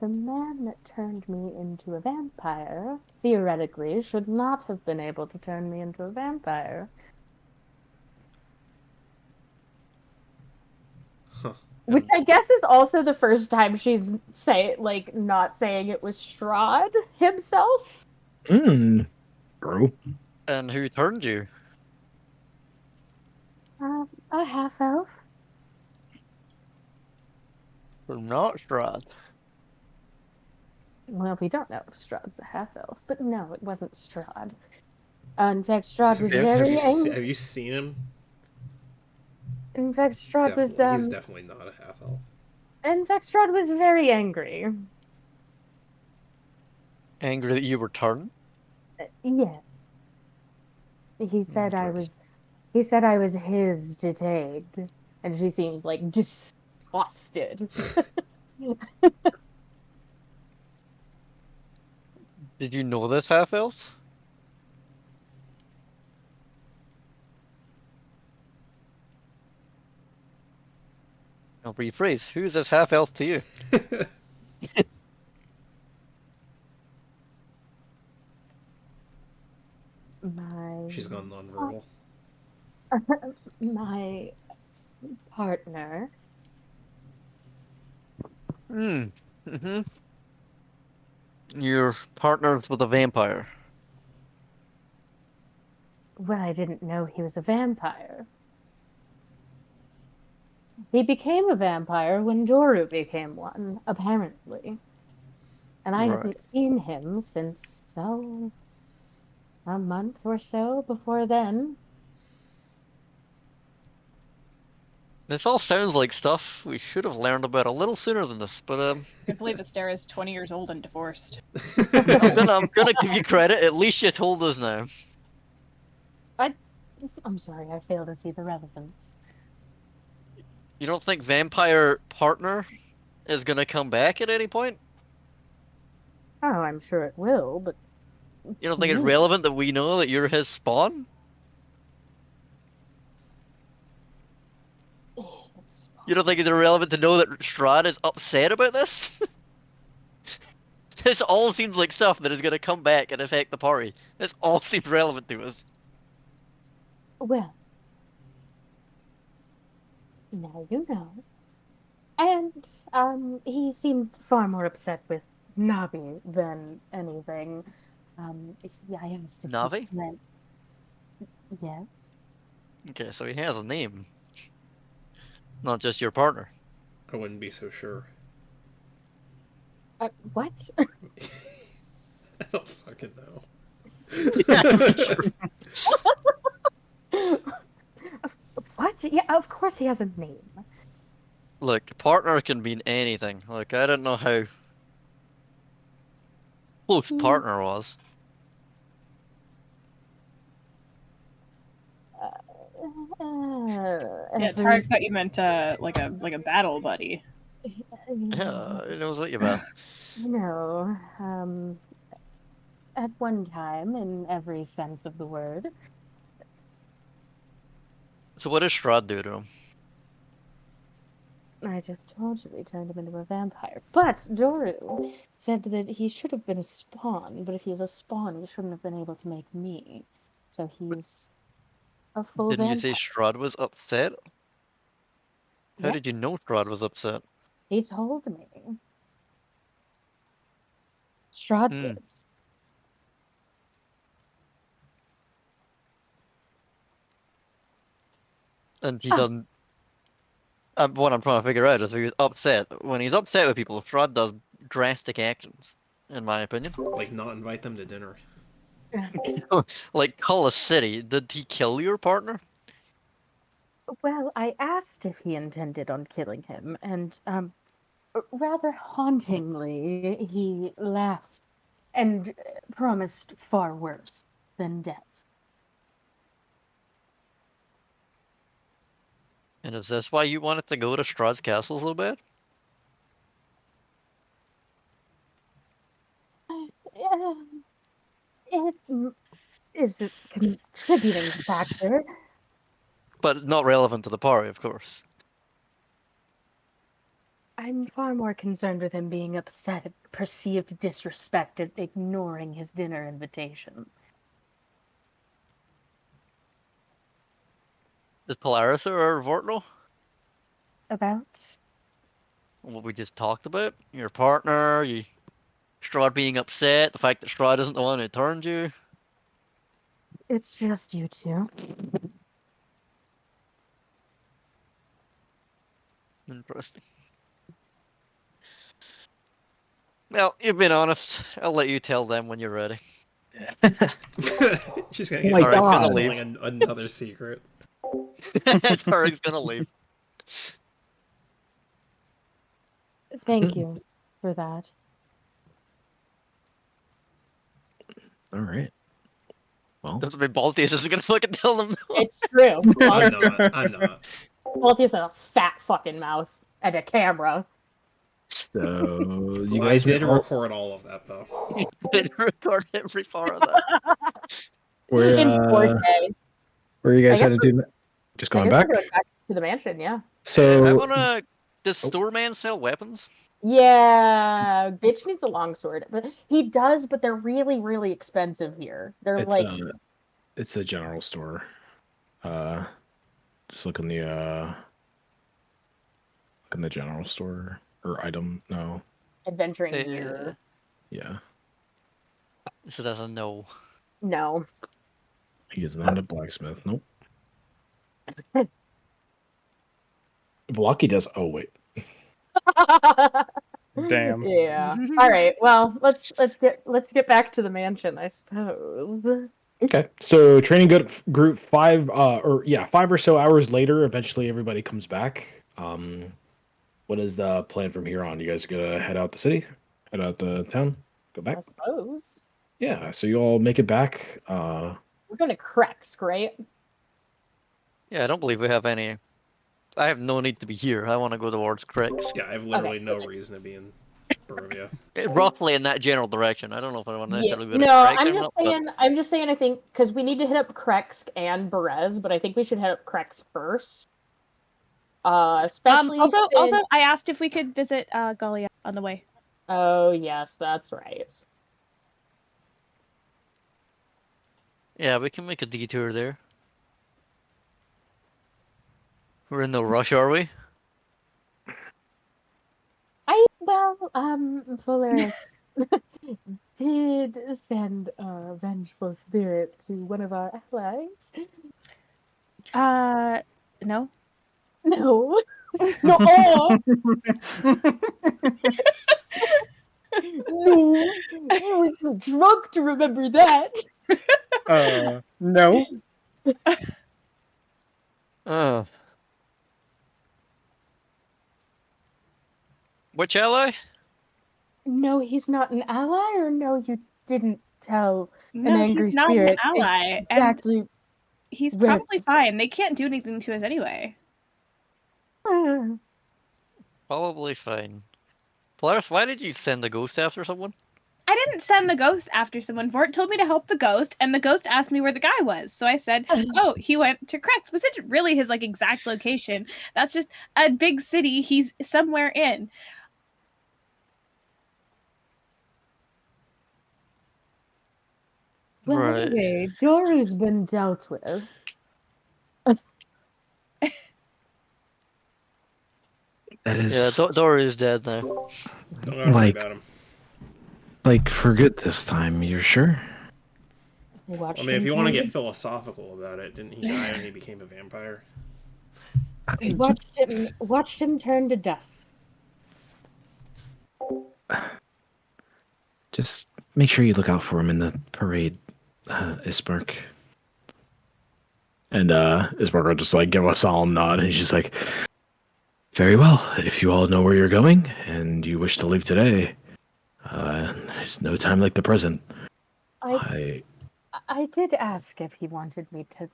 The man that turned me into a vampire, theoretically, should not have been able to turn me into a vampire. Huh. Which I guess is also the first time she's not saying it was Strahd himself. True. And who turned you? A half elf. So not Strahd. Well, we don't know if Strahd's a half elf, but no, it wasn't Strahd. In fact, Strahd was very angry. Have you seen him? In fact, Strahd was He's definitely not a half elf. in fact, Strahd was very angry. Angry that you were turned? Yes. He said I was his to take, and she seems like disgusted. Did you know this half elf? I'll rephrase. Who's this half elf to you? My She's gone nonverbal. My partner. Hmm. Mm-hmm. You're partners with a vampire. Well, I didn't know he was a vampire. He became a vampire when Doru became one, apparently. And I Right. hadn't seen him since, a month or so before then. This all sounds like stuff we should have learned about a little sooner than this, but I believe Astera is 20 years old and divorced. I'm gonna give you credit. At least you told us now. I'm sorry, I fail to see the relevance. You don't think vampire partner is gonna come back at any point? Oh, I'm sure it will, but You don't to think it's me, relevant that we know that you're his spawn? it's- You don't think it's relevant to know that Strahd is upset about this? This all seems like stuff that is gonna come back and affect the party. This all seems relevant to us. well, now you know. And he seemed far more upset with Nabi than anything. Yeah, I asked if he Navi? meant yes. Okay, so he has a name, not just your partner. I wouldn't be so sure. What? I don't fucking know. What? Yeah, of course he has a name. Look, partner can mean anything. Look, I don't know how close Hmm. partner was. Yeah, Every Tarek thought you meant like a battle buddy. Yeah, it knows what you meant. No, at one time, in every sense of the word. So what does Strahd do to him? I just told you he turned him into a vampire. But Doru said that he should have been a spawn, but if he's a spawn, he shouldn't have been able to make me. So he's a full Didn't you say vampire. Strahd was upset? How did you Yes, know Strahd was upset? he told me. Strahd Hmm. did. And he Ah. doesn't. What I'm trying to figure out is if he's upset. When he's upset with people, Strahd does drastic actions, in my opinion. Like, not invite them to dinner. Like Cull a City. Did he kill your partner? Well, I asked if he intended on killing him, and rather hauntingly, he laughed and promised far worse than death. And is this why you wanted to go to Strahd's castle so bad? Uh, it is a contributing factor. But not relevant to the party, of course. I'm far more concerned with him being upset at perceived disrespect and ignoring his dinner invitation. Is Polaris or Vortno? About? What we just talked about? Your partner, Strahd being upset, the fact that Strahd isn't the one who turned you. It's just you two. Interesting. Well, you've been honest. I'll let you tell them when you're ready. She's gonna Oh get my Tarek's God. telling another secret. Tarek's gonna leave. Thank you for that. All right. Well, Doesn't mean Baltius isn't gonna fucking tell them. It's true. I'm not. I'm not. Baltius has a fat fucking mouth and a camera. so you I guys did all, record all of that though. Didn't record every part of that. where, In 4K. where are you guys I guess headed to? Just I going guess back? we're going back to the mansion, yeah. So I wanna. Does Oh. Storeman sell weapons? Yeah, bitch needs a longsword. But he does, but they're really, really expensive here. They're it's like it's a general store. Uh, Just look in the general store or item. No. Adventuring Uh, near. Yeah. So that's a no. No. He is not a blacksmith. Nope. Vlaki does. Oh wait. Damn. Yeah. All right. Well, let's get back to the mansion, I suppose. Okay. So training group 5 or so hours later, eventually everybody comes back. What is the plan from here on? You guys gonna head out the city? Head out the town? Go I back? suppose. Yeah, so you all make it back. We're going to Krex, right? Yeah, I don't believe we have any. I have no need to be here. I want to go towards Crix. Yeah, I have literally no reason to be in Barovia. Roughly in that general direction. I don't know if I want to Yeah. necessarily go to No, Crix I'm or just not, but saying. I'm just saying. I think because we need to hit up Krex and Berez, but I think we should head up Krex first. Especially Also, since... I asked if we could visit Galia on the way. Oh yes, that's right. yeah, we can make a detour there. We're in no rush, are we? Polaris did send a vengeful spirit to one of our allies. No. No. No. Oh! No. I was too drunk to remember that. No. Oh. Which ally? No, he's not an ally, or no, you didn't tell an No, angry he's not spirit an ally, and exactly. he's where probably fine. They can't do anything to us anyway. Probably fine. Polaris, why did you send the ghost after someone? I didn't send the ghost after someone. Vort told me to help the ghost, and the ghost asked me where the guy was. So I said, "Oh, he went to Krex." Was it really his exact location? That's just a big city he's somewhere in. Well, Right. anyway, Doru's been dealt with. That Yeah, is Dora is dead now. Don't gotta worry about him. like for good this time. You're sure? Watched I mean, if him you want to turn get philosophical about it, didn't he die when he became a vampire? to- watched him turn to dust. Just make sure you look out for him in the parade, Ismark. And Ismark will just give a solemn nod, and he's just like, "Very well. If you all know where you're going and you wish to leave today, there's no time like the present." I did ask if he wanted me to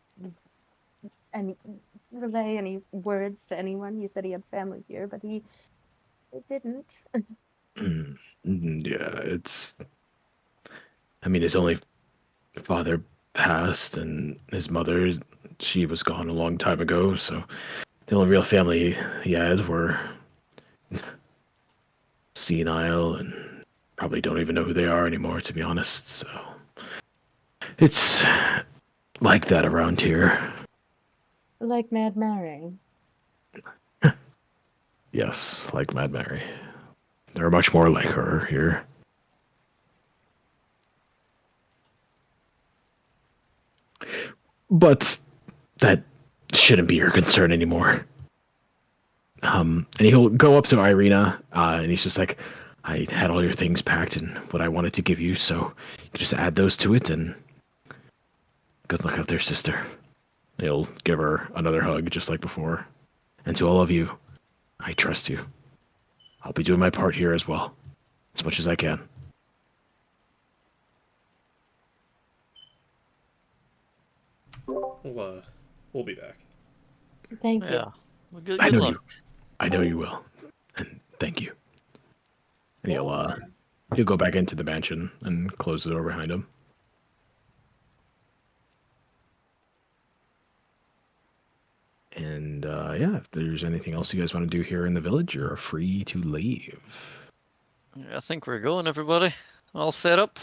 relay any words to anyone. You said he had family here, but he didn't. Yeah, it's. I mean, his only father passed, and his mother, she was gone a long time ago. So the only real family he had were senile and probably don't even know who they are anymore, to be honest. So it's like that around here. Like Mad Mary. Yes, like Mad Mary. There are much more like her here. But that shouldn't be your concern anymore. And he'll go up to Irina, and he's just like, "I had all your things packed and what I wanted to give you, so you just add those to it, and good luck out there, sister." He'll give her another hug, just like before. And to all of you, I trust you. I'll be doing my part here as well, as much as I can. We'll be back. Thank you. Yeah. Well, good I know luck. you. I know you will, and thank you. And he'll go back into the mansion and close the door behind him. And yeah, if there's anything else you guys want to do here in the village, you're free to leave. Yeah, I think we're going, everybody. All set up.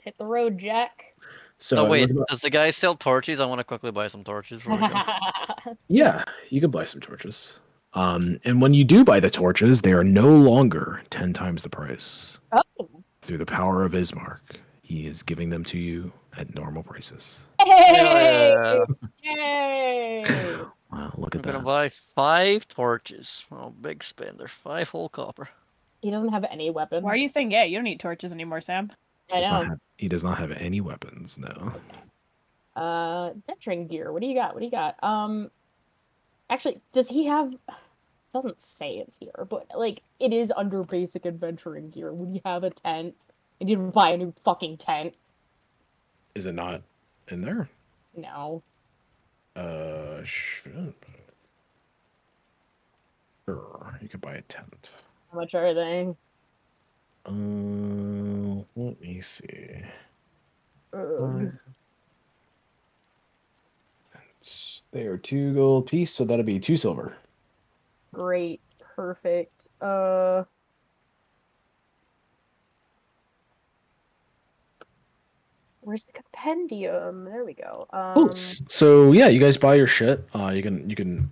Hit the road, Jack. So Oh it wait, was about- does the guy sell torches? I want to quickly buy some torches before we go. yeah, you can buy some torches. And when you do buy the torches, they are no longer 10 times the price. Oh. Through the power of Ismark, he is giving them to you at normal prices. Hey! Yeah. Yay! Wow, look I'm at gonna that. buy 5 torches. Oh, big spender. 5 whole copper. He doesn't have any weapons. Why are you saying yeah? You don't need torches anymore, Sam. I know. He does not have any weapons, no. Veteran gear. What do you got? What do you got? Actually, does he have? Doesn't say it's here, but like it is under basic adventuring gear. Would you have a tent? I need to buy a new fucking tent. Is it not in there? No. Sure. Sure, you could buy a tent. How much are they? Let me see. Ugh. They are 2 gold piece, so that'll be 2 silver. Great. Perfect. Where's the compendium? There we go. Cool. So yeah, you guys buy your shit. You can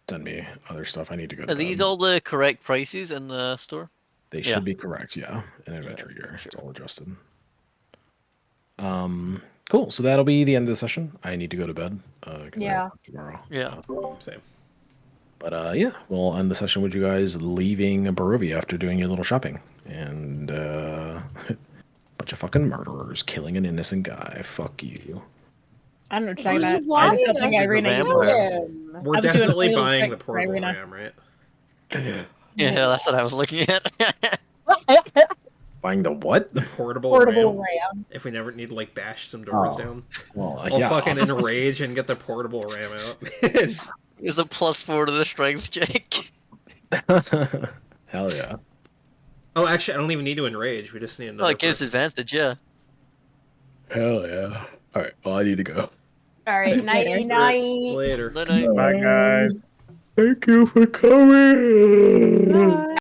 send me other stuff. I need to go to Are these bed. all the correct prices in the store? They Yeah. should be correct, yeah. In adventure gear. sure. It's all adjusted. Cool. So that'll be the end of the session. I need to go to bed. 'Cause I Yeah. work tomorrow. Yeah. Same. But yeah, we'll end the session with you guys leaving Barovia after doing your little shopping. And bunch of fucking murderers killing an innocent guy. Fuck you. I don't know what you're talking about. Why I was does helping the Irina use vampire- it. him? We're I was doing a definitely little buying the trick for portable Irina. ram, right? Yeah, that's what I was looking at. Buying the what? Portable Portable ram. ram. If we never need to like bash some doors Oh. down, Well, I'll yeah. fucking enrage and get the portable ram out. It's a +4 to the strength check. Hell yeah. Oh, actually, I don't even need to enrage. We just need another. Well, it gives person. advantage, yeah. Hell yeah. Alright, well I need to go. All right. Same. Nighty night. Later. Night-night. Bye, guys. Thank you for coming. Bye.